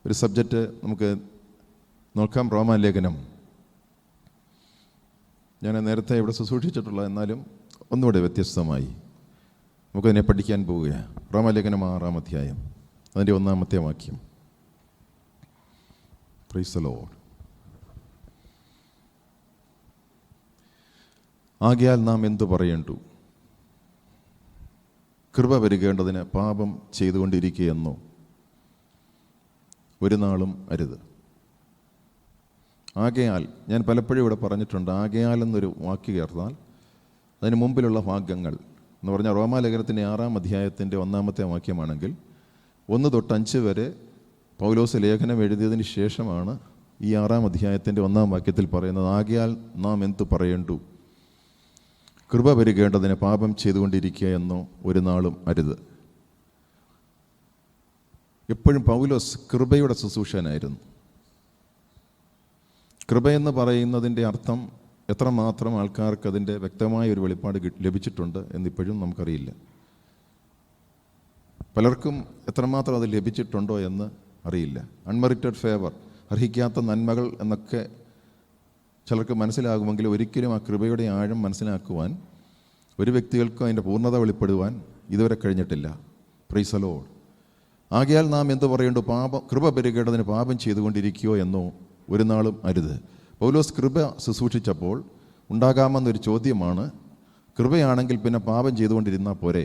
ഒരു സബ്ജക്റ്റ് നമുക്ക് നോക്കാം. റോമാലേഖനം. ഞാൻ നേരത്തെ ഇവിടെ ശുശ്രൂഷിച്ചിട്ടുള്ള, എന്നാലും ഒന്നുകൂടെ വ്യത്യസ്തമായി നമുക്കതിനെ പഠിക്കാൻ പോവുകയാണ്. റോമാലേഖനം 6-ാം അധ്യായം, അതിൻ്റെ 1-ാമത്തെ വാക്യം. Price the Lord. ആകയാൽ നാം എന്തു പറയേണ്ടു? കൃപ പെരുകേണ്ടതിന് പാപം ചെയ്തുകൊണ്ടിരിക്കുകയെന്നോ? ഒരു നാളും അരുത്. ആകയാൽ, ഞാൻ പലപ്പോഴും ഇവിടെ പറഞ്ഞിട്ടുണ്ട്, ആകയാൽ എന്നൊരു വാക്ക് ചേർത്താൽ അതിന് മുമ്പിലുള്ള ഭാഗങ്ങൾ എന്ന് പറഞ്ഞാൽ റോമാലേഖനത്തിൻ്റെ 6-ാം അധ്യായത്തിൻ്റെ 1-ാമത്തെ വാക്യമാണെങ്കിൽ 1 തൊട്ട് 5 വരെ പൗലോസ് ലേഖനം എഴുതിയതിന് ശേഷമാണ് ഈ 6-ാം അധ്യായത്തിൻ്റെ 1-ാം വാക്യത്തിൽ പറയുന്നത്, ആകയാൽ നാം എന്തു പറയേണ്ടു? കൃപ പെരുകേണ്ടതിന് പാപം ചെയ്തുകൊണ്ടിരിക്കുക എന്നോ ഒരു നാളും അരുത്. എപ്പോഴും പൗലോസ് കൃപയുടെ ശുശ്രൂഷകനായിരുന്നു. കൃപയെന്ന് പറയുന്നതിൻ്റെ അർത്ഥം എത്രമാത്രം ആൾക്കാർക്ക് അതിൻ്റെ വ്യക്തമായ ഒരു വെളിപ്പാട് ലഭിച്ചിട്ടുണ്ട് എന്നിപ്പോഴും നമുക്കറിയില്ല. പലർക്കും എത്രമാത്രം അത് ലഭിച്ചിട്ടുണ്ടോ എന്ന് അറിയില്ല. അൺമെറിറ്റഡ് ഫേവർ, അർഹിക്കാത്ത നന്മകൾ എന്നൊക്കെ ചിലർക്ക് മനസ്സിലാകുമെങ്കിലും ഒരിക്കലും ആ കൃപയുടെ ആഴം മനസ്സിലാക്കുവാൻ ഒരു വ്യക്തികൾക്കും അതിൻ്റെ പൂർണ്ണത വെളിപ്പെടുവാൻ ഇതുവരെ കഴിഞ്ഞിട്ടില്ല. Price the Lord. ആകയാൽ നാം എന്ത് പറയേണ്ടു? കൃപ പെരുകേണ്ടതിന് പാപം ചെയ്തുകൊണ്ടിരിക്കുകയോ എന്നോ ഒരു നാളും അരുത്. പൗലോസ് കൃപ ശുശ്രൂഷിച്ചപ്പോൾ ഉണ്ടാകാമെന്നൊരു ചോദ്യമാണ്, കൃപയാണെങ്കിൽ പിന്നെ പാപം ചെയ്തുകൊണ്ടിരുന്നാൽ പോരെ?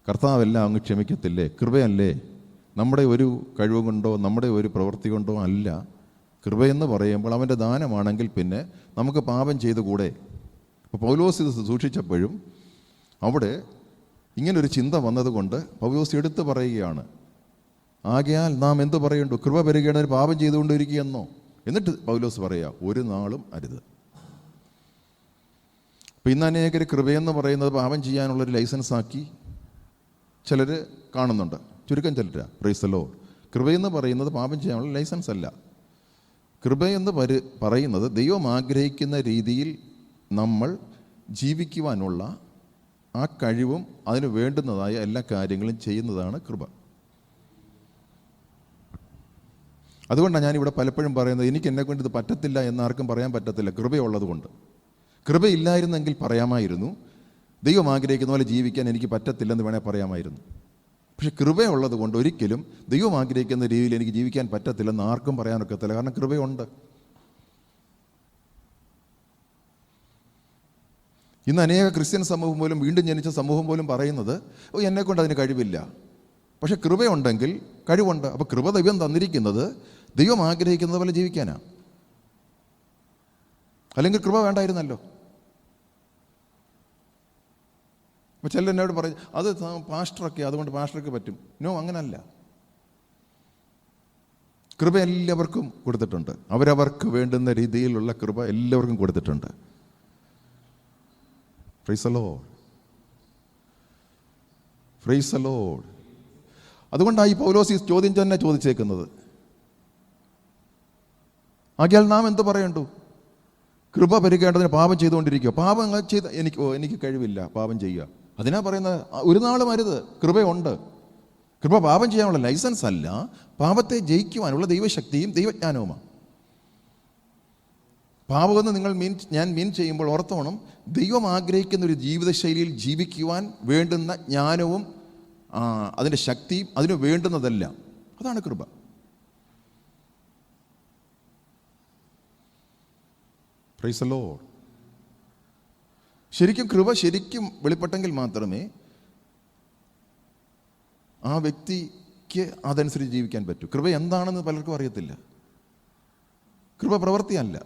കർത്താവെല്ലാം അങ്ങ് ക്ഷമിക്കത്തില്ലേ? കൃപയല്ലേ? നമ്മുടെ ഒരു കഴിവ് കൊണ്ടോ നമ്മുടെ ഒരു പ്രവൃത്തി കൊണ്ടോ അല്ല. കൃപയെന്ന് പറയുമ്പോൾ അവൻ്റെ ദാനമാണെങ്കിൽ പിന്നെ നമുക്ക് പാപം ചെയ്തുകൂടെ? അപ്പോൾ പൗലോസ് ഇത് സൂക്ഷിച്ചപ്പോഴും അവിടെ ഇങ്ങനൊരു ചിന്ത വന്നതുകൊണ്ട് പൗലോസ് എടുത്തു പറയുകയാണ്, ആകയാൽ നാം എന്തു പറയേണ്ടു? കൃപ പെരുകേണ്ടതിന് പാപം ചെയ്തുകൊണ്ടിരിക്കുകയെന്നോ? എന്നിട്ട് പൗലോസ് പറയുക, ഒരു നാളും അരുത്. അപ്പം ഇന്ന് അനേകർ കൃപയെന്ന് പറയുന്നത് പാപം ചെയ്യാനുള്ളൊരു ലൈസൻസാക്കി ചിലർ കാണുന്നുണ്ട്. ചുരുക്കം ചിലരാ. Praise the Lord. കൃപയെന്ന് പറയുന്നത് പാപം ചെയ്യാനുള്ള ലൈസൻസ് അല്ല. കൃപയെന്ന് പറയുന്നത് ദൈവം ആഗ്രഹിക്കുന്ന രീതിയിൽ നമ്മൾ ജീവിക്കുവാനുള്ള ആ കഴിവും അതിന് വേണ്ടുന്നതായ എല്ലാ കാര്യങ്ങളും ചെയ്യുന്നതാണ് കൃപ. അതുകൊണ്ടാണ് ഞാനിവിടെ പലപ്പോഴും പറയുന്നത്, എനിക്ക് എന്നെക്കൊണ്ട് ഇത് പറ്റത്തില്ല എന്നാർക്കും പറയാൻ പറ്റത്തില്ല, കൃപയുള്ളത് കൊണ്ട്. കൃപയില്ലായിരുന്നെങ്കിൽ പറയാമായിരുന്നു, ദൈവം ആഗ്രഹിക്കുന്ന പോലെ ജീവിക്കാൻ എനിക്ക് പറ്റത്തില്ലെന്ന് വേണേൽ പറയാമായിരുന്നു. പക്ഷെ കൃപയുള്ളത് കൊണ്ട് ഒരിക്കലും ദൈവം ആഗ്രഹിക്കുന്ന രീതിയിൽ എനിക്ക് ജീവിക്കാൻ പറ്റത്തില്ലെന്ന് ആർക്കും പറയാനൊക്കത്തില്ല. കാരണം കൃപയുണ്ട്. ഇന്ന് അനേക ക്രിസ്ത്യൻ സമൂഹം പോലും, വീണ്ടും ജനിച്ച സമൂഹം പോലും പറയുന്നത്, എന്നെക്കൊണ്ട് അതിന് കഴിവില്ല. പക്ഷെ കൃപയുണ്ടെങ്കിൽ കഴിവുണ്ട്. അപ്പോൾ കൃപ ദൈവം തന്നിരിക്കുന്നത് ദൈവം ആഗ്രഹിക്കുന്നത് പോലെ ജീവിക്കാനാണ്. അല്ലെങ്കിൽ കൃപ വേണ്ടായിരുന്നല്ലോ. അപ്പോൾ ചിലർ എന്നോട് പറയും, അത് പാസ്റ്ററൊക്കെ, അതുകൊണ്ട് പാസ്റ്റർക്ക് പറ്റും. നോ, അങ്ങനല്ല. കൃപ എല്ലാവർക്കും കൊടുത്തിട്ടുണ്ട്. അവരവർക്ക് വേണ്ടുന്ന രീതിയിലുള്ള കൃപ എല്ലാവർക്കും കൊടുത്തിട്ടുണ്ട്. Price the Lord. Praise the Lord. അതുകൊണ്ടാണ് ഈ പൗലോസ് ഈ ചോദ്യം തന്നെ ചോദിച്ചേക്കുന്നത്. ആകയാൽ നാം എന്ത് പറയണ്ടു? കൃപ പെരുകേണ്ടതിന് പാപം ചെയ്തുകൊണ്ടിരിക്കുക. പാപം ചെയ്ത് എനിക്ക് കഴിവില്ല പാപം ചെയ്യുക. അതിനാ പറയുന്നത്, ഒരു നാളും അരുത്. കൃപയുണ്ട്. കൃപ പാപം ചെയ്യാനുള്ള ലൈസൻസ് അല്ല, പാപത്തെ ജയിക്കുവാനുള്ള ദൈവശക്തിയും ദൈവജ്ഞാനവുമാണ്. പാപമെന്ന് ഞാൻ മീൻ ചെയ്യുമ്പോൾ ഓർത്തോണം, ദൈവം ആഗ്രഹിക്കുന്ന ഒരു ജീവിതശൈലിയിൽ ജീവിക്കുവാൻ വേണ്ടുന്ന ജ്ഞാനവും അതിൻ്റെ ശക്തിയും അതിന് വേണ്ടുന്നതെല്ലാം, അതാണ് കൃപ. Price the Lord. ശരിക്കും കൃപ ശരിക്കും വെളിപ്പെട്ടെങ്കിൽ മാത്രമേ ആ വ്യക്തിക്ക് അതനുസരിച്ച് ജീവിക്കാൻ പറ്റൂ. കൃപ എന്താണെന്ന് പലർക്കും അറിയത്തില്ല. കൃപ പ്രവൃത്തിയല്ല.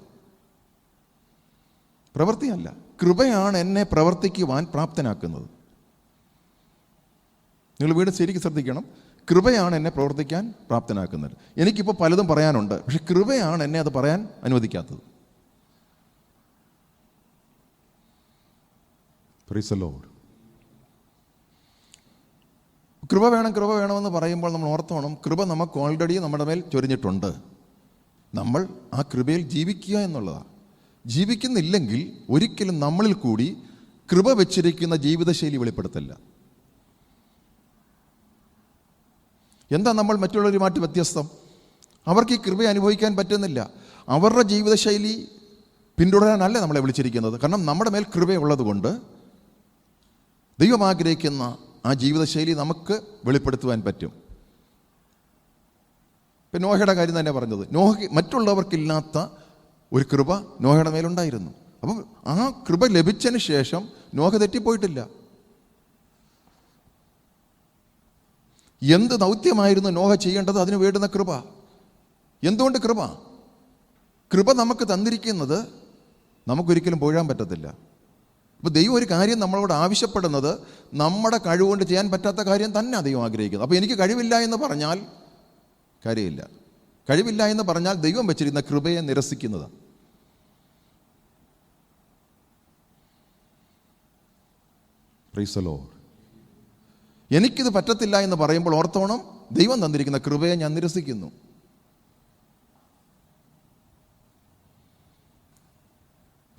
കൃപയാണ് എന്നെ പ്രവർത്തിക്കുവാൻ പ്രാപ്തനാക്കുന്നത്. നിങ്ങൾ വീണ്ടും ശരിക്കും ശ്രദ്ധിക്കണം. കൃപയാണ് എന്നെ പ്രവർത്തിക്കാൻ പ്രാപ്തനാക്കുന്നത്. എനിക്കിപ്പോൾ പലതും പറയാനുണ്ട്, പക്ഷെ കൃപയാണ് എന്നെ അത് പറയാൻ അനുവദിക്കാത്തത്. Price the Lord. കൃപ വേണമെന്ന് പറയുമ്പോൾ നമ്മൾ ഓർത്തോണം, കൃപ നമുക്ക് ഓൾറെഡി നമ്മുടെ മേൽ ചൊരിഞ്ഞിട്ടുണ്ട്. നമ്മൾ ആ കൃപയിൽ ജീവിക്കുക എന്നുള്ളതാണ്. ജീവിക്കുന്നില്ലെങ്കിൽ ഒരിക്കലും നമ്മളിൽ കൂടി കൃപ വെച്ചിരിക്കുന്ന ജീവിതശൈലി വെളിപ്പെടുത്തില്ല. എന്താ നമ്മൾ മറ്റുള്ളവരുമായിട്ട് വ്യത്യസ്തം? അവർക്ക് ഈ കൃപ അനുഭവിക്കാൻ പറ്റുന്നില്ല. അവരുടെ ജീവിതശൈലി പിന്തുടരാനല്ല നമ്മളെ വിളിച്ചിരിക്കുന്നത്. കാരണം നമ്മുടെ മേൽ കൃപയുള്ളത് കൊണ്ട് ദൈവം ആഗ്രഹിക്കുന്ന ആ ജീവിതശൈലി നമുക്ക് വെളിപ്പെടുത്തുവാൻ പറ്റും. ഇപ്പം നോഹയുടെ കാര്യം തന്നെ പറഞ്ഞത്, മറ്റുള്ളവർക്കില്ലാത്ത ഒരു കൃപ നോഹയുടെ മേലുണ്ടായിരുന്നു. അപ്പം ആ കൃപ ലഭിച്ചതിന് ശേഷം നോഹ തെറ്റിപ്പോയിട്ടില്ല. എന്ത് ദൗത്യമായിരുന്നു നോഹ ചെയ്യേണ്ടത്, അതിന് വേണ്ടുന്ന കൃപ. എന്തുകൊണ്ട് കൃപ? കൃപ നമുക്ക് തന്നിരിക്കുന്നത് നമുക്കൊരിക്കലും പോഴാൻ പറ്റത്തില്ല. അപ്പോൾ ദൈവം ഒരു കാര്യം നമ്മളോട് ആവശ്യപ്പെടുന്നത് നമ്മുടെ കഴിവുകൊണ്ട് ചെയ്യാൻ പറ്റാത്ത കാര്യം തന്നെ ദൈവം ആഗ്രഹിക്കുന്നത്. അപ്പോൾ എനിക്ക് കഴിവില്ല എന്ന് പറഞ്ഞാൽ കാര്യമില്ല. കഴിവില്ല എന്ന് പറഞ്ഞാൽ ദൈവം വെച്ചിരുന്ന കൃപയെ നിരസിക്കുന്നതാണ്. Price the Lord. എനിക്കിത് പറ്റത്തില്ല എന്ന് പറയുമ്പോൾ ഓർത്തോണം, ദൈവം തന്നിരിക്കുന്ന കൃപയെ ഞാൻ നിരസിക്കുന്നു.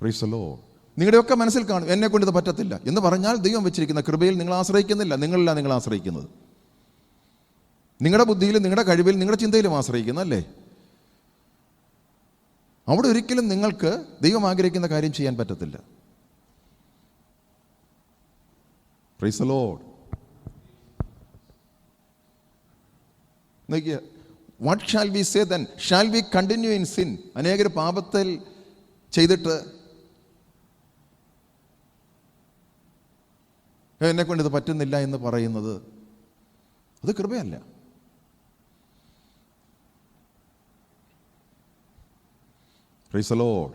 Price the Lord. നിങ്ങളുടെയൊക്കെ മനസ്സിൽ കാണും, എന്നെ കൊണ്ട് ഇത് പറ്റത്തില്ല എന്ന് പറഞ്ഞാൽ ദൈവം വെച്ചിരിക്കുന്ന കൃപയിൽ നിങ്ങൾ ആശ്രയിക്കുന്നില്ല. നിങ്ങളല്ല നിങ്ങൾ ആശ്രയിക്കുന്നത്. നിങ്ങളുടെ ബുദ്ധിയിലും നിങ്ങളുടെ കഴിവിലും നിങ്ങളുടെ ചിന്തയിലും ആശ്രയിക്കുന്നല്ലേ. അവിടെ ഒരിക്കലും നിങ്ങൾക്ക് ദൈവം ആഗ്രഹിക്കുന്ന കാര്യം ചെയ്യാൻ പറ്റത്തില്ല. Praise the Lord. നോക്കിയ, what shall we say then? Shall we continue in sin? അനേകർ പാപത്തിൽ ചെയ്തിട്ട് എന്നെ കൊണ്ട് ഇത് പറ്റുന്നില്ല എന്ന് പറയുന്നത് അത് കൃപയല്ല. Price the Lord.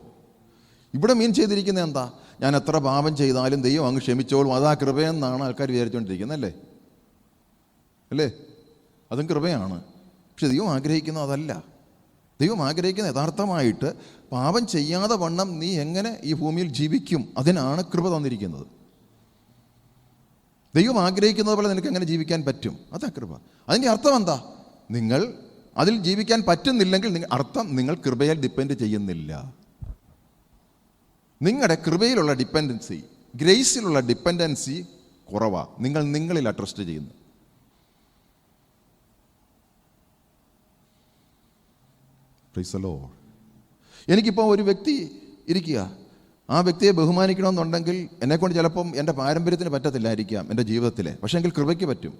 ഇവിടെ മീൻ ചെയ്തിരിക്കുന്നത് എന്താ? ഞാൻ എത്ര പാപം ചെയ്താലും ദൈവം അങ്ങ് ക്ഷമിച്ചോളും, അതാ കൃപയെന്നാണ് ആൾക്കാർ വിചാരിച്ചുകൊണ്ടിരിക്കുന്നത്. അല്ലേ? അതും കൃപയാണ്. പക്ഷെ ദൈവം ആഗ്രഹിക്കുന്നത് അതല്ല. ദൈവം ആഗ്രഹിക്കുന്ന യഥാർത്ഥമായിട്ട് പാപം ചെയ്യാതെ വണ്ണം നീ എങ്ങനെ ഈ ഭൂമിയിൽ ജീവിക്കും, അതിനാണ് കൃപ തന്നിരിക്കുന്നത്. ദൈവം ആഗ്രഹിക്കുന്നത് പോലെ നിനക്ക് എങ്ങനെ ജീവിക്കാൻ പറ്റും, അതാ കൃപ. അതിൻ്റെ അർത്ഥം എന്താ? നിങ്ങൾ അതിൽ ജീവിക്കാൻ പറ്റുന്നില്ലെങ്കിൽ നിങ്ങൾ കൃപയിൽ ഡിപ്പെൻഡ് ചെയ്യുന്നില്ല. നിങ്ങളുടെ കൃപയിലുള്ള ഡിപ്പെൻഡൻസി, ഗ്രേസിലുള്ള ഡിപ്പെൻഡൻസി കുറവാണ്. നിങ്ങൾ നിങ്ങളിലാണ് ട്രസ്റ്റ് ചെയ്യുന്നത്. Praise the Lord. എനിക്കിപ്പോൾ ഒരു വ്യക്തി ഇരിക്കുക, ആ വ്യക്തിയെ ബഹുമാനിക്കണമെന്നുണ്ടെങ്കിൽ എന്നെക്കൊണ്ട് ചിലപ്പം എൻ്റെ പാരമ്പര്യത്തിന് പറ്റത്തില്ലായിരിക്കാം എൻ്റെ ജീവിതത്തിലെ, പക്ഷേ എങ്കിൽ കൃപയ്ക്ക് പറ്റും.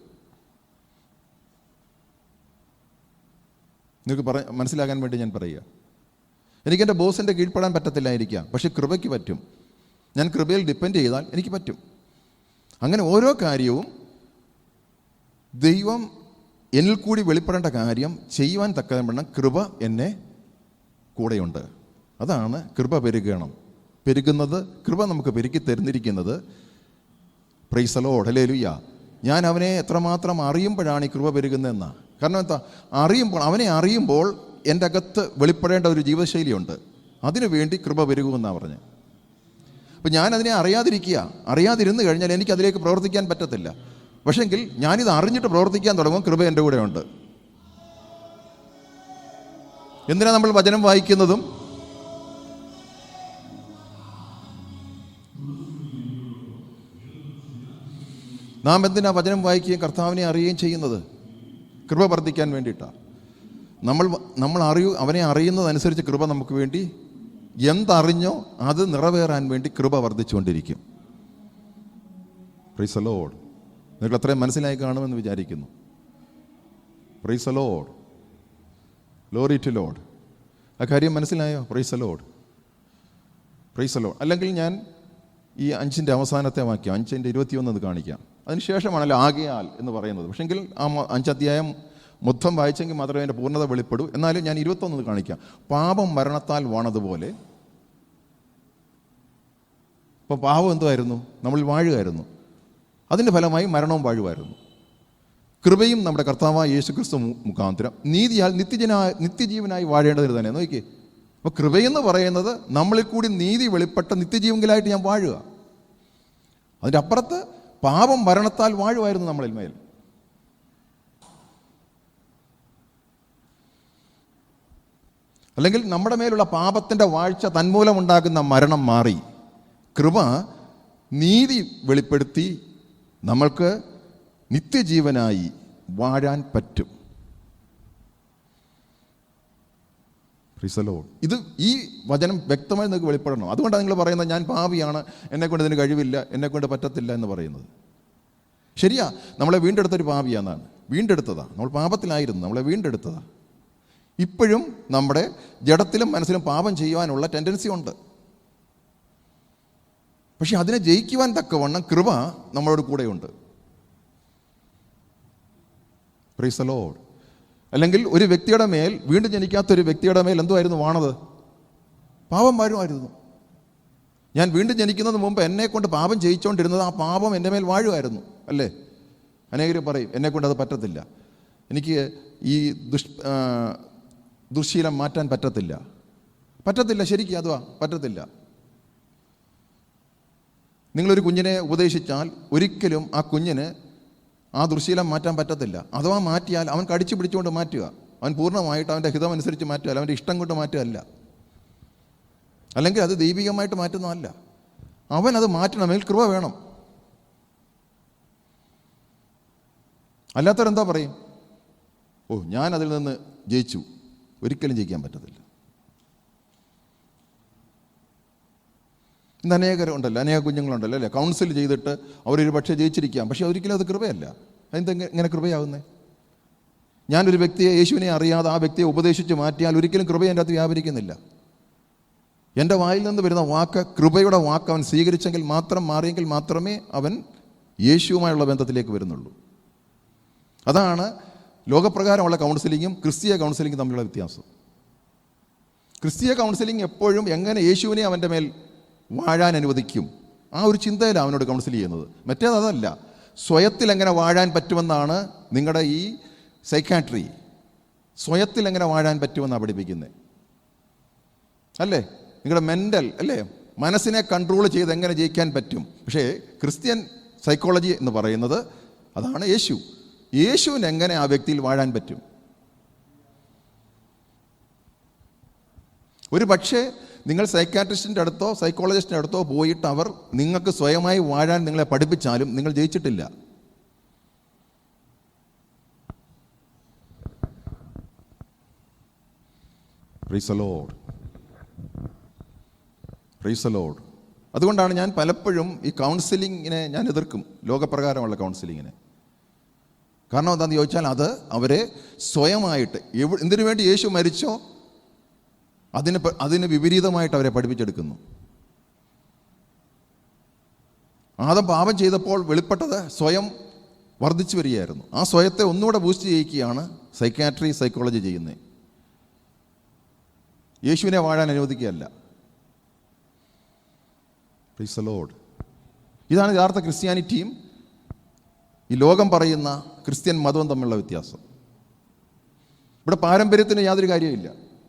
നിങ്ങൾക്ക് മനസ്സിലാകാൻ വേണ്ടി ഞാൻ പറയുക, എനിക്കെൻ്റെ ബോസിൻ്റെ കീഴ്പ്പെടാൻ പറ്റത്തില്ലായിരിക്കാം, പക്ഷേ കൃപയ്ക്ക് പറ്റും. ഞാൻ കൃപയിൽ ഡിപ്പെൻഡ് ചെയ്താൽ എനിക്ക് പറ്റും. അങ്ങനെ ഓരോ കാര്യവും ദൈവം എന്നിൽ കൂടി വെളിപ്പെടേണ്ട കാര്യം ചെയ്യുവാൻ തക്കവണ്ണം കൃപ എന്നെ കൂടെയുണ്ട്. അതാണ് കൃപ പെരുകുന്നത്. കൃപ നമുക്ക് പെരുക്കി തരുന്നിരിക്കുന്നത്. Praise the Lord. ഹല്ലേലൂയ. ഞാൻ അവനെ എത്രമാത്രം അറിയുമ്പോഴാണ് ഈ കൃപ പെരുകുന്നതെന്നാ. കാരണം എന്താ? അവനെ അറിയുമ്പോൾ എൻ്റെ അകത്ത് വെളിപ്പെടേണ്ട ഒരു ജീവിതശൈലിയുണ്ട്. അതിനു വേണ്ടി കൃപ പെരുകുമെന്നാണ് പറഞ്ഞത്. അപ്പം ഞാനതിനെ അറിയാതിരുന്ന് കഴിഞ്ഞാൽ എനിക്ക് അതിലേക്ക് പ്രവർത്തിക്കാൻ പറ്റത്തില്ല. പക്ഷെങ്കിൽ ഞാനിത് അറിഞ്ഞിട്ട് പ്രവർത്തിക്കാൻ തുടങ്ങും, കൃപ എൻ്റെ കൂടെ ഉണ്ട്. എന്തിനാ നമ്മൾ വചനം വായിക്കുന്നതും നാം എന്തിനാ വചനം വായിക്കുകയും കർത്താവിനെ അറിയുകയും ചെയ്യുന്നത്? കൃപ വർദ്ധിക്കാൻ വേണ്ടിയിട്ടാണ്. അവനെ അറിയുന്നതനുസരിച്ച് കൃപ നമുക്ക് വേണ്ടി എന്തറിഞ്ഞോ അത് നിറവേറാൻ വേണ്ടി കൃപ വർദ്ധിച്ചുകൊണ്ടിരിക്കും. Praise the Lord. നിങ്ങൾ അത്രയും മനസ്സിലായി കാണുമെന്ന് വിചാരിക്കുന്നു. Praise the Lord. Glory to Lord. ആ കാര്യം മനസ്സിലായോ? Praise the Lord. Praise the Lord. അല്ലെങ്കിൽ ഞാൻ ഈ 5-ന്റെ അവസാനത്തെ വാക്യം 5:21 കാണിക്കാം. അതിനുശേഷമാണല്ലോ ആകയാൽ എന്ന് പറയുന്നത്. പക്ഷെങ്കിൽ ആ 5 അധ്യായം മൊത്തം വായിച്ചെങ്കിൽ മാത്രമേ അതിൻ്റെ പൂർണ്ണത വെളിപ്പെടൂ. എന്നാലും ഞാൻ 21 കാണിക്കാം. പാപം മരണത്താൽ വാണതുപോലെ. ഇപ്പോൾ പാപം എന്തുമായിരുന്നു? നമ്മൾ വാഴുകയായിരുന്നു. അതിൻ്റെ ഫലമായി മരണവും വാഴുമായിരുന്നു. കൃപയും നമ്മുടെ കർത്താവായ യേശുക്രിസ്തു മുഖാന്തരം നീതിയാൽ നിത്യജീവനായി വാഴേണ്ടതിന് തന്നെ. നോക്കിയേ, അപ്പോൾ കൃപയെന്ന് പറയുന്നത് നമ്മളിൽ കൂടി നീതി വെളിപ്പെട്ട നിത്യജീവങ്കിലായിട്ട് ഞാൻ വാഴുക. അതിൻ്റെ അപ്പുറത്ത് പാപം മരണത്താൽ വാഴുമായിരുന്നു നമ്മളിൽ മേൽ. അല്ലെങ്കിൽ നമ്മുടെ മേലുള്ള പാപത്തിൻ്റെ വാഴ്ച തന്മൂലമുണ്ടാകുന്ന മരണം മാറി കൃപ നീതി വെളിപ്പെടുത്തി നമ്മൾക്ക് നിത്യജീവനായി വാഴാൻ പറ്റും. Praise the Lord. ഇത് ഈ വചനം വ്യക്തമായി നിങ്ങൾക്ക് വെളിപ്പെടണം. അതുകൊണ്ടാണ് നിങ്ങൾ പറയുന്നത് ഞാൻ പാപിയാണ്, എന്നെക്കൊണ്ട് ഇതിന് കഴിവില്ല, എന്നെക്കൊണ്ട് പറ്റത്തില്ല എന്ന് പറയുന്നത്. ശരിയാ, നമ്മളെ വീണ്ടെടുത്തൊരു പാപിയാണെന്നാണ്. വീണ്ടെടുത്തതാണ്, നമ്മൾ പാപത്തിലായിരുന്നു, നമ്മളെ വീണ്ടെടുത്തതാണ്. ഇപ്പോഴും നമ്മുടെ ജഡത്തിലും മനസ്സിലും പാപം ചെയ്യുവാനുള്ള ടെൻഡൻസി ഉണ്ട്. പക്ഷെ അതിനെ ജയിക്കുവാൻ തക്കവണ്ണം കൃപ നമ്മളോട് കൂടെയുണ്ട്. Price the Lord. അല്ലെങ്കിൽ ഒരു വ്യക്തിയുടെ മേൽ, വീണ്ടും ജനിക്കാത്തൊരു വ്യക്തിയുടെ മേൽ എന്തുമായിരുന്നു വാണത്? പാപം വാഴുമായിരുന്നു. ഞാൻ വീണ്ടും ജനിക്കുന്നതിന് മുമ്പ് എന്നെക്കൊണ്ട് പാപം ചെയ്യിച്ചുകൊണ്ടിരുന്നത് ആ പാപം എൻ്റെ മേൽ വാഴുമായിരുന്നു, അല്ലേ? അനേകർ പറയും എന്നെക്കൊണ്ട് അത് പറ്റത്തില്ല, എനിക്ക് ഈ ദുശ്ശീലം മാറ്റാൻ പറ്റത്തില്ല. പറ്റത്തില്ല, ശരിക്കും അതുവാ പറ്റത്തില്ല. നിങ്ങളൊരു കുഞ്ഞിനെ ഉപദേശിച്ചാൽ ഒരിക്കലും ആ കുഞ്ഞിന് ആ ദുശ്ശീലം മാറ്റാൻ പറ്റത്തില്ല. അഥവാ മാറ്റിയാൽ അവൻ കടിച്ചു പിടിച്ചുകൊണ്ട് മാറ്റുക. അവൻ പൂർണ്ണമായിട്ട് അവൻ്റെ ഹിതമനുസരിച്ച് മാറ്റുക, അവൻ്റെ ഇഷ്ടം കൊണ്ട് മാറ്റുകയല്ല, അല്ലെങ്കിൽ അത് ദൈവികമായിട്ട് മാറ്റുന്നതല്ല. അവൻ അത് മാറ്റണമെങ്കിൽ കൃപ വേണം. അല്ലാത്തവരെന്താ പറയും? ഓ, ഞാൻ അതിൽ നിന്ന് ജയിച്ചു. ഒരിക്കലും ജയിക്കാൻ പറ്റത്തില്ല. ഇന്ന് അനേകരുണ്ടല്ലോ, അനേക കുഞ്ഞുങ്ങളുണ്ടല്ലോ, അല്ലേ? കൗൺസിൽ ചെയ്തിട്ട് അവരൊരു പക്ഷേ ജയിച്ചിരിക്കാം, പക്ഷേ ഒരിക്കലും അത് കൃപയല്ല. ഇങ്ങനെ കൃപയാവുന്നേ? ഞാനൊരു വ്യക്തിയെ, യേശുവിനെ അറിയാതെ ആ വ്യക്തിയെ ഉപദേശിച്ച് മാറ്റിയാൽ ഒരിക്കലും കൃപ എൻ്റെ അകത്ത് വ്യാപരിക്കുന്നില്ല. എൻ്റെ വായിൽ നിന്ന് വരുന്ന വാക്ക് കൃപയുടെ വാക്ക് അവൻ സ്വീകരിച്ചെങ്കിൽ മാത്രം, മാറിയെങ്കിൽ മാത്രമേ അവൻ യേശുവുമായുള്ള ബന്ധത്തിലേക്ക് വരുന്നുള്ളൂ. അതാണ് ലോകപ്രകാരമുള്ള കൗൺസിലിങ്ങും ക്രിസ്തീയ കൗൺസിലിങ്ങും തമ്മിലുള്ള വ്യത്യാസം. ക്രിസ്തീയ കൗൺസിലിംഗ് എപ്പോഴും എങ്ങനെ യേശുവിനെ അവൻ്റെ മേൽ വാഴാൻ അനുവദിക്കും, ആ ഒരു ചിന്തയിലാണ് അവനോട് കൗൺസിൽ ചെയ്യുന്നത്. മറ്റേതല്ല, സ്വയത്തിൽ എങ്ങനെ വാഴാൻ പറ്റുമെന്നാണ് നിങ്ങളുടെ ഈ സൈക്കാട്രി. സ്വയത്തിൽ എങ്ങനെ വാഴാൻ പറ്റുമെന്നാണ് പഠിപ്പിക്കുന്നത്, അല്ലേ? നിങ്ങളുടെ മെൻ്റൽ, അല്ലേ, മനസ്സിനെ കൺട്രോൾ ചെയ്ത് എങ്ങനെ ജയിക്കാൻ പറ്റും. പക്ഷേ ക്രിസ്ത്യൻ സൈക്കോളജി എന്ന് പറയുന്നത് അതാണ് യേശു. യേശുവിന് എങ്ങനെ ആ വ്യക്തിയിൽ വാഴാൻ പറ്റും? ഒരു പക്ഷേ നിങ്ങൾ സൈക്കാട്രിസ്റ്റിൻ്റെ അടുത്തോ സൈക്കോളജിസ്റ്റിൻ്റെ അടുത്തോ പോയിട്ട് അവർ നിങ്ങൾക്ക് സ്വയമായി വാഴാൻ നിങ്ങളെ പഠിപ്പിച്ചാലും നിങ്ങൾ ജയിച്ചിട്ടില്ല. Praise the Lord, praise the Lord. അതുകൊണ്ടാണ് ഞാൻ പലപ്പോഴും ഈ കൗൺസിലിങ്ങിനെ ഞാൻ എതിർക്കും, ലോകപ്രകാരമുള്ള കൗൺസിലിങ്ങിനെ. കാരണം എന്താണെന്ന് ചോദിച്ചാൽ അത് അവരെ സ്വയമായിട്ട് എന്തിനു വേണ്ടി യേശു മരിച്ചോ അതിന് വിപരീതമായിട്ട് അവരെ പഠിപ്പിച്ചെടുക്കുന്നു. ആദം പാപം ചെയ്തപ്പോൾ വെളിപ്പെട്ടത് സ്വയം വർദ്ധിച്ചു വരികയായിരുന്നു. ആ സ്വയത്തെ ഒന്നുകൂടെ ബൂസ്റ്റ് ചെയ്യിക്കുകയാണ് സൈക്കാട്രി, സൈക്കോളജി ചെയ്യുന്നത്. യേശുവിനെ വാഴാൻ അനുവദിക്കുകയല്ല. Praise the Lord. ഇതാണ് യഥാർത്ഥ ക്രിസ്ത്യാനിറ്റിയും ഈ ലോകം പറയുന്ന ക്രിസ്ത്യൻ മതവും തമ്മിലുള്ള വ്യത്യാസം. ഇവിടെ പാരമ്പര്യത്തിന് യാതൊരു കാര്യമില്ല.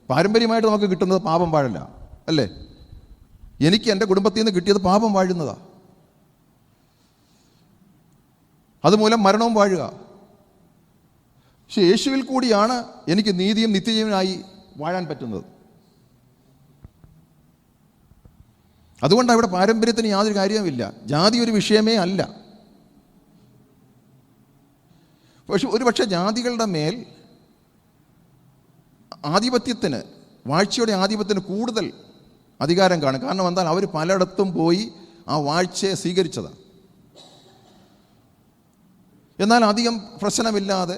പാരമ്പര്യമായിട്ട് നമുക്ക് കിട്ടുന്നത് പാപം വാഴല്ല, അല്ലേ? എനിക്ക് എൻ്റെ കുടുംബത്തിൽ നിന്ന് കിട്ടിയത് പാപം വാഴുന്നതാ. അതുമൂലം മരണവും വാഴുക. പക്ഷെ യേശുവിൽ കൂടിയാണ് എനിക്ക് നീതിയും നിത്യജീവനായി വാഴാൻ പറ്റുന്നത്. അതുകൊണ്ടാണ് ഇവിടെ പാരമ്പര്യത്തിന് യാതൊരു കാര്യവുമില്ല. ജാതി ഒരു വിഷയമേ അല്ല. പക്ഷെ ജാതികളുടെ മേൽ ആധിപത്യത്തിന്, വാഴ്ചയുടെ ആധിപത്യത്തിന് കൂടുതൽ അധികാരം കാണും. കാരണം എന്നാൽ അവർ പലയിടത്തും പോയി ആ വാഴ്ചയെ സ്വീകരിച്ചതാണ്. എന്നാൽ അധികം പ്രശ്നമില്ലാതെ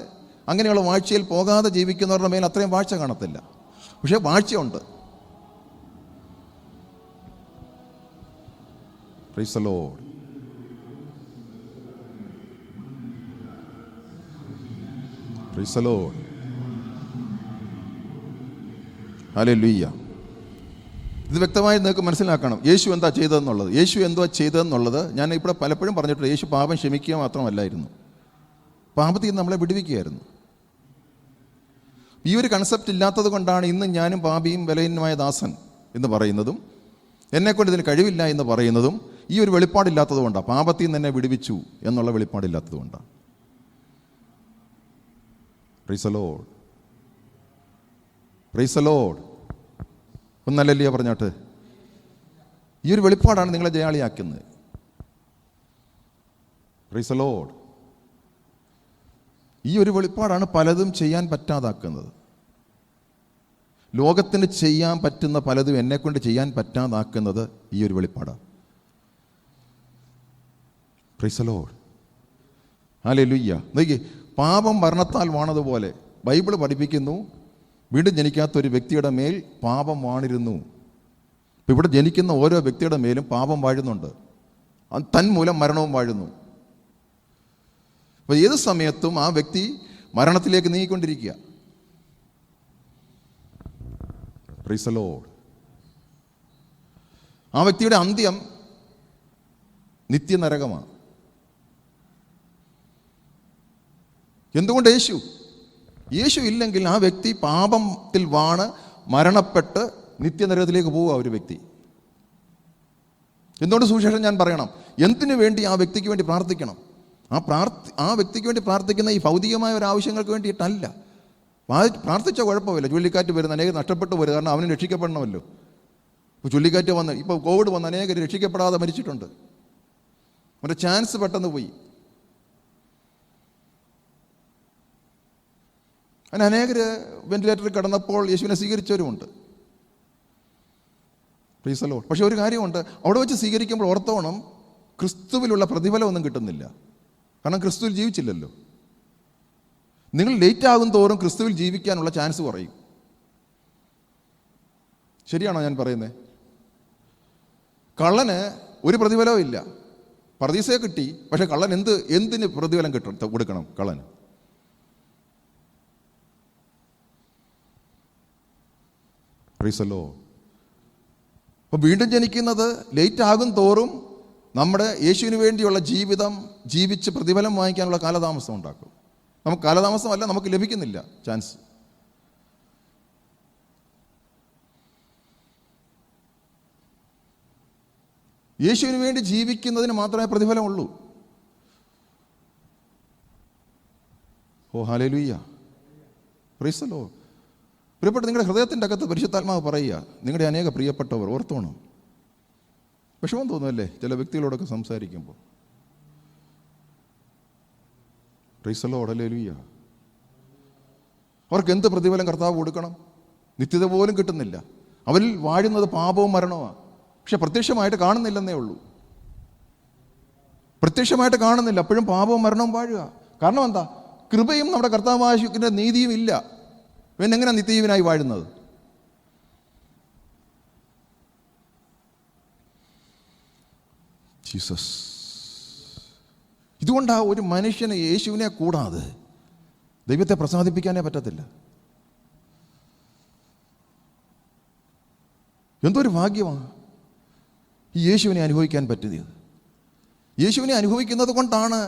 അങ്ങനെയുള്ള വാഴ്ചയിൽ പോകാതെ ജീവിക്കുന്നവരുടെ മേൽ അത്രയും വാഴ്ച കാണത്തില്ല. പക്ഷേ വാഴ്ചയുണ്ട്. Praise the Lord. Praise the Lord. Hallelujah. ഇത് വ്യക്തമായി നിങ്ങൾക്ക് മനസ്സിലാക്കണം യേശു എന്താ ചെയ്തതെന്നുള്ളത്. യേശു എന്തോ ചെയ്തതെന്നുള്ളത് ഞാൻ ഇവിടെ പലപ്പോഴും പറഞ്ഞിട്ടുണ്ട്. യേശു പാപം ക്ഷമിക്കുക മാത്രമല്ലായിരുന്നു, പാപത്തിൽ നിന്ന് നമ്മളെ വിടുവിക്കുകയായിരുന്നു. ഈ ഒരു കൺസെപ്റ്റ് ഇല്ലാത്തത് കൊണ്ടാണ് ഇന്ന് ഞാനും പാപിയും ബലഹീനനുമായ ദാസൻ എന്ന് പറയുന്നതും എന്നെക്കൊണ്ട് ഇതിന് കഴിവില്ല എന്ന് പറയുന്നതും. ഈ ഒരു വെളിപ്പാടില്ലാത്തത് കൊണ്ടാണ്, പാപത്തിൽ നിന്ന് എന്നെ വിടുവിച്ചു എന്നുള്ള വെളിപ്പാടില്ലാത്തത് കൊണ്ടാണ്. Praise the Lord, praise the Lord. ഒന്നല്ലല്ലോ പറഞ്ഞോട്ട്. ഈ ഒരു വെളിപ്പാടാണ് നിങ്ങളെ ജയാളിയാക്കുന്നത്. Price the Lord. ഈ ഒരു വെളിപ്പാടാണ് പലതും ചെയ്യാൻ പറ്റാതാക്കുന്നത്. ലോകത്തിന് ചെയ്യാൻ പറ്റുന്ന പലതും എന്നെക്കൊണ്ട് ചെയ്യാൻ പറ്റാതാക്കുന്നത് ഈ ഒരു വെളിപ്പാടാണ്. Praise the Lord. ഹല്ലേലൂയ. നോക്കി, പാപം മരണത്താൽ വാണതുപോലെ ബൈബിൾ പഠിപ്പിക്കുന്നു, വീണ്ടും ജനിക്കാത്ത ഒരു വ്യക്തിയുടെ മേൽ പാപം വാണിരുന്നു. ഇപ്പം ഇവിടെ ജനിക്കുന്ന ഓരോ വ്യക്തിയുടെ മേലും പാപം വാഴുന്നുണ്ട്. തന്മൂലം മരണവും വാഴുന്നു. അപ്പോൾ ഏത് സമയത്തും ആ വ്യക്തി മരണത്തിലേക്ക് നീങ്ങിക്കൊണ്ടിരിക്കുക. Price the Lord. ആ വ്യക്തിയുടെ അന്ത്യം നിത്യനരകമാണ്. എന്തുകൊണ്ട്? യേശു ഇല്ലെങ്കിൽ ആ വ്യക്തി പാപത്തിൽ വാണ് മരണപ്പെട്ട് നിത്യനരകത്തിലേക്ക് പോവുക ഒരു വ്യക്തി. എന്തുകൊണ്ട് സുവിശേഷം ഞാൻ പറയണം? എന്തിനു വേണ്ടി ആ വ്യക്തിക്ക് വേണ്ടി പ്രാർത്ഥിക്കണം? ആ വ്യക്തിക്ക് വേണ്ടി പ്രാർത്ഥിക്കുന്ന ഈ ഭൗതികമായ ഒരു ആവശ്യങ്ങൾക്ക് വേണ്ടിയിട്ടല്ല. പ്രാർത്ഥിച്ച കുഴപ്പമില്ല. ചുഴലിക്കാറ്റ് വരുന്ന അനേകം നഷ്ടപ്പെട്ടു വരും, കാരണം അവന് രക്ഷിക്കപ്പെടണമല്ലോ. ഇപ്പോൾ ചുഴലിക്കാറ്റ് വന്ന്, ഇപ്പോൾ കോവിഡ് വന്ന് അനേകം രക്ഷിക്കപ്പെടാതെ മരിച്ചിട്ടുണ്ട്. അവൻ്റെ ചാൻസ് പെട്ടെന്ന് പോയി. അങ്ങനെ അനേകർ വെന്റിലേറ്ററിൽ കിടന്നപ്പോൾ യേശുവിനെ സ്വീകരിച്ചവരുമുണ്ട്. Price the Lord. പക്ഷേ ഒരു കാര്യമുണ്ട്, അവിടെ വെച്ച് സ്വീകരിക്കുമ്പോൾ ഓർത്തോണം, ക്രിസ്തുവിലുള്ള പ്രതിഫലമൊന്നും കിട്ടുന്നില്ല. കാരണം ക്രിസ്തുവിൽ ജീവിച്ചില്ലല്ലോ. നിങ്ങൾ ലേറ്റ് ആകും തോറും ക്രിസ്തുവിൽ ജീവിക്കാനുള്ള ചാൻസ് കുറയും. ശരിയാണോ ഞാൻ പറയുന്നത്? കള്ളന് ഒരു പ്രതിഫലവും ഇല്ല. പർദീസയെ കിട്ടി, പക്ഷെ കള്ളൻ എന്തിന് പ്രതിഫലം കൊടുക്കണം കള്ളന്? Price the Lord. അപ്പോൾ വീണ്ടും ജനിക്കുന്നത് ലേറ്റ് ആകും തോറും നമ്മുടെ യേശുവിന് വേണ്ടിയുള്ള ജീവിതം ജീവിച്ച് പ്രതിഫലം വാങ്ങിക്കാനുള്ള കാലതാമസം ഉണ്ടാക്കും. നമുക്ക് കാലതാമസമല്ല, നമുക്ക് ലഭിക്കുന്നില്ല ചാൻസ്. യേശുവിന് വേണ്ടി ജീവിക്കുന്നതിന് മാത്രമേ പ്രതിഫലമുള്ളൂ. ഓ ഹല്ലേലൂയ. Praise the Lord. പ്രിയപ്പെട്ട, നിങ്ങളുടെ ഹൃദയത്തിൻ്റെ അകത്ത് പരിശുദ്ധാത്മാവ് പറയുക, നിങ്ങളുടെ അനേക പ്രിയപ്പെട്ടവർ ഓർത്തോണം. വിഷമം തോന്നുമല്ലേ ചില വ്യക്തികളോടൊക്കെ സംസാരിക്കുമ്പോൾ? Price the Lord. ഹല്ലേലൂയ. അവർക്ക് എന്ത് പ്രതിഫലം കർത്താവ് കൊടുക്കണം? നിത്യത പോലും കിട്ടുന്നില്ല. അവരിൽ വാഴുന്നത് പാപവും മരണവുമാണ്. പക്ഷെ പ്രത്യക്ഷമായിട്ട് കാണുന്നില്ലെന്നേ ഉള്ളൂ. പ്രത്യക്ഷമായിട്ട് കാണുന്നില്ല, അപ്പോഴും പാപവും മരണവും വാഴുക. കാരണം എന്താ? കൃപയും നമ്മുടെ കർത്താവായ യേശുവിൻ്റെ നീതിയും ഇല്ല. പിന്നെ എങ്ങനെ നിത്യജീവനായി വാഴുന്നത്? ജീസസ്. ഇതുകൊണ്ടാ ഒരു മനുഷ്യന് യേശുവിനെ കൂടാതെ ദൈവത്തെ പ്രസാദിപ്പിക്കാനേ പറ്റത്തില്ല. എന്തൊരു ഭാഗ്യമാണ് ഈ യേശുവിനെ അനുഭവിക്കാൻ പറ്റിയത്. യേശുവിനെ അനുഭവിക്കുന്നത് കൊണ്ടാണ്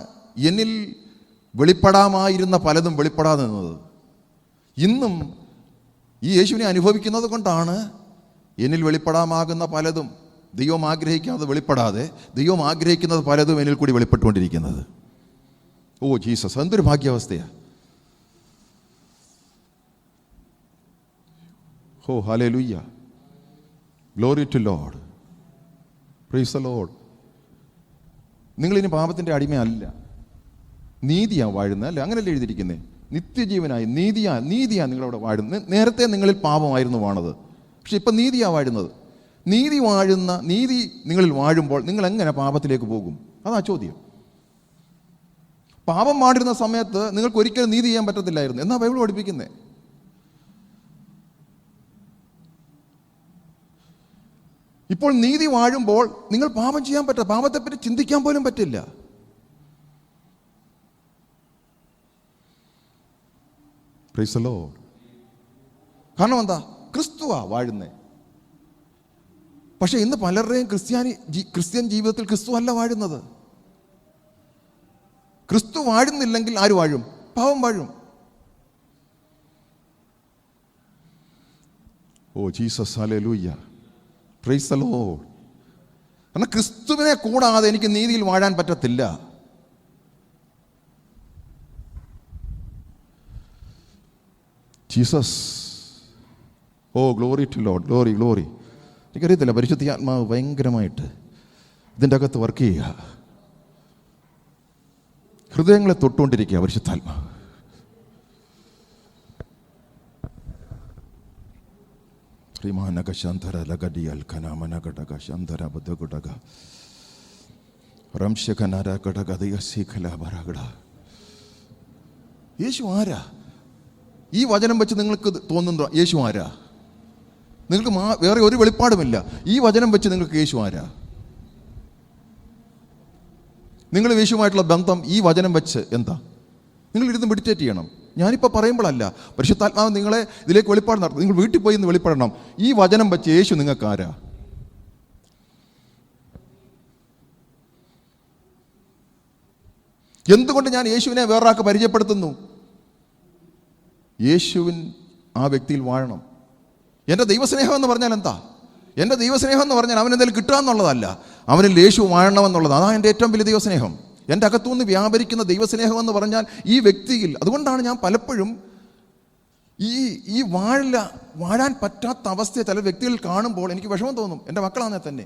എന്നിൽ വെളിപ്പെടാമായിരുന്ന പലതും വെളിപ്പെടാതെ നിന്നത്. ഇന്നും ഈ യേശുവിനെ അനുഭവിക്കുന്നത് കൊണ്ടാണ് എന്നിൽ വെളിപ്പെടാമാകുന്ന പലതും ദൈവം ആഗ്രഹിക്കാതെ വെളിപ്പെടാതെ, ദൈവം ആഗ്രഹിക്കുന്നത് പലതും എന്നിൽ കൂടി വെളിപ്പെട്ടുകൊണ്ടിരിക്കുന്നത്. ഓ ജീസസ്, എന്തൊരു ഭാഗ്യാവസ്ഥയാണ്. Oh hallelujah. Glory to Lord. Praise the Lord. നിങ്ങളിനി പാപത്തിൻ്റെ അടിമയല്ല, നീതിയാണ് വാഴുന്നത്. അല്ലേ? അങ്ങനെയല്ലേ എഴുതിയിരിക്കുന്നത്? നിത്യജീവനായി നീതിയാ നിങ്ങളവിടെ വാഴുന്നത്. നേരത്തെ നിങ്ങളിൽ പാപമായിരുന്നു വാണത്, പക്ഷെ ഇപ്പം നീതിയാ വാഴുന്നത്. നീതി നിങ്ങളിൽ വാഴുമ്പോൾ നിങ്ങൾ എങ്ങനെ പാപത്തിലേക്ക് പോകും? അതാ ചോദ്യം. പാപം വാണ്ടിരുന്ന സമയത്ത് നിങ്ങൾക്ക് ഒരിക്കലും നീതി ചെയ്യാൻ പറ്റത്തില്ലായിരുന്നു. എന്നാ ബൈബിൾ പഠിപ്പിക്കുന്നേ? ഇപ്പോൾ നീതി വാഴുമ്പോൾ നിങ്ങൾ പാപം ചെയ്യാൻ പറ്റില്ല, പാപത്തെപ്പറ്റി ചിന്തിക്കാൻ പോലും പറ്റില്ല. Price the Lord. കാരണം എന്താ? ക്രിസ്തുവാ വാഴുന്നേ. പക്ഷെ ഇന്ന് പലരുടെയും ക്രിസ്ത്യൻ ജീവിതത്തിൽ ക്രിസ്തു അല്ല വാഴുന്നത്. ക്രിസ്തു വാഴുന്നില്ലെങ്കിൽ ആര് വാഴും? പാപം വാഴും. Oh Jesus, hallelujah. Praise the Lord. കാരണം ക്രിസ്തുവിനെ കൂടാതെ എനിക്ക് നീതിയിൽ വാഴാൻ പറ്റത്തില്ല. Jesus. Oh glory to Lord. Glory glory. എനിക്കറിയത്തില്ല, പരിശുദ്ധാത്മാവ് ഭയങ്കരമായിട്ട് ഇതിൻ്റെ അകത്ത് വർക്ക് ചെയ്യുക. ഹൃദയങ്ങളെ തൊട്ടുകൊണ്ടിരിക്കുക പരിശുദ്ധാത്മാവ്. യേശു ആരാ? ഈ വചനം വെച്ച് നിങ്ങൾക്ക് തോന്നുന്നുണ്ടോ യേശു ആരാ? നിങ്ങൾക്ക് വേറെ ഒരു വെളിപ്പാടുമില്ല. ഈ വചനം വെച്ച് നിങ്ങൾക്ക് യേശു ആരാ? നിങ്ങൾ യേശുവുമായിട്ടുള്ള ബന്ധം ഈ വചനം വെച്ച് എന്താ? നിങ്ങൾ ഇരുന്ന് മെഡിറ്റേറ്റ് ചെയ്യണം. ഞാനിപ്പോൾ പറയുമ്പോഴല്ല, പരിശുദ്ധാത്മാവ് നിങ്ങളെ ഇതിലേക്ക് വെളിപ്പാട് നടത്തും. നിങ്ങൾ വീട്ടിൽ പോയി ഇന്ന് വെളിപ്പെടണം. ഈ വചനം വെച്ച് യേശു നിങ്ങൾക്ക് ആരാ? എന്തുകൊണ്ട് ഞാൻ യേശുവിനെ വേറൊരാൾക്ക് പരിചയപ്പെടുത്തുന്നു? യേശുവിൻ ആ വ്യക്തിയിൽ വാഴണം. എൻ്റെ ദൈവസ്നേഹം എന്ന് പറഞ്ഞാൽ എന്താ? എൻ്റെ ദൈവസ്നേഹം എന്ന് പറഞ്ഞാൽ അവൻ എന്തെങ്കിലും കിട്ടുക എന്നുള്ളതല്ല, അവനിൽ യേശു വാഴണമെന്നുള്ളത്. അതാണ് എൻ്റെ ഏറ്റവും വലിയ ദൈവസ്നേഹം. എൻ്റെ അകത്തുനിന്ന് വ്യാപരിക്കുന്ന ദൈവസ്നേഹം എന്ന് പറഞ്ഞാൽ ഈ വ്യക്തിയിൽ. അതുകൊണ്ടാണ് ഞാൻ പലപ്പോഴും ഈ വാഴാൻ പറ്റാത്ത അവസ്ഥയെ ചില വ്യക്തികൾ കാണുമ്പോൾ എനിക്ക് വിഷമം തോന്നും. എൻ്റെ മക്കളാണെ തന്നെ.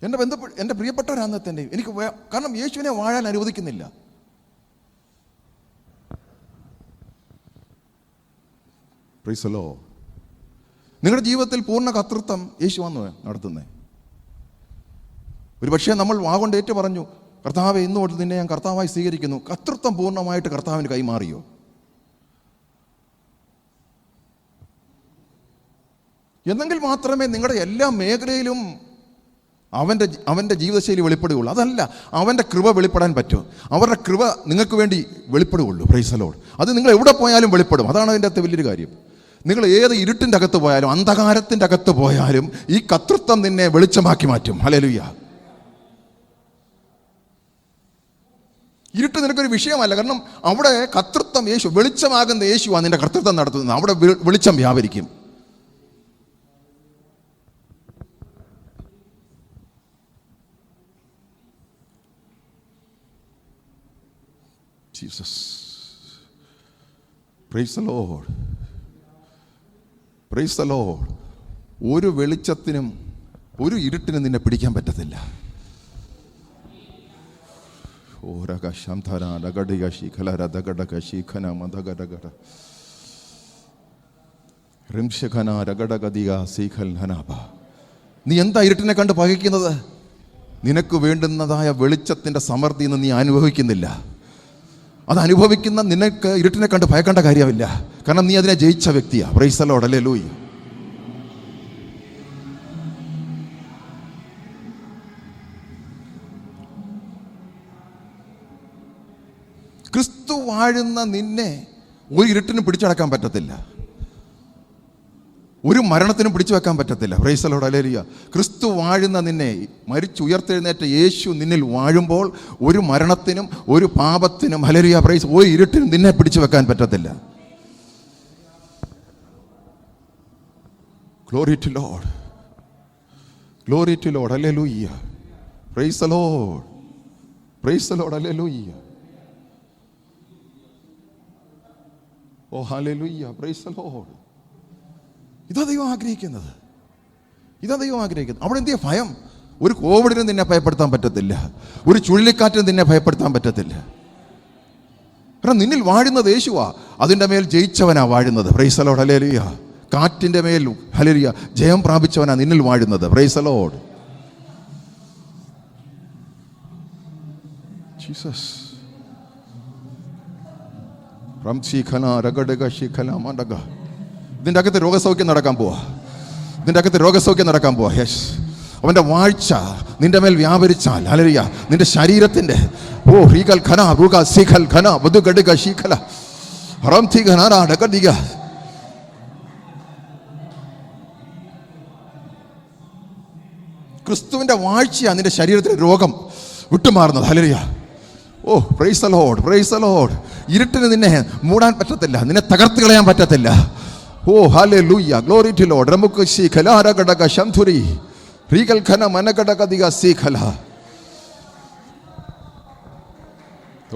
എൻ്റെ പ്രിയപ്പെട്ടവരാണെന്നെ തന്നെ എനിക്ക് കാരണം യേശുവിനെ വാഴാൻ അനുവദിക്കുന്നില്ല. Price the Lord. നിങ്ങളുടെ ജീവിതത്തിൽ പൂർണ്ണ കർത്തൃത്വം യേശുവാണ് നടത്തുന്നത്. ഒരു പക്ഷേ നമ്മൾ വാഗൊണ്ട് ഏറ്റു പറഞ്ഞു, കർത്താവെ ഇന്നു തൊട്ട് നിന്നെ ഞാൻ കർത്താവായി സ്വീകരിക്കുന്നു. കർത്തൃത്വം പൂർണ്ണമായിട്ട് കർത്താവിന് കൈമാറിയോ? എന്നെങ്കിൽ മാത്രമേ നിങ്ങളുടെ എല്ലാ മേഖലയിലും അവൻ്റെ ജീവിതശൈലി വെളിപ്പെടുകയുള്ളൂ. അതല്ല, അവൻ്റെ കൃപ വെളിപ്പെടാൻ പറ്റും. അവരുടെ കൃപ നിങ്ങൾക്ക് വേണ്ടി വെളിപ്പെടുകയുള്ളൂ. Price the Lord. അത് നിങ്ങൾ എവിടെ പോയാലും വെളിപ്പെടും. അതാണ് അതിൻ്റെ അകത്ത് വലിയൊരു കാര്യം. നിങ്ങൾ ഏത് ഇരുട്ടിൻ്റെ അകത്ത് പോയാലും, അന്ധകാരത്തിൻ്റെ അകത്ത് പോയാലും ഈ കർത്തൃത്വം നിന്നെ വെളിച്ചമാക്കി മാറ്റും. ഹല്ലേലൂയ. ഇരുട്ട് നിനക്കൊരു വിഷയമല്ല. കാരണം അവിടെ കർത്തൃത്വം യേശു, വെളിച്ചമാകുന്ന യേശുവാണ് നിന്റെ കർത്തൃത്വം നടത്തുന്നത്. അവിടെ വെളിച്ചം വ്യാപരിക്കും. Jesus. Praise the Lord. Praise the Lord. ഒരു വെളിച്ചത്തിനും ഒരു ഇരുട്ടിനും നിന്നെ പിടിക്കാൻ പറ്റത്തില്ല. നീ എന്താ ഇരുട്ടിനെ കണ്ട് പകയ്ക്കുന്നത്? നിനക്ക് വേണ്ടുന്നതായ വെളിച്ചത്തിൻ്റെ സമൃദ്ധി നീ അനുഭവിക്കുന്നില്ല. അത് അനുഭവിക്കുന്ന നിനക്ക് ഇരുട്ടിനെ കണ്ട് ഭയക്കേണ്ട കാര്യമില്ല. കാരണം നീ അതിനെ ജയിച്ച വ്യക്തിയാ. Praise the Lord. ഹല്ലേലൂയ. ക്രിസ്തു വാഴുന്ന നിന്നെ ഒരു ഇരുട്ടിനും പിടിച്ചടക്കാൻ പറ്റത്തില്ല. ഒരു മരണത്തിനും പിടിച്ചു വെക്കാൻ പറ്റത്തില്ല. Praise the Lord. ഹല്ലേലൂയ. ക്രിസ്തു വാഴുന്ന നിന്നെ, മരിച്ചുയർത്തെഴുന്നേറ്റ യേശു നിന്നിൽ വാഴുമ്പോൾ ഒരു മരണത്തിനും ഒരു പാപത്തിനും, ഹല്ലേലൂയ പ്രൈസ്, ഒരു ഇരുട്ടിനും നിന്നെ പിടിച്ചു വെക്കാൻ പറ്റത്തില്ല. Glory to Lord. Glory to Lord. Hallelujah. Praise the Lord. Praise the Lord. Hallelujah. Oh hallelujah. Praise the Lord. ഇതാ ദൈവം ആഗ്രഹിക്കുന്നത്. ഇതാ ദൈവം ആഗ്രഹിക്കുന്നത്. അവിടെ എന്തിയാ ഭയം? ഒരു കോവിഡിനും നിന്നെ ഭയപ്പെടുത്താൻ പറ്റത്തില്ല. ഒരു ചുഴലിക്കാറ്റിനും നിന്നെ ഭയപ്പെടുത്താൻ പറ്റത്തില്ല. കാരണം നിന്നിൽ വാഴുന്നത് യേശുവാ. അതിൻ്റെ മേൽ ജയിച്ചവനാ വാഴുന്നത്. Praise the Lord. ഹല്ലേലൂയ. കാറ്റിൻ്റെ മേൽ, ഹല്ലേലൂയ, ജയം പ്രാപിച്ചവനാ നിന്നിൽ വാഴുന്നത്. Praise the Lord. ജീസസ്. ഇതിൻ്റെ അകത്ത് രോഗസൗഖ്യം നടക്കാൻ പോവാ. ഇതിൻ്റെ അകത്ത് രോഗസൗഖ്യം നടക്കാൻ പോവാ. യെസ്. അവൻ്റെ വാഴ്ച നിന്റെ മേൽ വ്യാപരിച്ചാൽ, ഹല്ലേലൂയ, നിന്റെ ശരീരത്തിൻ്റെ റീകൽ ഖന റുക സിഖൽ ഖന വദുഗഡിക ശീഖല ഹറംതി ഖനാര ഡകദിക. ക്രിസ്തുവിൻ്റെ വാഴ്ചയാണ് നിന്റെ ശരീരത്തിലെ രോഗം വിട്ടുമാറുന്നത്. Hallelujah. Oh praise the Lord. Praise the Lord. ഇരുട്ടിന് നിന്നെ മൂടാൻ പറ്റത്തില്ല. നിന്നെ തകർത്ത് കളയാൻ പറ്റത്തില്ല. Oh hallelujah. Glory to Lord. നമുക്ക് ശീഖലാരഗടക ശംധുരി റീകൽ ഖന മനഗടകദിക ശീഖല.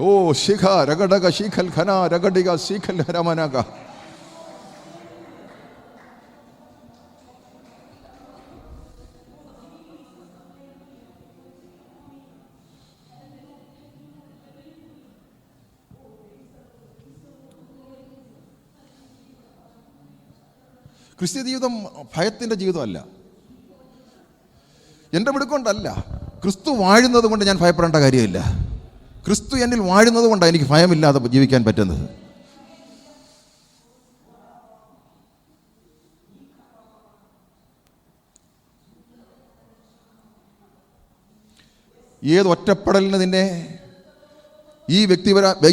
ഓ ശിഖ രഗടക ശീഖൽ ഖന രഗഡിക ശീഖൽ ഹരമനക. ക്രിസ്ത്യ ജീവിതം ഭയത്തിൻ്റെ ജീവിതമല്ല, എൻ്റെ മിടുക്കൊണ്ടല്ല. ക്രിസ്തു വാഴുന്നത് കൊണ്ട് ഞാൻ ഭയപ്പെടേണ്ട കാര്യമില്ല. ക്രിസ്തു എന്നിൽ വാഴുന്നത് കൊണ്ടാണ് എനിക്ക് ഭയമില്ലാതെ ജീവിക്കാൻ പറ്റുന്നത്. ഏത് ഒറ്റപ്പെടലിന് നിന്നെ ഈ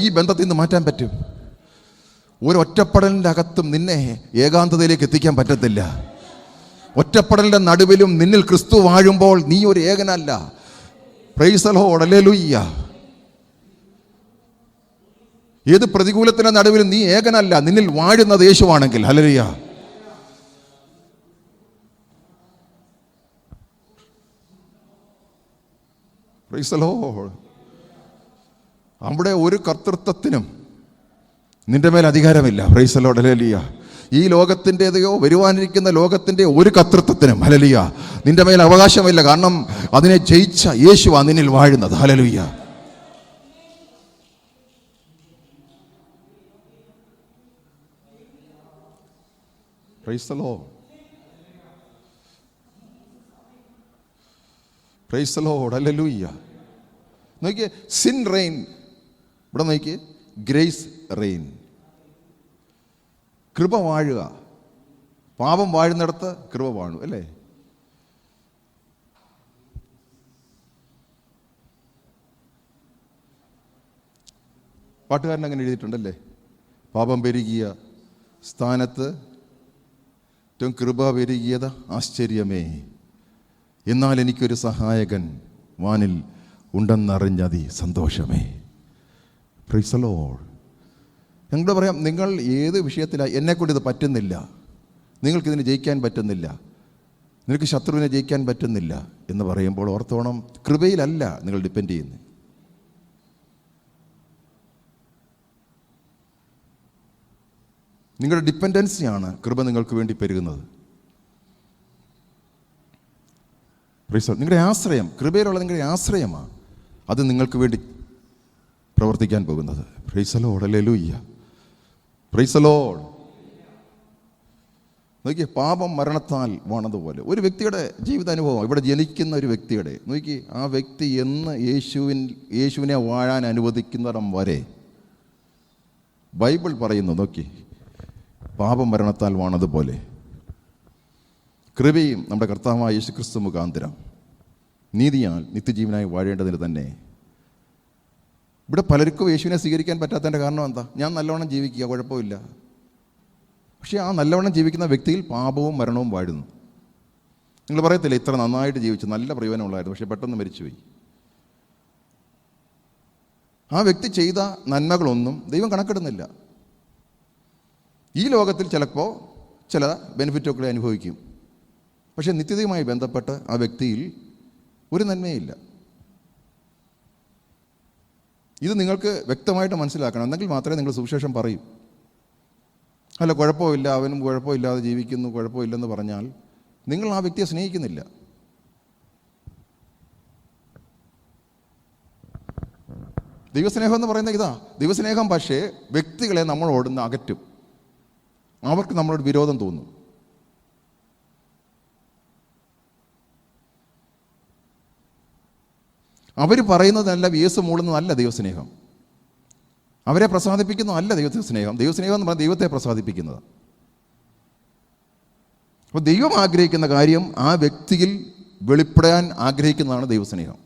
ഈ ബന്ധത്തിൽ നിന്ന് മാറ്റാൻ പറ്റും? ഒരു ഒറ്റപ്പെടലിൻ്റെ അകത്തും നിന്നെ ഏകാന്തതയിലേക്ക് എത്തിക്കാൻ പറ്റത്തില്ല. ഒറ്റപ്പെടലിൻ്റെ നടുവിലും നിന്നിൽ ക്രിസ്തു വാഴുമ്പോൾ നീ ഒരു ഏകനല്ല. Praise the Lord, hallelujah. ഏത് പ്രതികൂലത്തിൻ്റെ നടുവിലും നീ ഏകനല്ല, നിന്നിൽ വാഴുന്നത് യേശുവാണെങ്കിൽ. ഹല്ലേലൂയ. Praise the Lord. അവിടെ ഒരു കർത്തൃത്വത്തിനും നിന്റെ മേൽ അധികാരമില്ല. Praise the Lord, hallelujah. ഈ ലോകത്തിൻ്റെതയോ വരുവാനിരിക്കുന്ന ലോകത്തിൻ്റെ ഒരു കർത്തൃത്വത്തിനും, ഹല്ലേലൂയ, നിന്റെ മേൽ അവകാശമില്ല. കാരണം അതിനെ ജയിച്ച യേശുവാണ് നിന്നിൽ വാഴുന്നത്. Hallelujah. Praise the Lord, praise the Lord, hallelujah. നോക്കിയേ, സിൻ റെയിൻ. ഇവിടെ നോക്കിയേ, ഗ്രേസ് റെയിൻ. കൃപ വാഴുക. പാപം വാഴുന്നിടത്ത് കൃപ വാഴു, അല്ലേ? പാട്ടുകാരൻ അങ്ങനെ എഴുതിയിട്ടുണ്ടല്ലേ? പാപം പെരുകിയ സ്ഥാനത്ത് ഏറ്റവും കൃപ പെരുകിയത് ആശ്ചര്യമേ, എന്നാൽ എനിക്കൊരു സഹായകൻ വാനിൽ ഉണ്ടെന്നറിഞ്ഞതി സന്തോഷമേ. Price the Lord. ഞങ്ങൾ പറയാം, നിങ്ങൾ ഏത് വിഷയത്തിലാണ് എന്നെക്കൊണ്ട് ഇത് പറ്റുന്നില്ല, നിങ്ങൾക്കിതിനെ ജയിക്കാൻ പറ്റുന്നില്ല, നിനക്ക് ശത്രുവിനെ ജയിക്കാൻ പറ്റുന്നില്ല എന്ന് പറയുമ്പോൾ ഓർത്തോണം, കൃപയിലല്ല നിങ്ങൾ ഡിപ്പെൻഡ് ചെയ്യുന്നത്. നിങ്ങളുടെ ഡിപ്പെൻഡൻസിയാണ് കൃപ നിങ്ങൾക്ക് വേണ്ടി പെരുകുന്നത്. നിങ്ങളുടെ ആശ്രയം, കൃപയിലുള്ള നിങ്ങളുടെ ആശ്രയമാണ് അത് നിങ്ങൾക്ക് വേണ്ടി പ്രവർത്തിക്കാൻ പോകുന്നത്. Price the Lord, hallelujah. Praise the Lord. നോക്കിയേ, പാപം മരണത്താൽ വാണതുപോലെ ഒരു വ്യക്തിയുടെ ജീവിതാനുഭവം, ഇവിടെ ജനിക്കുന്ന ഒരു വ്യക്തിയുടെ നോക്കി, ആ വ്യക്തി എന്ന് യേശുവിനെ വാഴാൻ അനുവദിക്കുന്നിടം വരെ ബൈബിൾ പറയുന്നു. നോക്കി, പാപം മരണത്താൽ വാണതുപോലെ കൃപയും നമ്മുടെ കർത്താവായ യേശു ക്രിസ്തു മുഖാന്തരം നീതിയാൽ നിത്യജീവനായി വാഴേണ്ടതിന് തന്നെ. ഇവിടെ പലർക്കും യേശുവിനെ സ്വീകരിക്കാൻ പറ്റാത്തതിൻ്റെ കാരണം എന്താ? ഞാൻ നല്ലവണ്ണം ജീവിക്കുക, കുഴപ്പമില്ല. പക്ഷേ ആ നല്ലവണ്ണം ജീവിക്കുന്ന വ്യക്തിയിൽ പാപവും മരണവും വാഴുന്നു. നിങ്ങൾ പറയത്തില്ല, ഇത്ര നന്നായിട്ട് ജീവിച്ചു, നല്ല പ്രയോജനമുള്ളായിരുന്നു, പക്ഷേ പെട്ടെന്ന് മരിച്ചുപോയി. ആ വ്യക്തി ചെയ്ത നന്മകളൊന്നും ദൈവം കണക്കിടുന്നില്ല. ഈ ലോകത്തിൽ ചിലപ്പോൾ ചില ബെനിഫിറ്റൊക്കെ അനുഭവിക്കും, പക്ഷേ നിത്യതയുമായി ബന്ധപ്പെട്ട് ആ വ്യക്തിയിൽ ഒരു നന്മയില്ല. ഇത് നിങ്ങൾക്ക് വ്യക്തമായിട്ട് മനസ്സിലാക്കണം. എന്നെങ്കിൽ മാത്രമേ നിങ്ങൾ സുവിശേഷം പറയൂ. അല്ല, കുഴപ്പമില്ല, അവനും കുഴപ്പമില്ലാതെ ജീവിക്കുന്നു, കുഴപ്പമില്ലെന്ന് പറഞ്ഞാൽ നിങ്ങൾ ആ വ്യക്തിയെ സ്നേഹിക്കുന്നില്ല. ദൈവസ്നേഹം എന്ന് പറയുന്നത് ഇതാ. ദൈവസ്നേഹം പക്ഷേ വ്യക്തികളെ നമ്മളോടുന്ന് അകറ്റും. അവർക്ക് നമ്മളോട് വിരോധം തോന്നും. അവർ പറയുന്നതല്ല, യേശു മൂളുന്നതല്ല ദൈവസ്നേഹം. അവരെ പ്രസാദിപ്പിക്കുന്നതല്ല ദൈവസ്നേഹം. ദൈവസ്നേഹം എന്ന് പറഞ്ഞാൽ ദൈവത്തെ പ്രസാദിപ്പിക്കുന്നത്. അപ്പോൾ ദൈവം ആഗ്രഹിക്കുന്ന കാര്യം ആ വ്യക്തിയിൽ വെളിപ്പെടാൻ ആഗ്രഹിക്കുന്നതാണ് ദൈവസ്നേഹം.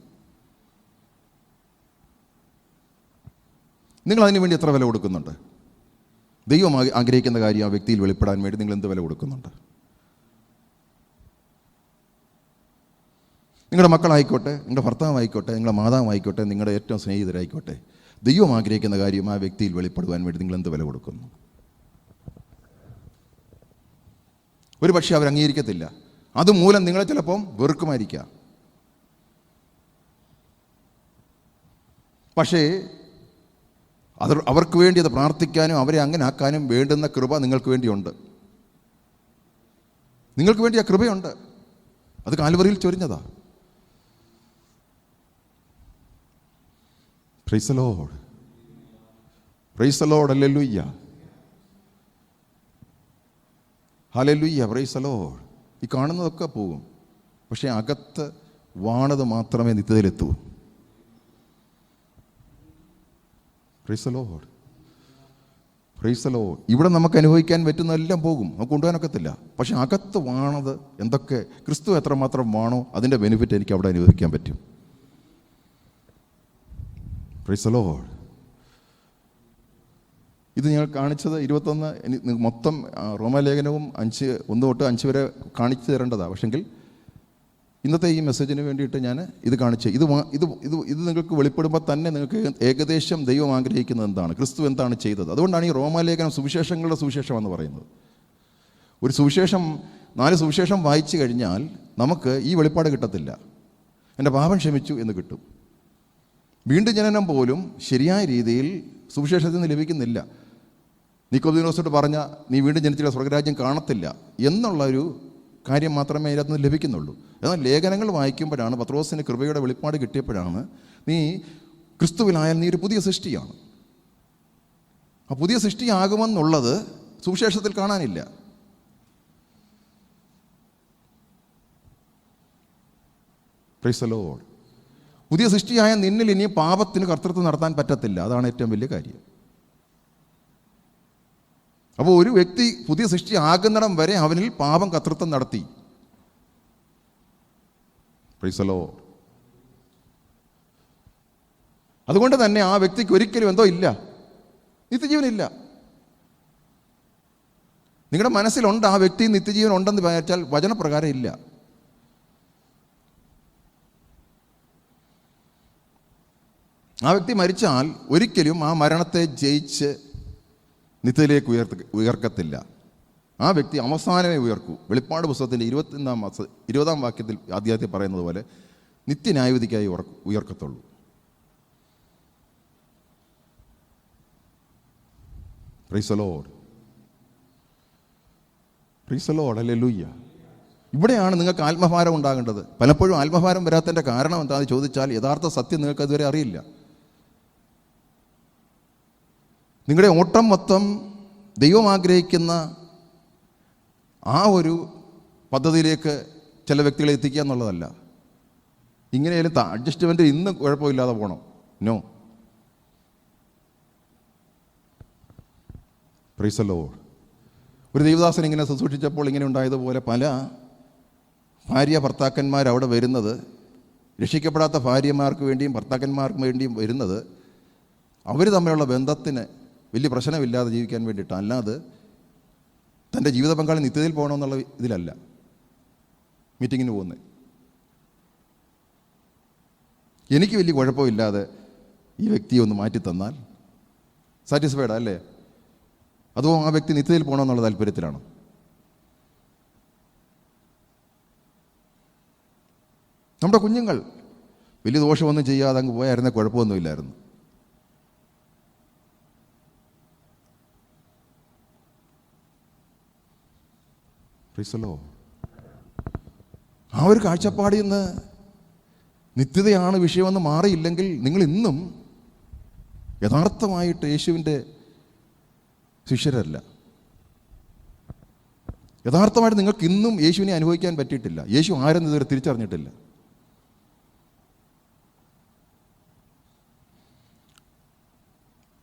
നിങ്ങൾ അതിനു വേണ്ടി എത്ര വില കൊടുക്കുന്നുണ്ട്? ദൈവം ആഗ്രഹിക്കുന്ന കാര്യം ആ വ്യക്തിയിൽ വെളിപ്പെടാൻ വേണ്ടി നിങ്ങൾ എന്ത് വില കൊടുക്കുന്നുണ്ട്? നിങ്ങളുടെ മക്കളായിക്കോട്ടെ, നിങ്ങളുടെ ഭർത്താവായിക്കോട്ടെ, നിങ്ങളുടെ മാതാവായിക്കോട്ടെ, നിങ്ങളുടെ ഏറ്റവും സ്നേഹിതരായിക്കോട്ടെ, ദൈവം ആഗ്രഹിക്കുന്ന കാര്യം ആ വ്യക്തിയിൽ വെളിപ്പെടുവാൻ വേണ്ടി നിങ്ങൾ എന്ത് വില കൊടുക്കുന്നു? ഒരു പക്ഷേ അവർ അംഗീകരിക്കത്തില്ല. അതുമൂലം നിങ്ങളെ ചിലപ്പം വെറുക്കുമായിരിക്കാം. പക്ഷേ അവർക്ക് വേണ്ടി അത് പ്രാർത്ഥിക്കാനും അവരെ അങ്ങനെ ആക്കാനും വേണ്ടുന്ന കൃപ നിങ്ങൾക്ക് വേണ്ടിയുണ്ട്. നിങ്ങൾക്ക് വേണ്ടി ആ കൃപയുണ്ട്. അത് കാൽവറിയിൽ ചൊരിഞ്ഞതാ. Praise the Lord, praise the Lord, hallelujah. Hallelujah, praise the Lord. ഈ കാണുന്നതൊക്കെ പോകും, പക്ഷേ അകത്ത് വാണത് മാത്രമേ നിത്യതയിലെത്തൂ. Praise the Lord, praise the Lord. ഇവിടെ നമുക്ക് അനുഭവിക്കാൻ പറ്റുന്നതെല്ലാം പോകും, നമുക്ക് കൊണ്ടുപോകാനൊക്കത്തില്ല. പക്ഷെ അകത്ത് വാണത് എന്തൊക്കെ, ക്രിസ്തു എത്രമാത്രം വാണോ അതിൻ്റെ ബെനിഫിറ്റ് എനിക്ക് അവിടെ അനുഭവിക്കാൻ പറ്റും. Praise the Lord. ഇത് ഞാൻ കാണിച്ചത് 21 മൊത്തം റോമാലേഖനവും 1 തൊട്ട് 5 വരെ കാണിച്ചു തരേണ്ടതാണ്. പക്ഷെങ്കിൽ ഇന്നത്തെ ഈ മെസ്സേജിന് വേണ്ടിയിട്ട് ഞാൻ ഇത് കാണിച്ച് ഇത് നിങ്ങൾക്ക് വെളിപ്പെടുമ്പോൾ തന്നെ നിങ്ങൾക്ക് ഏകദേശം ദൈവം ആഗ്രഹിക്കുന്നത് എന്താണ്, ക്രിസ്തു എന്താണ് ചെയ്തത്. അതുകൊണ്ടാണ് ഈ റോമാലേഖനം സുവിശേഷങ്ങളുടെ സുവിശേഷമെന്ന് പറയുന്നത്. ഒരു സുവിശേഷം 4 സുവിശേഷം വായിച്ചു കഴിഞ്ഞാൽ നമുക്ക് ഈ വെളിപ്പാട് കിട്ടത്തില്ല. എൻ്റെ പാപം ക്ഷമിച്ചു എന്ന് കിട്ടും. വീണ്ടും ജനനം പോലും ശരിയായ രീതിയിൽ സുവിശേഷത്തിൽ നിന്ന് ലഭിക്കുന്നില്ല. നിക്കോദീമോസോട് പറഞ്ഞ നീ വീണ്ടും ജനിച്ചില്ല, സ്വർഗ്ഗരാജ്യം കാണത്തില്ല എന്നുള്ളൊരു കാര്യം മാത്രമേ അതിനകത്ത് നിന്ന് ലഭിക്കുന്നുള്ളൂ. എന്നാൽ ലേഖനങ്ങൾ വായിക്കുമ്പോഴാണ്, പത്രോസിന് കൃപയുടെ വെളിപ്പാട് കിട്ടിയപ്പോഴാണ്, നീ ക്രിസ്തുവിലായാൽ നീ ഒരു പുതിയ സൃഷ്ടിയാണ്. ആ പുതിയ സൃഷ്ടിയാകുമെന്നുള്ളത് സുവിശേഷത്തിൽ കാണാനില്ല. Price the Lord. പുതിയ സൃഷ്ടിയായ നിന്നിൽ ഇനി പാപത്തിന് കർത്തൃത്വം നടത്താൻ പറ്റത്തില്ല. അതാണ് ഏറ്റവും വലിയ കാര്യം. അപ്പോൾ ഒരു വ്യക്തി പുതിയ സൃഷ്ടി ആകുന്നിടം വരെ അവനിൽ പാപം കർത്തൃത്വം നടത്തി. Price the Lord. അതുകൊണ്ട് തന്നെ ആ വ്യക്തിക്ക് ഒരിക്കലും എന്തോ ഇല്ല, നിത്യജീവനില്ല. നിങ്ങളുടെ മനസ്സിലുണ്ട് ആ വ്യക്തി നിത്യജീവൻ ഉണ്ടെന്ന് വിചാരിച്ചാൽ വചനപ്രകാരം ഇല്ല. ആ വ്യക്തി മരിച്ചാൽ ഒരിക്കലും ആ മരണത്തെ ജയിച്ച് നിത്യത്തിലേക്ക് ഉയർക്കത്തില്ല. ആ വ്യക്തി അവസാനമേ ഉയർക്കൂ. വെളിപ്പാട് പുസ്തകത്തിൻ്റെ 20-ാം വാക്യത്തിൽ ആദ്യത്തിൽ പറയുന്നത് പോലെ നിത്യന്യായവിധിക്കായി ഉയർക്കത്തുള്ളൂ. Praise the Lord, praise the Lord, hallelujah. ഇവിടെയാണ് നിങ്ങൾക്ക് ആത്മഭാരം ഉണ്ടാകേണ്ടത്. പലപ്പോഴും ആത്മഭാരം വരാത്തതിൻ്റെ കാരണം എന്താണെന്ന് ചോദിച്ചാൽ യഥാർത്ഥ സത്യം നിങ്ങൾക്ക് അതുവരെ അറിയില്ല. നിങ്ങളുടെ ഓട്ടം മൊത്തം ദൈവം ആഗ്രഹിക്കുന്ന ആ ഒരു പദ്ധതിയിലേക്ക് ചില വ്യക്തികളെ എത്തിക്കുക എന്നുള്ളതല്ല. ഇങ്ങനെയാലും അഡ്ജസ്റ്റ്മെൻറ്റ് ഇന്നും കുഴപ്പമില്ലാതെ പോകണം. നോ. Price the Lord. ഒരു ദൈവദാസൻ ഇങ്ങനെ ശുശ്രൂഷിച്ചപ്പോൾ ഇങ്ങനെ ഉണ്ടായതുപോലെ പല ഭർത്താക്കന്മാർ അവിടെ വരുന്നത്, രക്ഷിക്കപ്പെടാത്ത ഭാര്യമാർക്ക് വേണ്ടിയും ഭർത്താക്കന്മാർക്ക് വേണ്ടിയും വരുന്നത് അവർ തമ്മിലുള്ള ബന്ധത്തിന് വലിയ പ്രശ്നമില്ലാതെ ജീവിക്കാൻ വേണ്ടിയിട്ടാണ്. അല്ലാതെ തൻ്റെ ജീവിത പങ്കാളി നിത്യതയിൽ പോകണമെന്നുള്ള ഇതിലല്ല മീറ്റിങ്ങിന് പോകുന്നത്. എനിക്ക് വലിയ കുഴപ്പമില്ലാതെ ഈ വ്യക്തിയെ ഒന്ന് മാറ്റി തന്നാൽ സാറ്റിസ്ഫൈഡ് അല്ലേ? അതോ ആ വ്യക്തി നിത്യതയിൽ പോകണമെന്നുള്ള താല്പര്യത്തിലാണ്? നമ്മുടെ കുഞ്ഞുങ്ങൾ വലിയ ദോഷമൊന്നും ചെയ്യാതെ അങ്ങ് പോയായിരുന്നേ കുഴപ്പമൊന്നുമില്ലായിരുന്നു. ആ ഒരു കാഴ്ചപ്പാടിൽ നിന്ന് നിത്യതയാണ് വിഷയമെന്ന് മാറിയില്ലെങ്കിൽ നിങ്ങൾ ഇന്നും യഥാർത്ഥമായിട്ട് യേശുവിൻ്റെ ശിഷ്യരല്ല. യഥാർത്ഥമായിട്ട് നിങ്ങൾക്ക് ഇന്നും യേശുവിനെ അനുഭവിക്കാൻ പറ്റിയിട്ടില്ല. യേശു ആരെന്ന് ഇതുവരെ തിരിച്ചറിഞ്ഞിട്ടില്ല.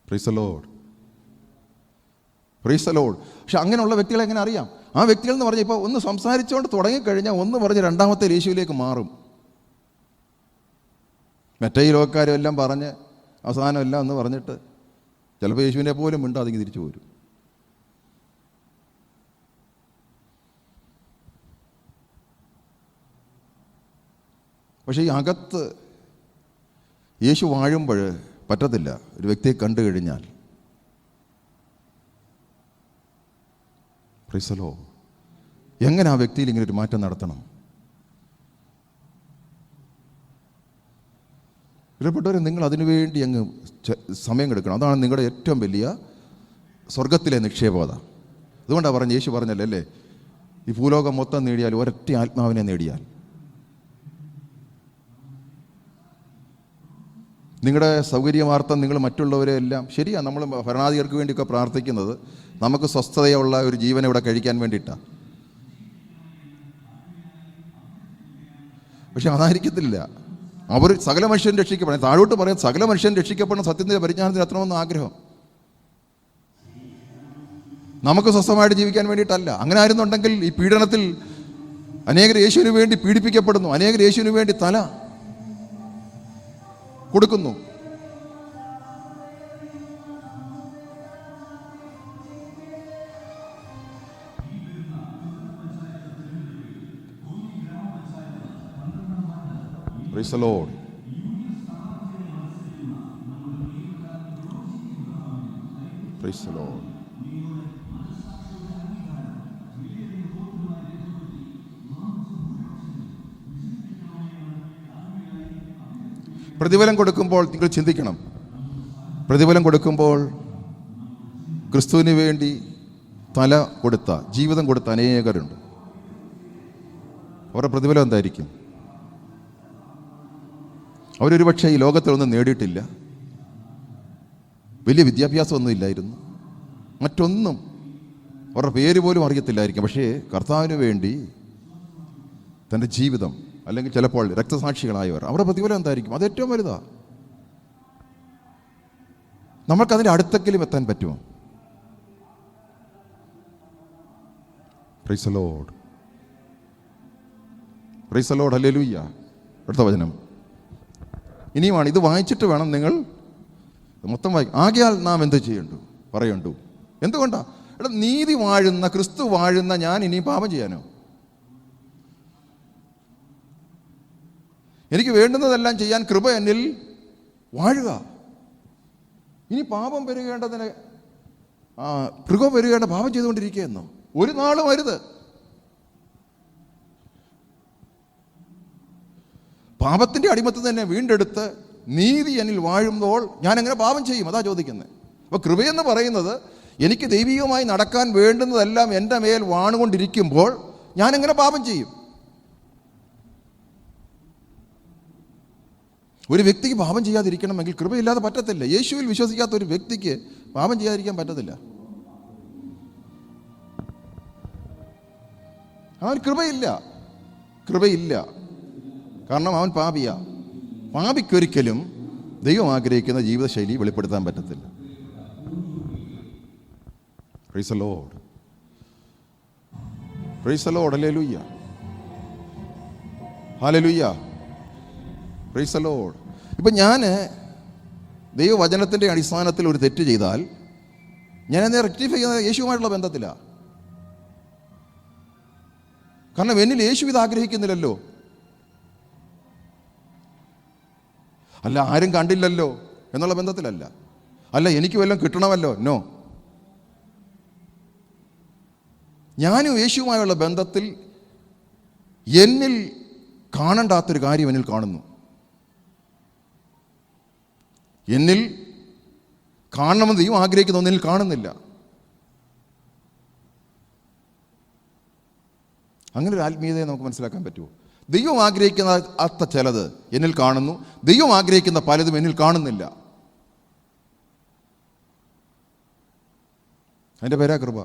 Price the Lord, praise the Lord. പക്ഷെ അങ്ങനെയുള്ള വ്യക്തികളെ എങ്ങനെ അറിയാം? ആ വ്യക്തികൾ എന്ന് പറഞ്ഞാൽ ഇപ്പോൾ ഒന്ന് സംസാരിച്ചുകൊണ്ട് തുടങ്ങിക്കഴിഞ്ഞാൽ ഒന്ന് പറഞ്ഞ് രണ്ടാമത്തെ യേശുവിലേക്ക് മാറും. മറ്റേ ഈ ലോകക്കാരും എല്ലാം പറഞ്ഞ് അവസാനം എല്ലാം എന്ന് പറഞ്ഞിട്ട് ചിലപ്പോൾ യേശുവിനെ പോലും മിണ്ടാതെങ്കിൽ തിരിച്ചു പോരും. പക്ഷേ ഈ അകത്ത് യേശു വാഴുമ്പോൾ പറ്റത്തില്ല. ഒരു വ്യക്തിയെ കണ്ടു കഴിഞ്ഞാൽ പ്രിസലോ എങ്ങനെ ആ വ്യക്തിയിൽ ഇങ്ങനെ ഒരു മാറ്റം നടത്തണം? പ്രിയപ്പെട്ടവരെ, നിങ്ങൾ അതിനുവേണ്ടി അങ്ങ് സമയം എടുക്കണം. അതാണ് നിങ്ങളുടെ ഏറ്റവും വലിയ സ്വർഗത്തിലെ നിക്ഷേപത. അതുകൊണ്ടാണ് പറഞ്ഞ് യേശു പറഞ്ഞല്ലേ അല്ലേ, ഈ ഭൂലോകം മൊത്തം നേടിയാൽ ഒരൊറ്റ ആത്മാവിനെ നേടിയാൽ. നിങ്ങളുടെ സൗകര്യമാർത്ഥം നിങ്ങൾ മറ്റുള്ളവരെ എല്ലാം ശരിയാണ്, നമ്മൾ ഭരണാധികാരികൾക്ക് വേണ്ടിയൊക്കെ പ്രാർത്ഥിക്കുന്നത് നമുക്ക് സ്വസ്ഥതയുള്ള ഒരു ജീവൻ ഇവിടെ കഴിക്കാൻ വേണ്ടിയിട്ടാണ്. പക്ഷെ അതായിരിക്കത്തില്ല. അവർ സകല മനുഷ്യൻ രക്ഷിക്കപ്പെടണം. താഴോട്ട് പറയാം, സകല മനുഷ്യൻ രക്ഷിക്കപ്പെടണം, സത്യത്തിൻ്റെ പരിജ്ഞാനത്തിൽ എത്തണമെന്ന് ആഗ്രഹം. നമുക്ക് സ്വസ്ഥമായിട്ട് ജീവിക്കാൻ വേണ്ടിയിട്ടല്ല. അങ്ങനെ ആയിരുന്നുണ്ടെങ്കിൽ ഈ പീഡനത്തിൽ അനേകർ യേശുവിന് വേണ്ടി പീഡിപ്പിക്കപ്പെടുന്നു, അനേകർ യേശുവിന് വേണ്ടി തല കൊടുക്കുന്നു. Praise the Lord. Praise the Lord. പ്രതിഫലം കൊടുക്കുമ്പോൾ നിങ്ങൾ ചിന്തിക്കണം. പ്രതിഫലം കൊടുക്കുമ്പോൾ ക്രിസ്തുവിന് വേണ്ടി തല കൊടുത്ത, ജീവിതം കൊടുത്ത അനേകരുണ്ട്. അവരുടെ പ്രതിഫലം എന്തായിരിക്കും? അവരൊരു പക്ഷേ ഈ ലോകത്തിലൊന്നും നേടിയിട്ടില്ല, വലിയ വിദ്യാഭ്യാസമൊന്നും ഇല്ലായിരുന്നു, മറ്റൊന്നും അവരുടെ പേര് പോലും അറിയത്തില്ലായിരിക്കും. പക്ഷേ കർത്താവിന് വേണ്ടി തൻ്റെ ജീവിതം, അല്ലെങ്കിൽ ചിലപ്പോൾ രക്തസാക്ഷികളായവർ, അവരുടെ പ്രതിഫലം എന്തായിരിക്കും? അത് ഏറ്റവും വലുതാ. നമ്മൾക്കതിൻ്റെ അടുത്തെങ്കിലും എത്താൻ പറ്റുമോ? Price the Lord. Praise the Lord. Hallelujah. അടുത്ത വചനം ഇനിയുമാണ്. ഇത് വായിച്ചിട്ട് വേണം നിങ്ങൾ മൊത്തം വായിക്കും. ആകയാൽ നാം എന്ത് ചെയ്യണ്ടു പറയണ്ടു? എന്തുകൊണ്ടാ? എടാ, നീതി വാഴുന്ന, ക്രിസ്തു വാഴുന്ന ഞാൻ ഇനി പാപം ചെയ്യാനോ? എനിക്ക് വേണ്ടുന്നതെല്ലാം ചെയ്യാൻ കൃപ എന്നിൽ വാഴുക. ഇനി പാപം പെരുകേണ്ടതിന് കൃപ പെരുകേണ്ട പാപം ചെയ്തുകൊണ്ടിരിക്കുകയെന്നോ? ഒരു നാളും അരുത്. പാപത്തിൻ്റെ അടിമത്തിൽ തന്നെ വീണ്ടെടുത്ത് നീതി എന്നിൽ വാഴുമ്പോൾ ഞാൻ എങ്ങനെ പാപം ചെയ്യും? അതാ ചോദിക്കുന്നത്. അപ്പോൾ കൃപയെന്ന് പറയുന്നത് എനിക്ക് ദൈവികമായി നടക്കാൻ വേണ്ടുന്നതെല്ലാം എൻ്റെ മേൽ വാണുകൊണ്ടിരിക്കുമ്പോൾ ഞാൻ എങ്ങനെ പാപം ചെയ്യും? ഒരു വ്യക്തിക്ക് പാപം ചെയ്യാതിരിക്കണമെങ്കിൽ കൃപയില്ലാതെ പറ്റത്തില്ല. യേശുവിൽ വിശ്വസിക്കാത്ത ഒരു വ്യക്തിക്ക് പാപം ചെയ്യാതിരിക്കാൻ പറ്റത്തില്ല. അവൻ കൃപയില്ല. കാരണം അവൻ പാപിയാ. പാപിക്കൊരിക്കലും ദൈവം ആഗ്രഹിക്കുന്ന ജീവിതശൈലി വെളിപ്പെടുത്താൻ പറ്റത്തില്ല. Praise the Lord. Praise the Lord. Hallelujah. Hallelujah. Praise the Lord. ഇപ്പം ഞാൻ ദൈവവചനത്തിൻ്റെ അടിസ്ഥാനത്തിൽ ഒരു തെറ്റ് ചെയ്താൽ ഞാനെന്നെ റെക്ടിഫൈ ചെയ്യുന്നത് യേശുവുമായിട്ടുള്ള ബന്ധത്തിലാണ്. കാരണം എന്നിൽ യേശു ഇത് ആഗ്രഹിക്കുന്നില്ലല്ലോ. അല്ല, ആരും കണ്ടില്ലല്ലോ എന്നുള്ള ബന്ധത്തിലല്ല. അല്ല, എനിക്ക് വല്ലതും കിട്ടണമല്ലോ. നോ. ഞാനും യേശുവുമായുള്ള ബന്ധത്തിൽ എന്നിൽ കാണണ്ടാത്തൊരു കാര്യം എന്നിൽ കാണുന്നു. എന്നിൽ കാണണമെന്ന് ദൈവം ആഗ്രഹിക്കുന്ന ഒന്നിൽ കാണുന്നില്ല. അങ്ങനെ ഒരു ആത്മീയതയെ നമുക്ക് മനസ്സിലാക്കാൻ പറ്റുമോ? ദൈവം ആഗ്രഹിക്കുന്ന ചിലത് എന്നിൽ കാണുന്നു, ദൈവം ആഗ്രഹിക്കുന്ന പലതും എന്നിൽ കാണുന്നില്ല. അതിൻ്റെ പേരാ കൃപ.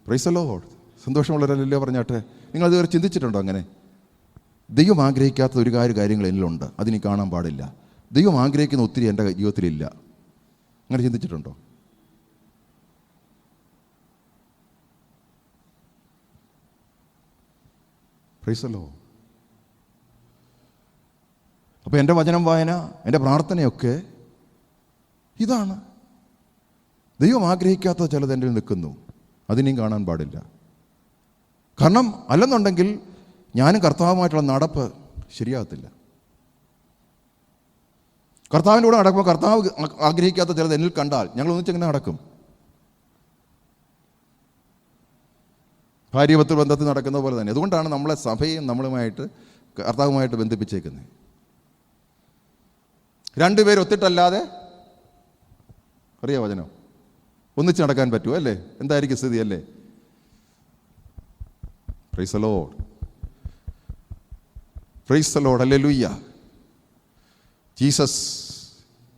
Price the Lord. സന്തോഷമുള്ളവരല്ലോ പറഞ്ഞാട്ടെ. നിങ്ങൾ അതുവരെ ചിന്തിച്ചിട്ടുണ്ടോ? അങ്ങനെ ദൈവം ആഗ്രഹിക്കാത്ത ഒരു കാര്യങ്ങൾ എന്നിലുണ്ട്, അതിനി കാണാൻ പാടില്ല. ദൈവം ആഗ്രഹിക്കുന്ന ഒത്തിരി എൻ്റെ ജീവിതത്തിലില്ല. അങ്ങനെ ചിന്തിച്ചിട്ടുണ്ടോ? Price the Lord. അപ്പോൾ എൻ്റെ വചനം വായന, എൻ്റെ പ്രാർത്ഥനയൊക്കെ ഇതാണ്. ദൈവം ആഗ്രഹിക്കാത്ത ചിലത് എൻ്റെ നിൽക്കുന്നു, അതിനെയും കാണാൻ പാടില്ല. കാരണം അല്ലെന്നുണ്ടെങ്കിൽ ഞാനും കർത്താവുമായിട്ടുള്ള നടപ്പ് ശരിയാകത്തില്ല. കർത്താവിൻ്റെ കൂടെ നടക്കുമ്പോൾ കർത്താവ് ആഗ്രഹിക്കാത്ത ചിലത് എന്നിൽ കണ്ടാൽ ഞങ്ങൾ ഒന്നിച്ചെങ്ങനെ നടക്കും? ഭാര്യഭർത്തൃ ബന്ധത്തിൽ നടക്കുന്ന പോലെ തന്നെ. അതുകൊണ്ടാണ് നമ്മളെ സഭയും നമ്മളുമായിട്ട് കർത്താവുമായിട്ട് ബന്ധിപ്പിച്ചേക്കുന്നത്. രണ്ടുപേരും ഒത്തിട്ടല്ലാതെ, അറിയാം വചനം, ഒന്നിച്ച് നടക്കാൻ പറ്റുമോ? അല്ലേ? എന്തായിരിക്കും സ്ഥിതി? അല്ലേ? Praise the Lord. Praise the Lord. Hallelujah. Jesus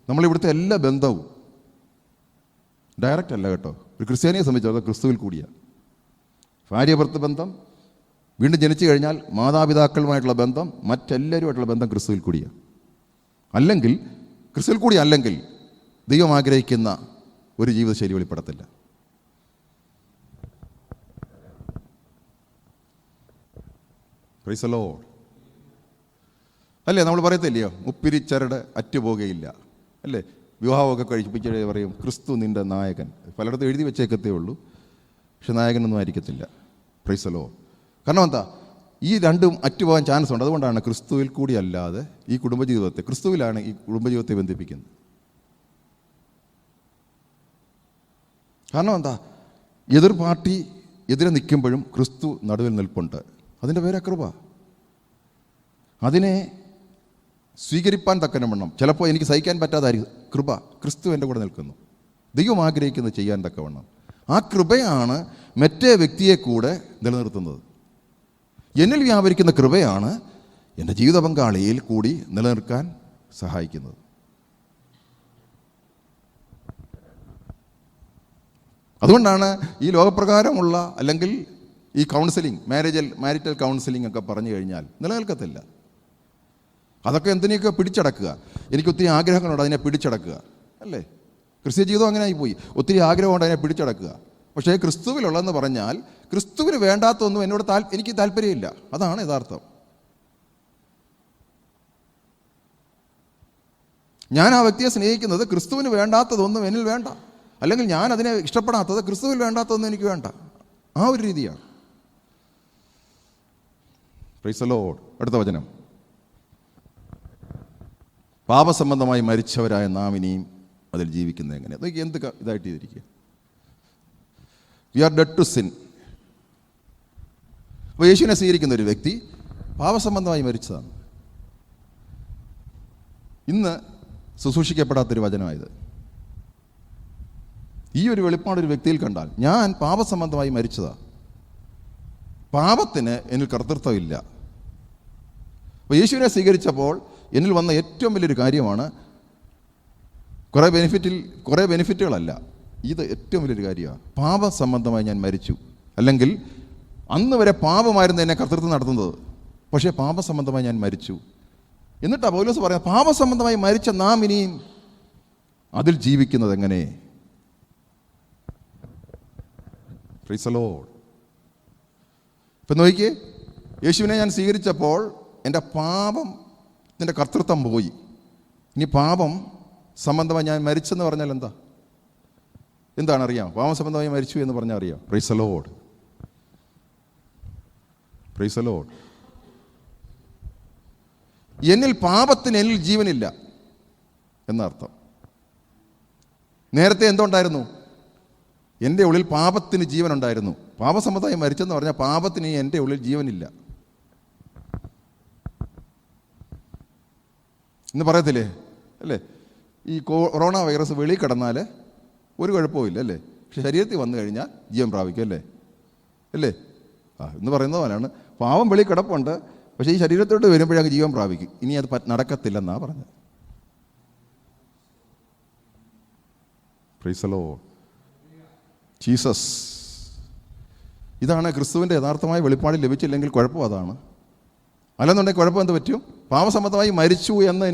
നമ്മളിവിടുത്തെ എല്ലാ ബന്ധവും ഡയറക്റ്റ് അല്ല കേട്ടോ. ഒരു ക്രിസ്ത്യാനിയെ സംബന്ധിച്ചിടത്തോളം ക്രിസ്തുവിൽ കൂടിയാണ്. ഭാര്യ-ഭർത്തൃ ബന്ധം, വീണ്ടും ജനിച്ചു കഴിഞ്ഞാൽ മാതാപിതാക്കളുമായിട്ടുള്ള ബന്ധം, മറ്റെല്ലാവരുമായിട്ടുള്ള ബന്ധം ക്രിസ്തുവിൽ കൂടിയാണ്. അല്ലെങ്കിൽ ക്രിസ്തുവിൽ കൂടി അല്ലെങ്കിൽ ദൈവം ആഗ്രഹിക്കുന്ന ഒരു ജീവിതശൈലി വെളിപ്പെടത്തില്ല. Price the Lord. അല്ലേ, നമ്മൾ പറയത്തില്ലയോ, മുപ്പിരിച്ചരട് അറ്റുപോകുകയില്ല, അല്ലേ? വിവാഹമൊക്കെ കഴിപ്പിച്ചേ പറയും ക്രിസ്തു നിൻ്റെ നായകൻ. പലയിടത്തും എഴുതി വെച്ചേക്കത്തേ ഉള്ളൂ, പക്ഷെ നായകനൊന്നും ആയിരിക്കത്തില്ല. Price the Lord. കാരണം എന്താ, ഈ രണ്ടും അറ്റുപോകാൻ ചാൻസ് ഉണ്ട്. അതുകൊണ്ടാണ് ക്രിസ്തുവിൽ കൂടി അല്ലാതെ ഈ കുടുംബജീവിതത്തെ, ക്രിസ്തുവിലാണ് ഈ കുടുംബജീവിതത്തെ ബന്ധിപ്പിക്കുന്നത്. കാരണം എന്താ, എതിർ പാർട്ടി എതിരെ നിൽക്കുമ്പോഴും ക്രിസ്തു നടുവിൽ നിൽപ്പുണ്ട്. അതിൻ്റെ പേരാ കൃപ. അതിനെ സ്വീകരിപ്പാൻ തക്കവണ്ണം, ചിലപ്പോൾ എനിക്ക് സഹിക്കാൻ പറ്റാതായിരിക്കും, കൃപ, ക്രിസ്തു എൻ്റെ കൂടെ നിൽക്കുന്നു, ദൈവം ആഗ്രഹിക്കുന്നത് ചെയ്യാൻ തക്കവണ്ണം. ആ കൃപയാണ് മറ്റേ വ്യക്തിയെ കൂടെ നിലനിർത്തുന്നത്. എന്നിൽ വ്യാപരിക്കുന്ന കൃപയാണ് എൻ്റെ ജീവിത പങ്കാളിയിൽ കൂടി നിലനിർത്താൻ സഹായിക്കുന്നത്. അതുകൊണ്ടാണ് ഈ ലോകപ്രകാരമുള്ള അല്ലെങ്കിൽ ഈ കൗൺസിലിംഗ്, മാരിറ്റൽ കൗൺസിലിംഗ് ഒക്കെ പറഞ്ഞു കഴിഞ്ഞാൽ നിലനിൽക്കത്തില്ല. അതൊക്കെ എന്തിനെയൊക്കെ പിടിച്ചടക്കുക. എനിക്ക് ഒത്തിരി ആഗ്രഹങ്ങളുണ്ട്, അതിനെ പിടിച്ചടക്കുക, അല്ലേ? ക്രിസ്ത്യ ജീവിതം അങ്ങനെ ആയിപ്പോയി. ഒത്തിരി ആഗ്രഹമുണ്ട്, അതിനെ പിടിച്ചടക്കുക. പക്ഷേ ക്രിസ്തുവിലുള്ളതെന്ന് പറഞ്ഞാൽ ക്രിസ്തുവിന് വേണ്ടാത്തൊന്നും എനിക്ക് താല്പര്യമില്ല. അതാണ് യഥാർത്ഥം. ഞാൻ ആ വ്യക്തിയെ സ്നേഹിക്കുന്നത് ക്രിസ്തുവിന് വേണ്ടാത്തതൊന്നും എന്നിൽ വേണ്ട, അല്ലെങ്കിൽ ഞാൻ അതിനെ ഇഷ്ടപ്പെടാത്തത് ക്രിസ്തുവിൽ വേണ്ടാത്തതൊന്നും എനിക്ക് വേണ്ട. ആ ഒരു രീതിയാണ്. Price the Lord. അടുത്ത വചനം, പാപസംബന്ധമായി മരിച്ചവരായ നാം ഇനിയും അതിൽ ജീവിക്കുന്നത് എങ്ങനെ? അതൊക്കെ എന്ത് ഇതായിട്ട് ചെയ്തിരിക്കുക. We are dead to sin. അപ്പോൾ യേശുവിനെ സ്വീകരിക്കുന്ന ഒരു വ്യക്തി പാപസംബന്ധമായി മരിച്ചതാണ്. ഇന്ന് ശുശ്രൂഷിക്കപ്പെടാത്തൊരു വചനമായത്. ഈ ഒരു വെളിപ്പാട് ഒരു വ്യക്തിയിൽ കണ്ടാൽ, ഞാൻ പാപസംബന്ധമായി മരിച്ചതാ, പാപത്തിന് എന്നിൽ കർത്തൃത്വമില്ല. അപ്പോൾ യേശുവിനെ സ്വീകരിച്ചപ്പോൾ എന്നിൽ വന്ന ഏറ്റവും വലിയൊരു കാര്യമാണ്, കുറേ ബെനിഫിറ്റുകളല്ല, ഇത് ഏറ്റവും വലിയൊരു കാര്യമാണ്. പാപസംബന്ധമായി ഞാൻ മരിച്ചു. അല്ലെങ്കിൽ അന്ന് വരെ പാപമായിരുന്നു എന്നെ കർത്തൃത്വം നടത്തുന്നത്, പക്ഷേ പാപസംബന്ധമായി ഞാൻ മരിച്ചു. എന്നിട്ടാണ് പൗലോസ് പറയാം, പാപസംബന്ധമായി മരിച്ച നാം ഇനിയും അതിൽ ജീവിക്കുന്നത് എങ്ങനെ? Price the Lord. ഇപ്പം നോക്കിയേ, യേശുവിനെ ഞാൻ സ്വീകരിച്ചപ്പോൾ എൻ്റെ പാപത്തിൻ്റെ കർത്തൃത്വം പോയി. ഇനി പാപം സംബന്ധമായി ഞാൻ മരിച്ചെന്ന് പറഞ്ഞാൽ എന്താണ് അറിയാം? പാപം സംബന്ധമായി മരിച്ചു എന്ന് പറഞ്ഞാൽ അറിയാം. Price the Lord. Praise the Lord. എന്നിൽ ജീവനില്ല എന്നർത്ഥം. നേരത്തെ എന്തുണ്ടായിരുന്നു? എൻ്റെ ഉള്ളിൽ പാപത്തിന് ജീവനുണ്ടായിരുന്നു. പാപസംബന്ധമായി മരിച്ചെന്ന് പറഞ്ഞാൽ പാപത്തിന് എൻ്റെ ഉള്ളിൽ ജീവനില്ല. ഇന്ന് പറയത്തില്ലേ, അല്ലേ? ഈ കൊറോണ വൈറസ് വെളിയിൽ കിടന്നാൽ ഒരു കുഴപ്പമില്ല, അല്ലേ? പക്ഷെ ശരീരത്തിൽ വന്നു കഴിഞ്ഞാൽ ജീവൻ പ്രാപിക്കും, അല്ലേ? എന്ന് പറയുന്നത് പോലെയാണ്, പാവം വെളിയിൽ കിടപ്പുണ്ട്, പക്ഷേ ഈ ശരീരത്തോട്ട് വരുമ്പോഴേ ജീവൻ പ്രാപിക്കും. ഇനി അത് നടക്കത്തില്ലെന്നാണ് പറഞ്ഞത്. Price the Lord. ജീസസ്. ഇതാണ് ക്രിസ്തുവിൻ്റെ യഥാർത്ഥമായ വെളിപ്പാടിൽ ലഭിച്ചില്ലെങ്കിൽ കുഴപ്പം അതാണ്. അല്ലെന്നുണ്ടെങ്കിൽ കുഴപ്പം എന്ത് പറ്റും? പാപസംബന്ധമായി മരിച്ചു എന്ന്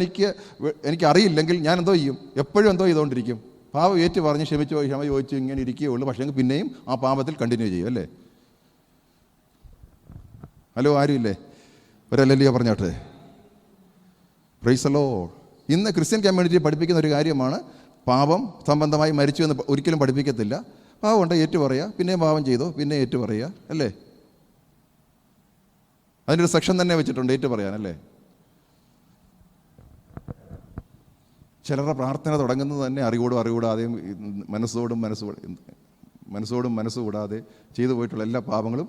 എനിക്ക് അറിയില്ലെങ്കിൽ ഞാൻ എന്തോ ചെയ്യും? എപ്പോഴും എന്തോ ചെയ്തുകൊണ്ടിരിക്കും? പാപം ഏറ്റു പറഞ്ഞ് ക്ഷമ ചോദിച്ചു ഇങ്ങനെ ഇരിക്കുകയുള്ളൂ. പക്ഷേ പിന്നെയും ആ പാപത്തിൽ കണ്ടിന്യൂ ചെയ്യും, അല്ലേ? ഹലോ, ആരുമില്ലേ? ഒരല്ലല്ലോ പറഞ്ഞോട്ടെ. Price the Lord. ഇന്ന് ക്രിസ്ത്യൻ കമ്മ്യൂണിറ്റി പഠിപ്പിക്കുന്ന ഒരു കാര്യമാണ്, പാപം സംബന്ധമായി മരിച്ചു എന്ന് ഒരിക്കലും പഠിപ്പിക്കത്തില്ല. പാവം ഉണ്ട്, ഏറ്റു പറയുക, പിന്നെയും പാപം ചെയ്തോ, പിന്നെ ഏറ്റു പറയുക, അല്ലേ? അതിനൊരു സെക്ഷൻ തന്നെ വെച്ചിട്ടുണ്ട്, ഏറ്റു പറയാനല്ലേ? ചിലരുടെ പ്രാർത്ഥന തുടങ്ങുന്നത് തന്നെ അറിവൂടാതെയും മനസ്സോടും മനസ്സുകൂടാതെ ചെയ്തു പോയിട്ടുള്ള എല്ലാ പാപങ്ങളും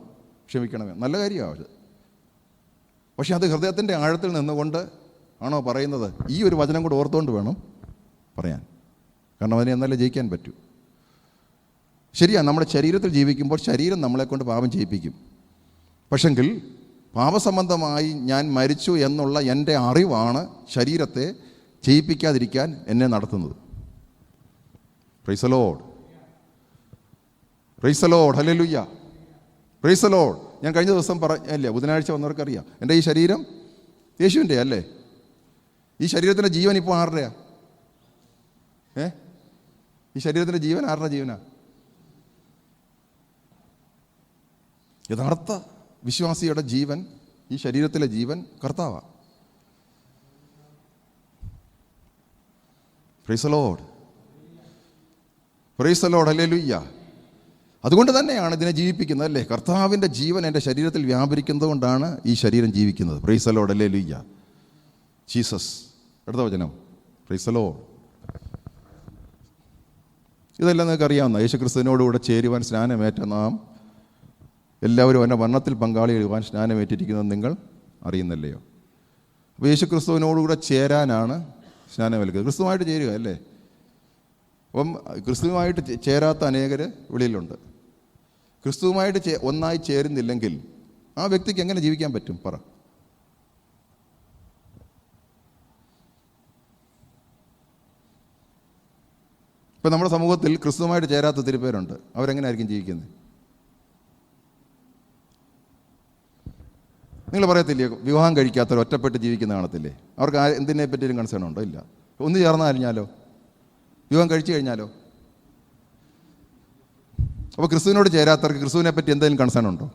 ക്ഷമിക്കണമേ. നല്ല കാര്യമാണ്. പക്ഷെ അത് ഹൃദയത്തിൻ്റെ ആഴത്തിൽ നിന്നുകൊണ്ട് ആണോ പറയുന്നത്? ഈ ഒരു വചനം കൂടെ ഓർത്തുകൊണ്ട് വേണം പറയാൻ. കാരണം അതിനെ എന്നാലേ ജയിക്കാൻ പറ്റൂ. ശരിയാണ്, നമ്മുടെ ശരീരത്തിൽ ജീവിക്കുമ്പോൾ ശരീരം നമ്മളെക്കൊണ്ട് പാപം ചെയ്യിപ്പിക്കും. പക്ഷെങ്കിൽ പാപസംബന്ധമായി ഞാൻ മരിച്ചു എന്നുള്ള എൻ്റെ അറിവാണ് ശരീരത്തെ ചെയ്യിപ്പിക്കാതിരിക്കാൻ എന്നെ നടത്തുന്നത്. Price the Lord. Praise the Lord. Hallelujah. Praise the Lord. ഞാൻ കഴിഞ്ഞ ദിവസം പറഞ്ഞല്ലേ, ബുധനാഴ്ച വന്നവർക്കറിയാം, എൻ്റെ ഈ ശരീരം യേശുവിൻ്റെ അല്ലേ? ഈ ശരീരത്തിൻ്റെ ജീവൻ ഇപ്പോൾ ആരുടെയാ? ഈ ശരീരത്തിൻ്റെ ജീവൻ ആരുടെ ജീവനാ? യഥാർത്ഥ വിശ്വാസിയുടെ ജീവൻ, ഈ ശരീരത്തിലെ ജീവൻ കർത്താവാണ്. Price the Lord, praise the Lord, hallelujah. അതുകൊണ്ട് തന്നെയാണ് ഇതിനെ ജീവിപ്പിക്കുന്നത് അല്ലേ? കർത്താവിൻ്റെ ജീവൻ എൻ്റെ ശരീരത്തിൽ വ്യാപരിക്കുന്നത് കൊണ്ടാണ് ഈ ശരീരം ജീവിക്കുന്നത്. Price the Lord, hallelujah, Jesus. അടുത്ത വചനം, പ്രൈസ് ദി ലോർഡ്. ഇതെല്ലാം നിങ്ങൾക്ക് അറിയാവുന്ന, യേശുക്രിസ്തുവിനോടുകൂടെ ചേരുവാൻ സ്നാനമേറ്റ നാം എല്ലാവരും അവൻ്റെ മരണത്തിൽ പങ്കാളിയാകുവാൻ സ്നാനമേറ്റിരിക്കുന്നത് നിങ്ങൾ അറിയുന്നില്ലയോ? അപ്പോൾ യേശുക്രിസ്തുവിനോടുകൂടെ ചേരാനാണ് സ്നാനമേൽക്കുന്നത്. ക്രിസ്തുവായിട്ട് ചേരുക അല്ലേ? അപ്പം ക്രിസ്തുവുമായിട്ട് ചേരാത്ത അനേകർ വെളിയിലുണ്ട്. ക്രിസ്തുവുമായിട്ട് ഒന്നായി ചേരുന്നില്ലെങ്കിൽ ആ വ്യക്തിക്ക് എങ്ങനെ ജീവിക്കാൻ പറ്റും? പറ. ഇപ്പം നമ്മുടെ സമൂഹത്തിൽ ക്രിസ്തുവുമായിട്ട് ചേരാത്ത ഒത്തിരി പേരുണ്ട്. അവരെങ്ങനെയായിരിക്കും ജീവിക്കുന്നത്? നിങ്ങൾ പറയത്തില്ലേ, വിവാഹം കഴിക്കാത്തവർ ഒറ്റപ്പെട്ട് ജീവിക്കുന്ന കാണത്തില്ലേ? അവർക്ക് എന്തിനെ പറ്റിയും കൺസേൺ ഉണ്ടോ? ഇല്ല. ഒന്ന് ചേർന്ന് കഴിഞ്ഞാലോ? വിവാഹം കഴിച്ചു കഴിഞ്ഞാലോ? അപ്പോൾ ക്രിസ്തുവിനോട് ചേരാത്തവർക്ക് ക്രിസ്തുവിനെ പറ്റി എന്തെങ്കിലും കൺസേൺ ഉണ്ടോ?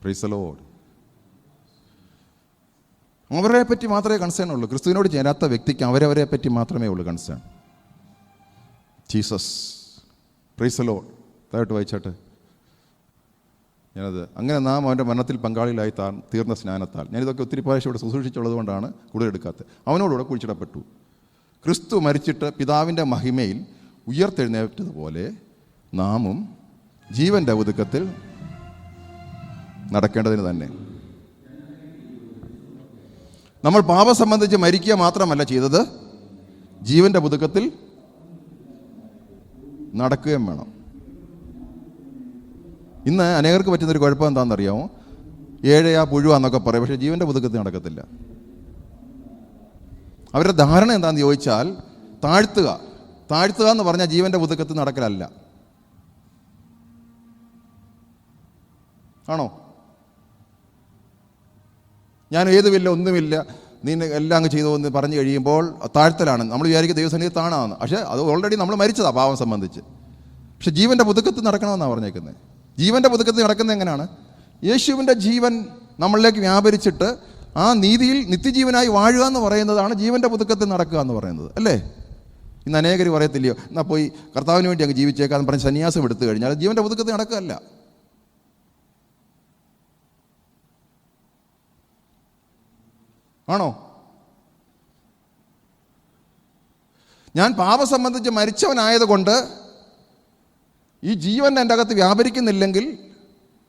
Praise the Lord. അവരെ പറ്റി മാത്രമേ കൺസേൺ ഉള്ളൂ. ക്രിസ്തുവിനോട് ചേരാത്ത വ്യക്തിക്ക് അവരവരെ പറ്റി മാത്രമേ ഉള്ളൂ concern. Jesus. Praise the Lord. താഴോട്ട് വായിച്ചാട്ടെ. ഞാനത് അങ്ങനെ നാം അവൻ്റെ മരണത്തിൽ പങ്കാളികളായി തീർന്ന സ്നാനത്താൽ, ഞാനിതൊക്കെ ഒത്തിരി പ്രാവശ്യം ഇവിടെ ശുശ്രൂഷിച്ചുള്ളത് കൊണ്ടാണ് കൂടുതൽ എടുക്കാത്തത്, അവനോടുകൂടെ കുഴിച്ചിടപ്പെട്ടു. ക്രിസ്തു മരിച്ചിട്ട് പിതാവിൻ്റെ മഹിമയിൽ ഉയർത്തെഴുന്നേറ്റതുപോലെ നാമും ജീവൻ്റെ ഒതുക്കത്തിൽ നടക്കേണ്ടതിന് തന്നെ. നമ്മൾ പാപം സംബന്ധിച്ച് മരിക്കുക മാത്രമല്ല ചെയ്തത്, ജീവൻ്റെ പുതുക്കത്തിൽ നടക്കുകയും വേണം. ഇന്ന് അനേകർക്ക് പറ്റുന്നൊരു കുഴപ്പം എന്താണെന്നറിയാമോ? ഏഴയാ പുഴുവാന്നൊക്കെ പറയും, പക്ഷേ ജീവൻ്റെ പുതുക്കത്തിൽ നടക്കത്തില്ല. അവരുടെ ധാരണ എന്താണെന്ന് ചോദിച്ചാൽ, താഴ്ത്തുക എന്ന് പറഞ്ഞാൽ ജീവൻ്റെ പുതുക്കത്തിൽ നടക്കലല്ല. ആണോ? ഞാൻ ഏതുമില്ല, ഒന്നുമില്ല, നീ എല്ലാം അങ്ങ് ചെയ്തു എന്ന് പറഞ്ഞു കഴിയുമ്പോൾ താഴ്ത്തലാണ്. നമ്മൾ വിചാരിക്കും ദൈവസന്നിധി താണാന്ന്, പക്ഷേ അത് ഓൾറെഡി നമ്മൾ മരിച്ചതാണ് പാവം സംബന്ധിച്ച്. പക്ഷെ ജീവൻ്റെ പുതുക്കത്തിൽ നടക്കണമെന്നാണ് പറഞ്ഞേക്കുന്നത്. ജീവൻ്റെ പുതുക്കത്തിൽ നടക്കുന്നത് എങ്ങനെയാണ്? യേശുവിൻ്റെ ജീവൻ നമ്മളിലേക്ക് വ്യാപരിച്ചിട്ട് ആ നീതിയിൽ നിത്യജീവനായി വാഴുക എന്ന് പറയുന്നതാണ് ജീവൻ്റെ പുതുക്കത്തിൽ നടക്കുക എന്ന് പറയുന്നത് അല്ലേ? ഇന്ന് അനേകർ പറയത്തില്ലയോ, എന്നാൽ പോയി കർത്താവിന് വേണ്ടി അങ്ങ് ജീവിച്ചേക്കാന്ന് പറഞ്ഞ് സന്യാസം എടുത്തു കഴിഞ്ഞാൽ ജീവൻ്റെ പുതുക്കത്തിൽ നടക്കുകയല്ല. ആണോ? ഞാൻ പാപം സംബന്ധിച്ച് മരിച്ചവനായതുകൊണ്ട് ഈ ജീവൻ എൻ്റെ അകത്ത് വ്യാപരിക്കുന്നില്ലെങ്കിൽ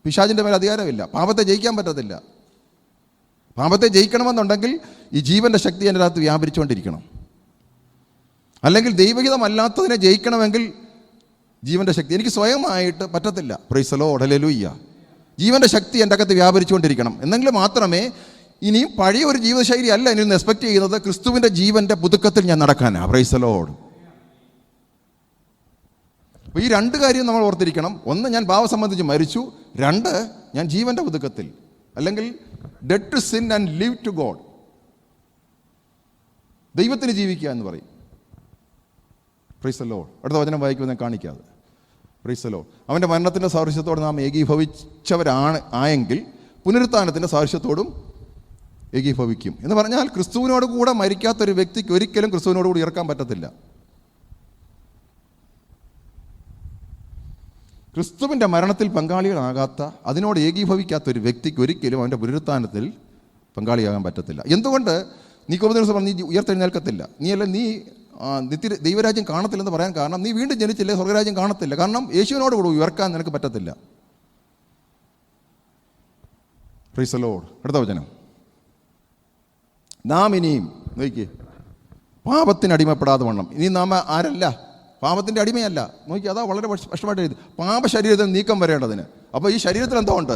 പിശാചിൻ്റെ മേൽ അധികാരമില്ല, പാപത്തെ ജയിക്കാൻ പറ്റത്തില്ല. പാപത്തെ ജയിക്കണമെന്നുണ്ടെങ്കിൽ ഈ ജീവൻ്റെ ശക്തി എൻ്റെ അകത്ത് വ്യാപരിച്ചുകൊണ്ടിരിക്കണം. അല്ലെങ്കിൽ ദൈവഹിതമല്ലാത്തതിനെ ജയിക്കണമെങ്കിൽ ജീവൻ്റെ ശക്തി എനിക്ക് സ്വയമായിട്ട് പറ്റത്തില്ല. Praise the Lord, hallelujah. ജീവൻ്റെ ശക്തി എൻ്റെ അകത്ത് വ്യാപരിച്ചുകൊണ്ടിരിക്കണം. എന്നെങ്കിൽ മാത്രമേ, ഇനിയും പഴയ ഒരു ജീവിതശൈലി അല്ല ഇനി ഒന്ന് എക്സ്പെക്ട് ചെയ്യുന്നത്, ക്രിസ്തുവിൻ്റെ ജീവൻ്റെ പുതുക്കത്തിൽ ഞാൻ നടക്കാനാണ്. Price the Lord. അപ്പോൾ ഈ രണ്ട് കാര്യം നമ്മൾ ഓർത്തിരിക്കണം. ഒന്ന്, ഞാൻ പാപം സംബന്ധിച്ച് മരിച്ചു. രണ്ട്, ഞാൻ ജീവൻ്റെ പുതുക്കത്തിൽ, അല്ലെങ്കിൽ dead to sin and live to God, ദൈവത്തിന് ജീവിക്കുക എന്ന് പറയും. Praise the Lord. അടുത്ത വചനം വായിക്കുമെന്ന് കാണിക്കാതെ. Praise the Lord. അവൻ്റെ മരണത്തിൻ്റെ സാദൃശ്യത്തോട് നാം ആയെങ്കിൽ പുനരുത്ഥാനത്തിൻ്റെ സാദൃശ്യത്തോടും ഏകീഭവിക്കും എന്ന് പറഞ്ഞാൽ, ക്രിസ്തുവിനോട് കൂടെ മരിക്കാത്തൊരു വ്യക്തിക്ക് ഒരിക്കലും ക്രിസ്തുവിനോട് കൂടി ഇറക്കാൻ പറ്റത്തില്ല. ക്രിസ്തുവിൻ്റെ മരണത്തിൽ പങ്കാളികളാകാത്ത, അതിനോട് ഏകീഭവിക്കാത്തൊരു വ്യക്തിക്ക് ഒരിക്കലും അവൻ്റെ പുനരുത്ഥാനത്തിൽ പങ്കാളിയാകാൻ പറ്റത്തില്ല. എന്തുകൊണ്ട്? നിക്കോദെമോസ് പറഞ്ഞു, നീ ഉയർത്തെഴുന്നേൽക്കത്തില്ല, നീ ദൈവരാജ്യം കാണത്തില്ലെന്ന് പറയാൻ കാരണം, നീ വീണ്ടും ജനിച്ചില്ലേ, സ്വർഗരാജ്യം കാണത്തില്ല. കാരണം യേശുവിനോട് കൂടെ ഉയർക്കാൻ നിനക്ക് പറ്റത്തില്ല. Praise the Lord. അടുത്ത വചനം. നാം ഇനിയും നോക്കിയേ, പാപത്തിന് അടിമപ്പെടാതെ വണ്ണം. ഇനി നാം ആരല്ല? പാപത്തിൻ്റെ അടിമയല്ല. നോക്കി, അതാ വളരെ സ്പഷ്ടമായിട്ട് എഴുതി, പാപശരീരത്തിന് നീക്കം വരേണ്ടതിന്. അപ്പോൾ ഈ ശരീരത്തിൽ എന്തോ ഉണ്ട്?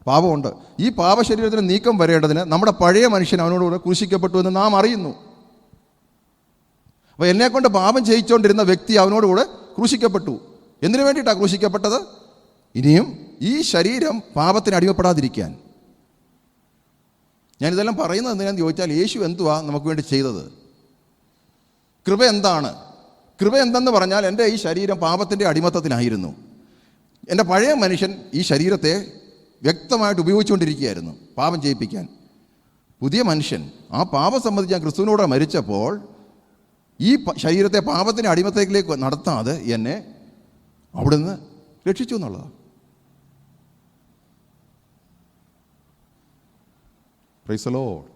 പാപമുണ്ട്. ഈ പാപശരീരത്തിന് നീക്കം വരേണ്ടതിന് നമ്മുടെ പഴയ മനുഷ്യൻ അവനോടുകൂടെ ക്രൂശിക്കപ്പെട്ടു എന്ന് നാം അറിയുന്നു. അപ്പോൾ എന്നെക്കൊണ്ട് പാപം ചെയ്യിച്ചുകൊണ്ടിരുന്ന വ്യക്തി അവനോടുകൂടെ ക്രൂശിക്കപ്പെട്ടു. എന്തിനു വേണ്ടിയിട്ടാണ് ക്രൂശിക്കപ്പെട്ടത്? ഇനിയും ഈ ശരീരം പാപത്തിന് അടിമപ്പെടാതിരിക്കാൻ. ഞാനിതെല്ലാം പറയുന്നത് എന്തിനാന്ന് ചോദിച്ചാൽ, യേശു എന്തുവാ നമുക്ക് വേണ്ടി ചെയ്തത്? കൃപ എന്താണ്? കൃപ എന്തെന്ന് പറഞ്ഞാൽ, എൻ്റെ ഈ ശരീരം പാപത്തിൻ്റെ അടിമത്തത്തിലായിരുന്നു. എൻ്റെ പഴയ മനുഷ്യൻ ഈ ശരീരത്തെ വ്യക്തമായിട്ട് ഉപയോഗിച്ചുകൊണ്ടിരിക്കുകയായിരുന്നു പാപം ചെയ്യിപ്പിക്കാൻ. പുതിയ മനുഷ്യൻ ആ പാപം സംബന്ധിച്ച് ഞാൻ ക്രിസ്തുവിനോട് മരിച്ചപ്പോൾ ഈ ശരീരത്തെ പാപത്തിൻ്റെ അടിമത്തത്തിലേക്ക് നടത്താതെ എന്നെ അവിടുന്ന് രക്ഷിച്ചു എന്നുള്ളതാണ്. Price the Lord.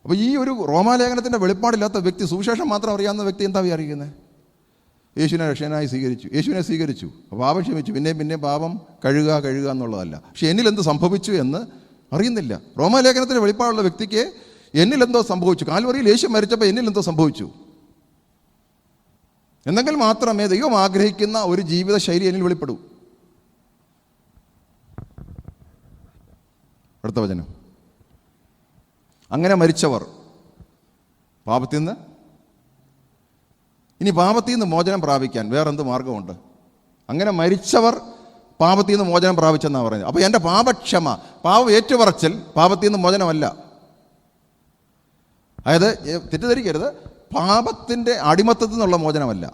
അപ്പോൾ ഈ ഒരു റോമാലേഖനത്തിൻ്റെ വെളിപ്പാടില്ലാത്ത വ്യക്തി, സുവിശേഷം മാത്രം അറിയാവുന്ന വ്യക്തി എന്താ വിചാരിക്കുന്നത്? യേശുവിനെ രക്ഷകനായി സ്വീകരിച്ചു, യേശുവിനെ സ്വീകരിച്ചു, പാപം ക്ഷമിച്ചു, പിന്നെയും പാപം കഴുകുക എന്നുള്ളതല്ല. പക്ഷെ എന്നിൽ എന്ത് സംഭവിച്ചു എന്ന് അറിയുന്നില്ല. റോമാലേഖനത്തിൻ്റെ വെളിപ്പാടുള്ള വ്യക്തിക്ക് എന്നിൽ എന്തോ സംഭവിച്ചു. കാൽവറിയിൽ യേശു മരിച്ചപ്പോൾ എന്നിൽ എന്തോ സംഭവിച്ചു. എന്നെങ്കിൽ മാത്രമേ ദൈവം ആഗ്രഹിക്കുന്ന ഒരു ജീവിത ശൈലി എന്നിൽ വെളിപ്പെടൂ. അടുത്ത വചനം. അങ്ങനെ മരിച്ചവർ പാപത്തിൽ നിന്ന്, ഇനി പാപത്തിൽ നിന്ന് മോചനം പ്രാപിക്കാൻ വേറെന്ത് മാർഗമുണ്ട്? അങ്ങനെ മരിച്ചവർ പാപത്തിൽ നിന്ന് മോചനം പ്രാപിച്ചെന്നാണ് പറയുന്നത്. അപ്പോൾ എൻ്റെ പാപക്ഷമ, പാപം ഏറ്റുപറച്ചൽ പാപത്തിൽ നിന്ന് മോചനമല്ല. അതായത് തെറ്റിദ്ധരിക്കരുത്, പാപത്തിൻ്റെ അടിമത്തത്തിൽ നിന്നുള്ള മോചനമല്ല.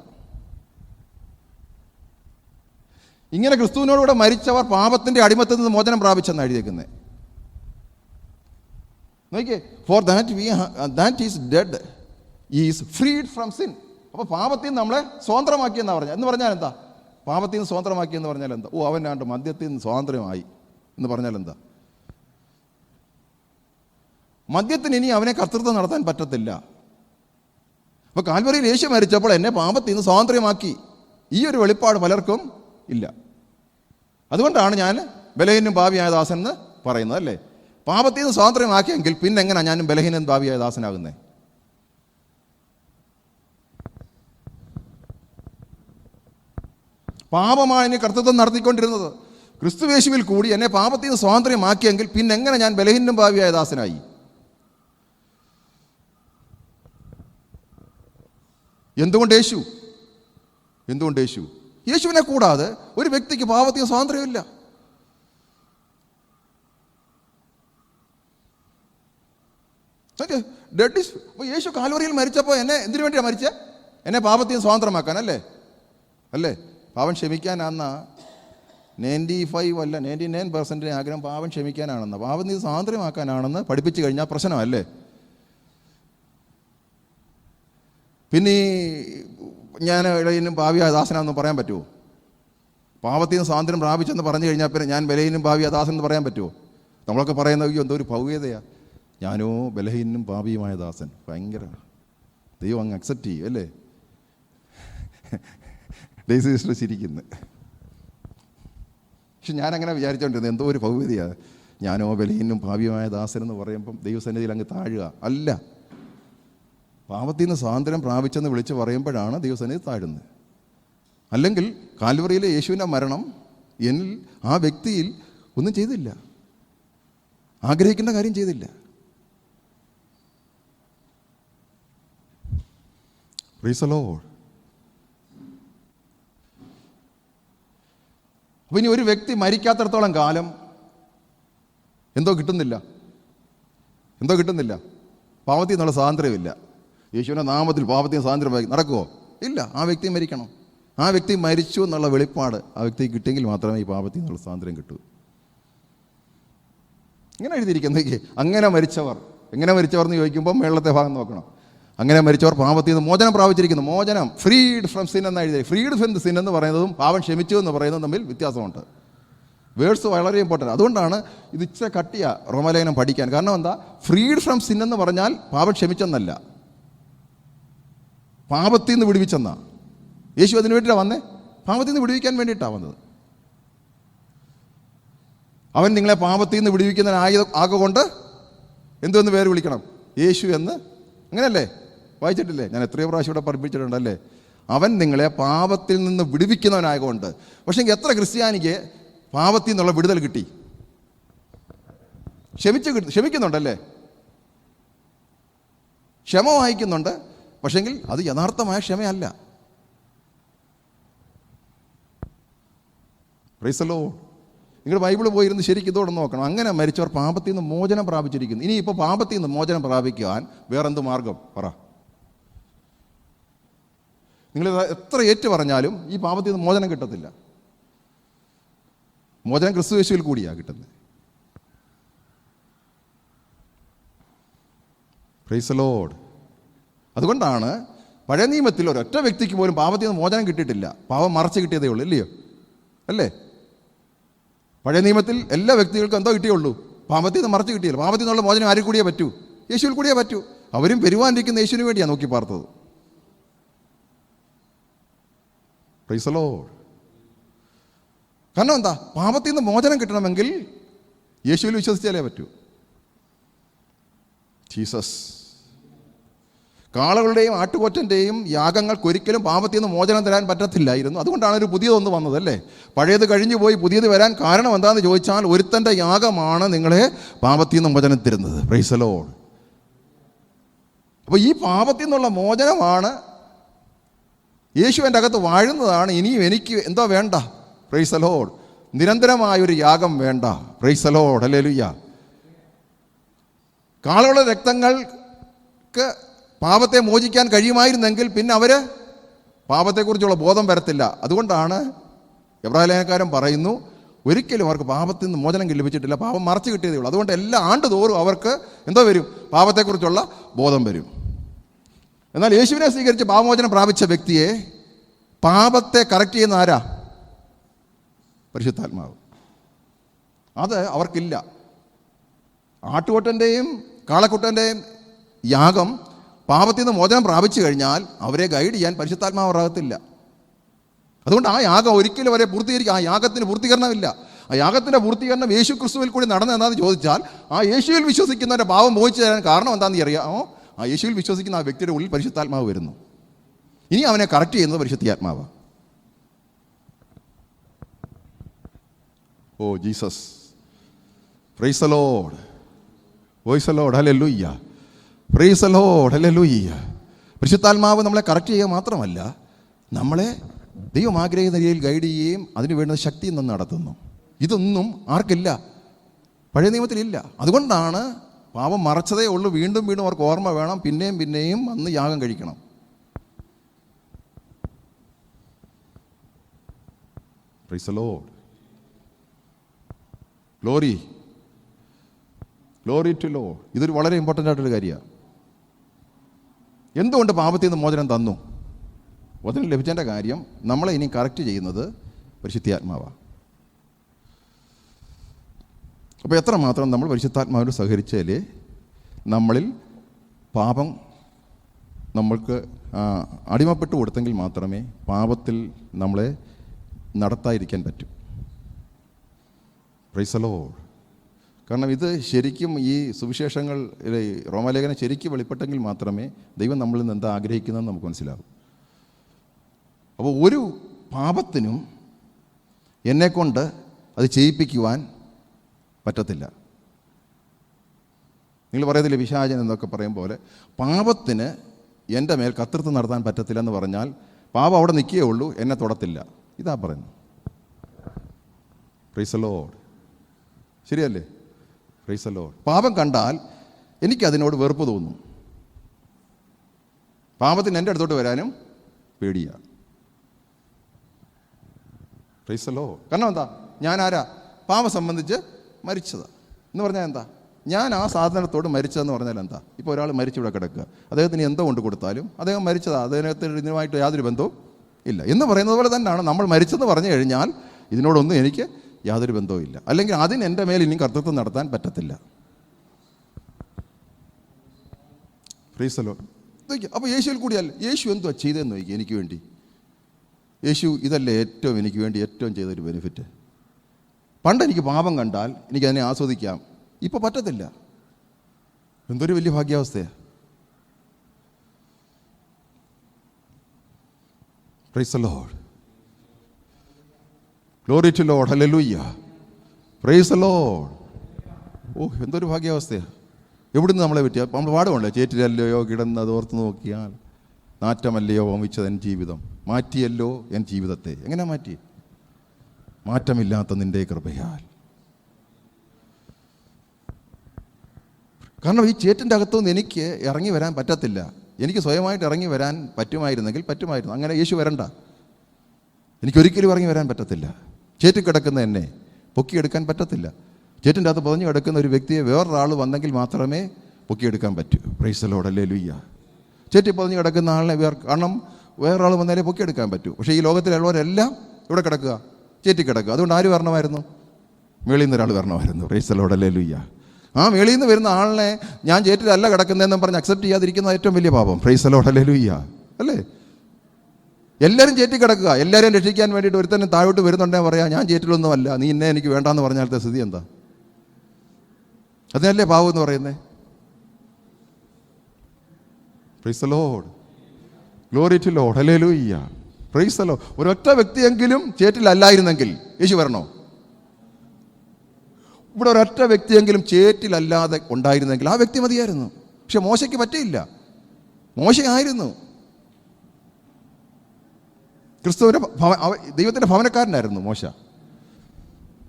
ഇങ്ങനെ ക്രിസ്തുവിനോടുകൂടെ മരിച്ചവർ പാപത്തിൻ്റെ അടിമത്തത്തിൽ നിന്ന് മോചനം പ്രാപിച്ചെന്നാണ് എഴുതിയേക്കുന്നത്. നോക്കിയേ, for that is dead is freed from sin. അപ്പോൾ പാപത്തിൽ നിന്ന് നമ്മളെ സ്വതന്ത്രമാക്കിയെന്നാണ് പറഞ്ഞത്. എന്ന് പറഞ്ഞാൽ എന്താ? പാപത്തിൽ നിന്ന് സ്വതന്ത്രമാക്കിയെന്ന് പറഞ്ഞാൽ എന്താ? അവനാണ്ട് മദ്യത്തിൽ നിന്ന് സ്വാതന്ത്ര്യമായി എന്ന് പറഞ്ഞാൽ എന്താ? മദ്യത്തിന് ഇനി അവനെ കർത്തൃത്വം നടത്താൻ പറ്റത്തില്ല. അപ്പോൾ കാൽവറിയിൽ യേശു മരിച്ചപ്പോൾ എന്നെ പാപത്തിൽ നിന്ന് സ്വാതന്ത്ര്യമാക്കി. ഈ ഒരു വെളിപ്പാട് പലർക്കും ഇല്ല. അതുകൊണ്ടാണ് ഞാൻ ബലഹീനും ഭാവിയായ ദാസൻ എന്ന് പറയുന്നത്, അല്ലേ? പാപത്തിൽ നിന്ന് സ്വാതന്ത്ര്യമാക്കിയെങ്കിൽ പിന്നെ എങ്ങനെയാണ് ഞാനും ബലഹീനൻ ഭാവിയായ ദാസനാകുന്നത്? പാപമാണ് ഇനി കർത്തൃത്വം നടത്തിക്കൊണ്ടിരുന്നത്. ക്രിസ്തുയേശുവിൽ കൂടി എന്നെ പാപത്തിൽ നിന്ന് സ്വാതന്ത്ര്യമാക്കിയെങ്കിൽ പിന്നെ എങ്ങനെ ഞാൻ ബലഹീനും ഭാവിയായ ദാസനായി? എന്തുകൊണ്ട് യേശു? യേശുവിനെ കൂടാതെ ഒരു വ്യക്തിക്ക് പാപത്തിന് സ്വാതന്ത്ര്യമില്ല. യേശു കാൽവറിയിൽ മരിച്ചപ്പോൾ എന്നെ എന്തിനു വേണ്ടിയാണ് മരിച്ചത്? എന്നെ പാപത്തിന് സ്വാതന്ത്ര്യമാക്കാൻ, അല്ലേ? പാപം ക്ഷമിക്കാനാണെന്ന 95 അല്ല 99% ആഗ്രഹം പാപം ക്ഷമിക്കാനാണെന്ന്, പാപത്തിന് സ്വാതന്ത്ര്യമാക്കാനാണെന്ന് പഠിപ്പിച്ചു കഴിഞ്ഞാൽ പ്രശ്നമല്ലേ? പിന്നെ ഞാൻ ഇടയിനും ഭാവിയായ ദാസനാണെന്ന് പറയാൻ പറ്റുമോ? പാപത്തിൽ നിന്ന് സ്വാതന്ത്ര്യം പ്രാപിച്ചെന്ന് പറഞ്ഞു കഴിഞ്ഞാൽ പിന്നെ ഞാൻ ബലഹീനും ഭാവിയായ ദാസൻ എന്ന് പറയാൻ പറ്റുമോ? നമ്മളൊക്കെ പറയുന്നത് എന്തോ ഒരു ഭൗതികതയാണ്. ഞാനോ ബലഹീനും ഭാവിയുമായ ദാസൻ. ഭയങ്കര ദൈവം അങ്ങ് അക്സെപ്റ്റ് ചെയ്യും, അല്ലേ? ഡേയ്സി സിസ്റ്റർ ചിരിക്കുന്നു. പക്ഷെ ഞാനങ്ങനെ വിചാരിച്ചുകൊണ്ടിരുന്നത് എന്തോ ഒരു ഭൗതികതയാണ്. ഞാനോ ബലഹീനും ഭാവിയുമായ ദാസൻ എന്ന് പറയുമ്പം ദൈവസന്നിധിയിൽ അങ്ങ് താഴുക അല്ല. പാപത്തിൽ നിന്ന് സ്വാതന്ത്ര്യം പ്രാപിച്ചെന്ന് വിളിച്ച് പറയുമ്പോഴാണ് ദൈവസന്നിധി താഴുന്നത്. അല്ലെങ്കിൽ കാൽവറിയിലെ യേശുവിൻ്റെ മരണം എന്നിൽ, ആ വ്യക്തിയിൽ ഒന്നും ചെയ്തില്ല, ആഗ്രഹിക്കുന്ന കാര്യം ചെയ്തില്ല. Price the Lord. അപ്പോൾ ഇനി ഒരു വ്യക്തി മരിക്കാത്തിടത്തോളം കാലം എന്തോ കിട്ടുന്നില്ല, പാപത്തിൽ നിന്നുള്ള സ്വാതന്ത്ര്യമില്ല. യേശുവിൻ്റെ നാമത്തിൽ പാപത്തിന് സ്വാതന്ത്ര്യം നടക്കുമോ? ഇല്ല. ആ വ്യക്തി മരിക്കണം. ആ വ്യക്തി മരിച്ചു എന്നുള്ള വെളിപ്പാട് ആ വ്യക്തിക്ക് കിട്ടിയെങ്കിൽ മാത്രമേ ഈ പാപത്തിൽ നിന്നുള്ള സ്വാതന്ത്ര്യം കിട്ടൂ. ഇങ്ങനെ എഴുതിയിരിക്കുന്നത്. അങ്ങനെ മരിച്ചവർ, എങ്ങനെ മരിച്ചവർ എന്ന് ചോദിക്കുമ്പോൾ മേളത്തെ ഭാഗം നോക്കണം. അങ്ങനെ മരിച്ചവർ പാപത്തിൽ നിന്ന് മോചനം പ്രാപിച്ചിരിക്കുന്നു. മോചനം, ഫ്രീഡ് ഫ്രം സിൻ എന്ന് എഴുതി. ഫ്രീഡ് ഫ്രം സിൻ എന്ന് പറയുന്നതും പാപം ക്ഷമിച്ചു എന്ന് പറയുന്നതും തമ്മിൽ വ്യത്യാസമുണ്ട്. വേർഡ്സ് വളരെ ഇമ്പോർട്ടൻ്റ്. അതുകൊണ്ടാണ് ഇത് ഇച്ചിരി കട്ടിയ റോമാലേഖനം പഠിക്കാൻ. കാരണം എന്താ? ഫ്രീഡ് ഫ്രം സിൻ എന്ന് പറഞ്ഞാൽ പാപം ക്ഷമിച്ചെന്നല്ല, പാപത്തിൽ നിന്ന് വിടുവിച്ചെന്നാ. യേശു അതിന് വേണ്ടിയിട്ടാണ് വന്നേ, പാപത്തിൽ നിന്ന് വിടുവിക്കാൻ വേണ്ടിയിട്ടാണ് വന്നത്. അവൻ നിങ്ങളെ പാപത്തിൽ നിന്ന് വിടുവിക്കുന്നതിനായ ആകൊണ്ട് എന്തെന്ന് പേര് വിളിക്കണം? യേശു എന്ന്. അങ്ങനെയല്ലേ? വായിച്ചിട്ടില്ലേ? ഞാൻ എത്രയോ പ്രാവശ്യം ഇവിടെ പഠിപ്പിച്ചിട്ടുണ്ടല്ലേ? അവൻ നിങ്ങളെ പാപത്തിൽ നിന്ന് വിടുവിക്കുന്നവനായതുകൊണ്ട്. പക്ഷേ എത്ര ക്രിസ്ത്യാനിക്ക് പാപത്തിൽ നിന്നുള്ള വിടുതൽ കിട്ടി? ക്ഷമിക്കുന്നുണ്ടല്ലേ? ക്ഷമ വായിക്കുന്നുണ്ട്, പക്ഷെങ്കിൽ അത് യഥാർത്ഥമായ ക്ഷമയല്ല. Praise the Lord. നിങ്ങൾ ബൈബിൾ പോയിരുന്ന് ശരിക്കും ഇതോടെ നോക്കണം. അങ്ങനെ മരിച്ചവർ പാപത്തിൽ നിന്ന് മോചനം പ്രാപിച്ചിരിക്കുന്നു. ഇനി ഇപ്പോൾ പാപത്തിൽ നിന്ന് മോചനം പ്രാപിക്കാൻ വേറെന്ത് മാർഗം പറ? നിങ്ങൾ എത്ര ഏറ്റു പറഞ്ഞാലും ഈ പാപത്തിൽ നിന്ന് മോചനം കിട്ടത്തില്ല. മോചനം ക്രിസ്തു യേശുവിൽ കൂടിയാണ് കിട്ടുന്നത്. Price the Lord. അതുകൊണ്ടാണ് പഴയ നിയമത്തിൽ ഒരൊറ്റ വ്യക്തിക്ക് പോലും പാപത്തിൽ നിന്ന് മോചനം കിട്ടിയിട്ടില്ല. പാപം മറച്ച് കിട്ടിയതേ ഉള്ളൂ, ഇല്ലയോ? അല്ലേ? പഴയ നിയമത്തിൽ എല്ലാ വ്യക്തികൾക്കും എന്തോ കിട്ടിയുള്ളൂ? പാപത്തിൽ നിന്ന് മറച്ച് കിട്ടിയല്ലോ. പാപത്തിൽ നിന്നുള്ള മോചനം ആരിൽ കൂടിയേ പറ്റൂ? യേശുവിൽ കൂടിയേ പറ്റൂ. അവരും പെരുവാനിരിക്കുന്ന യേശുവിന് വേണ്ടിയാണ് നോക്കി പാർത്തത്. Price the Lord. കാരണം എന്താ? പാപത്തിൽ നിന്ന് മോചനം കിട്ടണമെങ്കിൽ യേശുവിൽ വിശ്വസിച്ചാലേ പറ്റൂ. ജീസസ്. കാളകളുടെയും ആട്ടുകൊറ്റൻ്റെയും യാഗങ്ങൾക്കൊരിക്കലും പാപത്തിൽ നിന്ന് മോചനം തരാൻ പറ്റത്തില്ലായിരുന്നു. അതുകൊണ്ടാണ് ഒരു പുതിയതൊന്ന് വന്നത്, അല്ലേ? പഴയത് കഴിഞ്ഞു പോയി പുതിയത് വരാൻ കാരണം എന്താണെന്ന് ചോദിച്ചാൽ ഒരുത്തൻ്റെ യാഗമാണ് നിങ്ങളെ പാപത്തിൽ നിന്ന് മോചനം തരുന്നത്. Price the Lord. അപ്പോൾ ഈ പാപത്തിൽ നിന്നുള്ള മോചനമാണ് യേശു എൻ്റെ അകത്ത് വാഴുന്നതാണ്. ഇനിയും എനിക്ക് എന്തോ വേണ്ട? Price the Lord. നിരന്തരമായൊരു യാഗം വേണ്ട. Price the Lord. ഹല്ലേലൂയ. കാളകളുടെ രക്തങ്ങൾക്ക് പാപത്തെ മോചിക്കാൻ കഴിയുമായിരുന്നെങ്കിൽ പിന്നെ അവർ പാപത്തെക്കുറിച്ചുള്ള ബോധം വരത്തില്ല. അതുകൊണ്ടാണ് എബ്രായ ലേഖനക്കാരൻ പറയുന്നു, ഒരിക്കലും അവർക്ക് പാപത്തിൽ നിന്ന് മോചനം ലഭിച്ചിട്ടില്ല, പാപം മറച്ചു കിട്ടിയതേ ഉള്ളൂ. അതുകൊണ്ട് എല്ലാ ആണ്ട് തോറും അവർക്ക് എന്തോ വരും? പാപത്തെക്കുറിച്ചുള്ള ബോധം വരും. എന്നാൽ യേശുവിനെ സ്വീകരിച്ച് പാപമോചനം പ്രാപിച്ച വ്യക്തിയെ പാപത്തെ കറക്റ്റ് ചെയ്യുന്ന ആരാ? പരിശുദ്ധാത്മാവ്. അത് അവർക്കില്ല. ആട്ടുകൊട്ടൻ്റെയും കാളക്കുട്ടൻ്റെയും യാഗം പാപത്തിൽ നിന്ന് മോചനം പ്രാപിച്ചു കഴിഞ്ഞാൽ അവരെ ഗൈഡ് ചെയ്യാൻ പരിശുദ്ധാത്മാവ് ആകത്തില്ല. അതുകൊണ്ട് ആ യാഗം ഒരിക്കലും അവരെ പൂർത്തീകരിക്കുക. ആ യാഗത്തിന് പൂർത്തീകരണമില്ല. ആ യാഗത്തിൻ്റെ പൂർത്തീകരണം യേശു ക്രിസ്തുവിൽ കൂടി നടന്നത് എന്താണെന്ന് ചോദിച്ചാൽ, ആ യേശുവിൽ വിശ്വസിക്കുന്നവരുടെ പാപം മോചിച്ചു തരാൻ കാരണം എന്താണെന്ന് അറിയാമോ? ആ യേശുവിൽ വിശ്വസിക്കുന്ന ആ വ്യക്തിയുടെ ഉള്ളിൽ പരിശുദ്ധാത്മാവ് വരുന്നു. ഇനി അവനെ കറക്റ്റ് ചെയ്യുന്നത് പരിശുദ്ധാത്മാവ്. Oh Jesus. Praise the Lord. Praise the Lord. Hallelujah. Praise the Lord. Hallelujah. പരിശുദ്ധാത്മാവ് നമ്മളെ കറക്റ്റ് ചെയ്യുക മാത്രമല്ല, നമ്മളെ ദൈവം ആഗ്രഹിക്കുന്ന രീതിയിൽ ഗൈഡ് ചെയ്യുകയും അതിന് വേണ്ട ശക്തി നിന്ന് നടത്തുന്നു. ഇതൊന്നും ആർക്കില്ല, പഴയ നിയമത്തിലില്ല. അതുകൊണ്ടാണ് പാപം മറച്ചതേ ഉള്ളൂ. വീണ്ടും വീണ്ടും അവർക്ക് ഓർമ്മ വേണം, പിന്നെയും പിന്നെയും വന്ന് യാഗം കഴിക്കണം. Praise the Lord. Glory, glory to Lord. ഇതൊരു വളരെ ഇമ്പോർട്ടൻ്റ് ആയിട്ടൊരു കാര്യമാണ്. എന്തുകൊണ്ട് പാപത്തിൽ നിന്ന് മോചനം തന്നു? മോചനം ലഭിച്ചതിൻ്റെ കാര്യം നമ്മളെ ഇനി കറക്റ്റ് ചെയ്യുന്നത് പരിശുദ്ധാത്മാവാണ്. അപ്പോൾ എത്രമാത്രം നമ്മൾ പരിശുദ്ധാത്മാവിനോട് സഹകരിച്ചാലേ നമ്മളിൽ പാപം നമ്മൾക്ക് അടിമപ്പെട്ടു കൊടുത്തെങ്കിൽ മാത്രമേ പാപത്തിൽ നമ്മളെ നടത്താതിരിക്കാൻ പറ്റൂ. Praise the Lord. കാരണം ഇത് ശരിക്കും ഈ സുവിശേഷങ്ങൾ റോമാലേഖനം ശരിക്കും വെളിപ്പെട്ടെങ്കിൽ മാത്രമേ ദൈവം നമ്മളിൽ നിന്ന് എന്താ ആഗ്രഹിക്കുന്നതെന്ന് നമുക്ക് മനസ്സിലാകും. അപ്പോൾ ഒരു പാപത്തിനും എന്നെക്കൊണ്ട് അത് ചെയ്യിപ്പിക്കുവാൻ പറ്റത്തില്ല. നിങ്ങൾ പറയത്തില്ലേ പിശാചൻ എന്നൊക്കെ പറയും പോലെ, പാപത്തിന് എൻ്റെ മേൽ കർത്തൃത്വം നടത്താൻ പറ്റത്തില്ല എന്ന് പറഞ്ഞാൽ പാപം അവിടെ നിൽക്കുകയേ ഉള്ളൂ, എന്നെ തൊടത്തില്ല. ഇതാ പറയുന്നത്. Praise the Lord. ശരിയല്ലേ? Praise the Lord. പാപം കണ്ടാൽ എനിക്കതിനോട് വെറുപ്പ് തോന്നും. പാപത്തിന് എൻ്റെ അടുത്തോട്ട് വരാനും പേടിയാണ്. Price the Lord. കാരണം എന്താ? ഞാൻ ആരാ? പാപം സംബന്ധിച്ച് മരിച്ചതാ എന്ന് പറഞ്ഞാൽ എന്താ? ഞാൻ ആ സാധനത്തോട് മരിച്ചതെന്ന് പറഞ്ഞാൽ എന്താ? ഇപ്പോൾ ഒരാൾ മരിച്ചിവിടെ കിടക്കുക, അദ്ദേഹത്തിന് എന്തോ കൊണ്ട് കൊടുത്താലും അദ്ദേഹം മരിച്ചതാ, അദ്ദേഹത്തിന് ഇതിനുമായിട്ട് യാതൊരു ബന്ധവും ഇല്ല എന്ന് പറയുന്നത് പോലെ തന്നെയാണ് നമ്മൾ മരിച്ചെന്ന് പറഞ്ഞു കഴിഞ്ഞാൽ ഇതിനോടൊന്നും എനിക്ക് യാതൊരു ബന്ധവും ഇല്ല, അല്ലെങ്കിൽ അതിന് എൻ്റെ മേൽ ഇനിയും കർത്തൃത്വം നടത്താൻ പറ്റത്തില്ല. Praise the Lord. അപ്പോൾ യേശുവിൽ കൂടിയല്ല. യേശു എന്തുവാ ചെയ്തതെന്ന് നോക്കി എനിക്ക് വേണ്ടി. യേശു ഇതല്ലേ ഏറ്റവും എനിക്ക് വേണ്ടി ഏറ്റവും ചെയ്തൊരു ബെനിഫിറ്റ്. പണ്ട് എനിക്ക് പാപം കണ്ടാൽ എനിക്കതിനെ ആസ്വദിക്കാം, ഇപ്പോൾ പറ്റത്തില്ല. എന്തൊരു വലിയ ഭാഗ്യാവസ്ഥയാണ്. Praise the Lord. Glory to Lord. Hallelujah. Praise the Lord. Oh എന്തൊരു ഭാഗ്യാവസ്ഥയാണ്. എവിടുന്ന് നമ്മളെ പറ്റിയ നമ്മൾ പാടുമല്ലോ, ചേറ്റിലല്ലയോ കിടന്നത് ഓർത്ത് നോക്കിയാൽ നാറ്റമല്ലയോ വമിച്ചത് എൻ ജീവിതം, മാറ്റിയല്ലോ എൻ ജീവിതത്തെ. എങ്ങനെ മാറ്റി? മാറ്റമില്ലാത്ത നിൻ്റെ കൃപയാൽ. കാരണം ഈ ചേറ്റിൻ്റെ അകത്തുനിന്ന് എനിക്ക് ഇറങ്ങി വരാൻ പറ്റത്തില്ല. എനിക്ക് സ്വയമായിട്ട് ഇറങ്ങി വരാൻ പറ്റുമായിരുന്നെങ്കിൽ പറ്റുമായിരുന്നു. അങ്ങനെ യേശു വരണ്ട. എനിക്കൊരിക്കലും ഇറങ്ങി വരാൻ പറ്റത്തില്ല. ചേറ്റിൽ കിടക്കുന്ന എന്നെ പൊക്കിയെടുക്കാൻ പറ്റത്തില്ല. ചേറ്റിൻ്റെ അകത്ത് പുതഞ്ഞു കിടക്കുന്ന ഒരു വ്യക്തിയെ വേറൊരാൾ വന്നെങ്കിൽ മാത്രമേ പൊക്കിയെടുക്കാൻ പറ്റൂ. Praise the Lord, hallelujah. ചേറ്റിൽ പുതഞ്ഞു കിടക്കുന്ന ആളിനെ കാരണം വേറൊരാൾ വന്നാലേ പൊക്കിയെടുക്കാൻ പറ്റൂ. പക്ഷേ ഈ ലോകത്തിലുള്ളവരെല്ലാം ഇവിടെ കിടക്കുക, ചേറ്റിൽ കിടക്കുക. അതുകൊണ്ട് ആര് വരണമായിരുന്നു? മേളിൽ നിന്ന് ഒരാൾ വരണമായിരുന്നു. Praise the Lord, hallelujah. ആ മേളിൽ നിന്ന് വരുന്ന ആളിനെ ഞാൻ ചേറ്റിലല്ല കിടക്കുന്നതെന്നും പറഞ്ഞ് അക്സെപ്റ്റ് ചെയ്യാതിരിക്കുന്ന ഏറ്റവും വലിയ പാപം. Price the Lord, hallelujah. അല്ലേ? എല്ലാവരും ചേറ്റി കിടക്കുക. എല്ലാവരെയും രക്ഷിക്കാൻ വേണ്ടിയിട്ട് ഒരുത്തന്നെ താഴോട്ട് വരുന്നുണ്ടെങ്കിൽ പറയാം ഞാൻ ചേറ്റിലൊന്നുമല്ല, നീ ഇന്നെ എനിക്ക് വേണ്ടാന്ന് പറഞ്ഞാലത്തെ സ്ഥിതി എന്താ? അതിനല്ലേ പാവം എന്ന് പറയുന്നത്? Praise the Lord, glory to Lord, hallelujah. Praise the Lord. ഒരൊറ്റ വ്യക്തിയെങ്കിലും ചേറ്റിലല്ലായിരുന്നെങ്കിൽ യേശു വരണോ? ഇവിടെ ഒരൊറ്റ വ്യക്തിയെങ്കിലും ചേറ്റിലല്ലാതെ ഉണ്ടായിരുന്നെങ്കിൽ ആ വ്യക്തി മതിയായിരുന്നു. പക്ഷെ മോശയ്ക്ക് പറ്റിയില്ല. മോശയായിരുന്നു ക്രിസ്തുവിൻ്റെ ദൈവത്തിൻ്റെ ഭവനക്കാരനായിരുന്നു മോശ.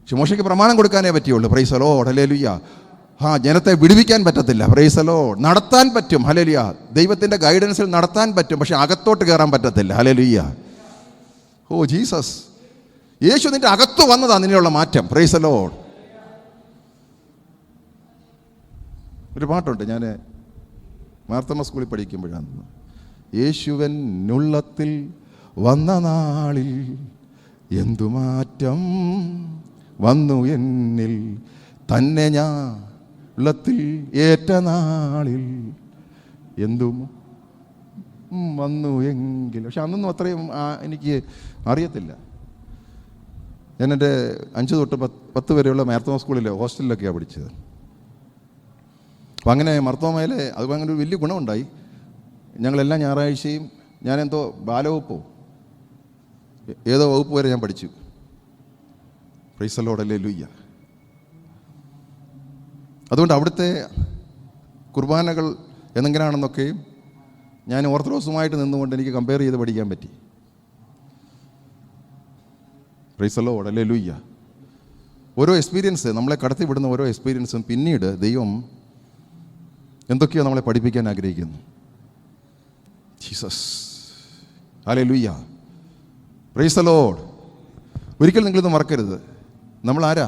പക്ഷെ മോശയ്ക്ക് പ്രമാണം കൊടുക്കാനേ പറ്റിയുള്ളൂ. Praise the Lord, hallelujah. ജനത്തെ വിടുവിക്കാൻ പറ്റത്തില്ല. Praise the Lord. നടത്താൻ പറ്റും, ഹല്ലേലൂയ. ദൈവത്തിൻ്റെ ഗൈഡൻസിൽ നടത്താൻ പറ്റും, പക്ഷെ അകത്തോട്ട് കയറാൻ പറ്റത്തില്ല. ഹല്ലേലൂയ. ഓ ജീസസ്, യേശു നിന്റെ അകത്ത് വന്നതാണ് നിന്നുള്ള മാറ്റം. Price the Lord. ഒരു പാട്ടുണ്ട്, ഞാൻ മാർത്തമ്മ സ്കൂളിൽ പഠിക്കുമ്പോഴാണ്. യേശുവനുള്ളത്തിൽ വന്ന നാളിൽ എന്തു മാറ്റം വന്നു എന്നിൽ, തന്നെ ഞാൻ ഉള്ളത്തിൽ ഏറ്റ നാളിൽ എന്തും വന്നു എങ്കിൽ. പക്ഷെ അന്നൊന്നും അത്രയും എനിക്ക് അറിയത്തില്ല. ഞാൻ എൻ്റെ 5 തൊട്ട് 10 വരെയുള്ള മാർത്തോമ സ്കൂളിലെ ഹോസ്റ്റലിലൊക്കെയാണ് പഠിച്ചത്. അപ്പം അങ്ങനെ മർത്തോമയിൽ അത് അങ്ങനെ ഒരു വലിയ ഗുണമുണ്ടായി. ഞങ്ങളെല്ലാ ഞായറാഴ്ചയും ഞാനെന്തോ ബാലവകുപ്പോ ഏതോ വകുപ്പ് വരെ ഞാൻ പഠിച്ചു. Price the Lord, hallelujah. അതുകൊണ്ട് അവിടുത്തെ കുർബാനകൾ എന്നെങ്ങനെയാണെന്നൊക്കെയും ഞാൻ ഓർത്തഡോക്സുമായിട്ട് നിന്നുകൊണ്ട് എനിക്ക് കമ്പയർ ചെയ്ത് പഠിക്കാൻ പറ്റി. Price the Lord, hallelujah. ഓരോ എക്സ്പീരിയൻസ്, നമ്മളെ കടത്തി വിടുന്ന ഓരോ എക്സ്പീരിയൻസും പിന്നീട് ദൈവം എന്തൊക്കെയോ നമ്മളെ പഠിപ്പിക്കാൻ ആഗ്രഹിക്കുന്നു. Jesus, hallelujah. Praise the Lord. ഒരിക്കലും നിങ്ങളിത് മറക്കരുത്. നമ്മൾ ആരാ?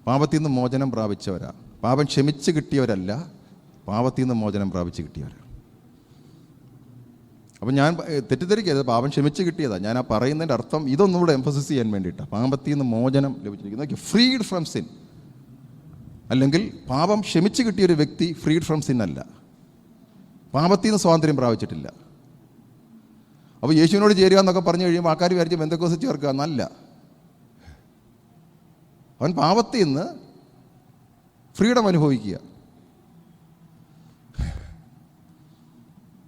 പാപത്തിൽ നിന്ന് മോചനം പ്രാപിച്ചവരാ. പാപം ക്ഷമിച്ച് കിട്ടിയവരല്ല, പാപത്തിൽ നിന്ന് മോചനം പ്രാപിച്ച് കിട്ടിയവരാ. അപ്പം ഞാൻ തെറ്റിദ്ധരിക്കരുത്, പാപം ക്ഷമിച്ച് കിട്ടിയതാണ്. ഞാൻ ആ പറയുന്നതിൻ്റെ അർത്ഥം ഇതൊന്നുകൂടെ എംഫസിസ് ചെയ്യാൻ വേണ്ടിയിട്ടാണ്. പാപത്തിൽ നിന്ന് മോചനം ലഭിച്ചിരിക്കുന്നു, ഫ്രീഡ് ഫ്രം സിൻ. അല്ലെങ്കിൽ പാപം ക്ഷമിച്ച് കിട്ടിയൊരു വ്യക്തി ഫ്രീഡ് ഫ്രം സിൻ അല്ല, പാപത്തിൽ നിന്ന് സ്വാതന്ത്ര്യം പ്രാപിച്ചിട്ടില്ല. അപ്പോൾ യേശുവിനോട് ചേരുക എന്നൊക്കെ പറഞ്ഞു കഴിയുമ്പോൾ ആൾക്കാർ വിചാരിച്ച് ബന്ധക്കോസ് ചേർക്കുക എന്നല്ല. അവൻ പാപത്തിൽ നിന്ന് ഫ്രീഡം അനുഭവിക്കുക.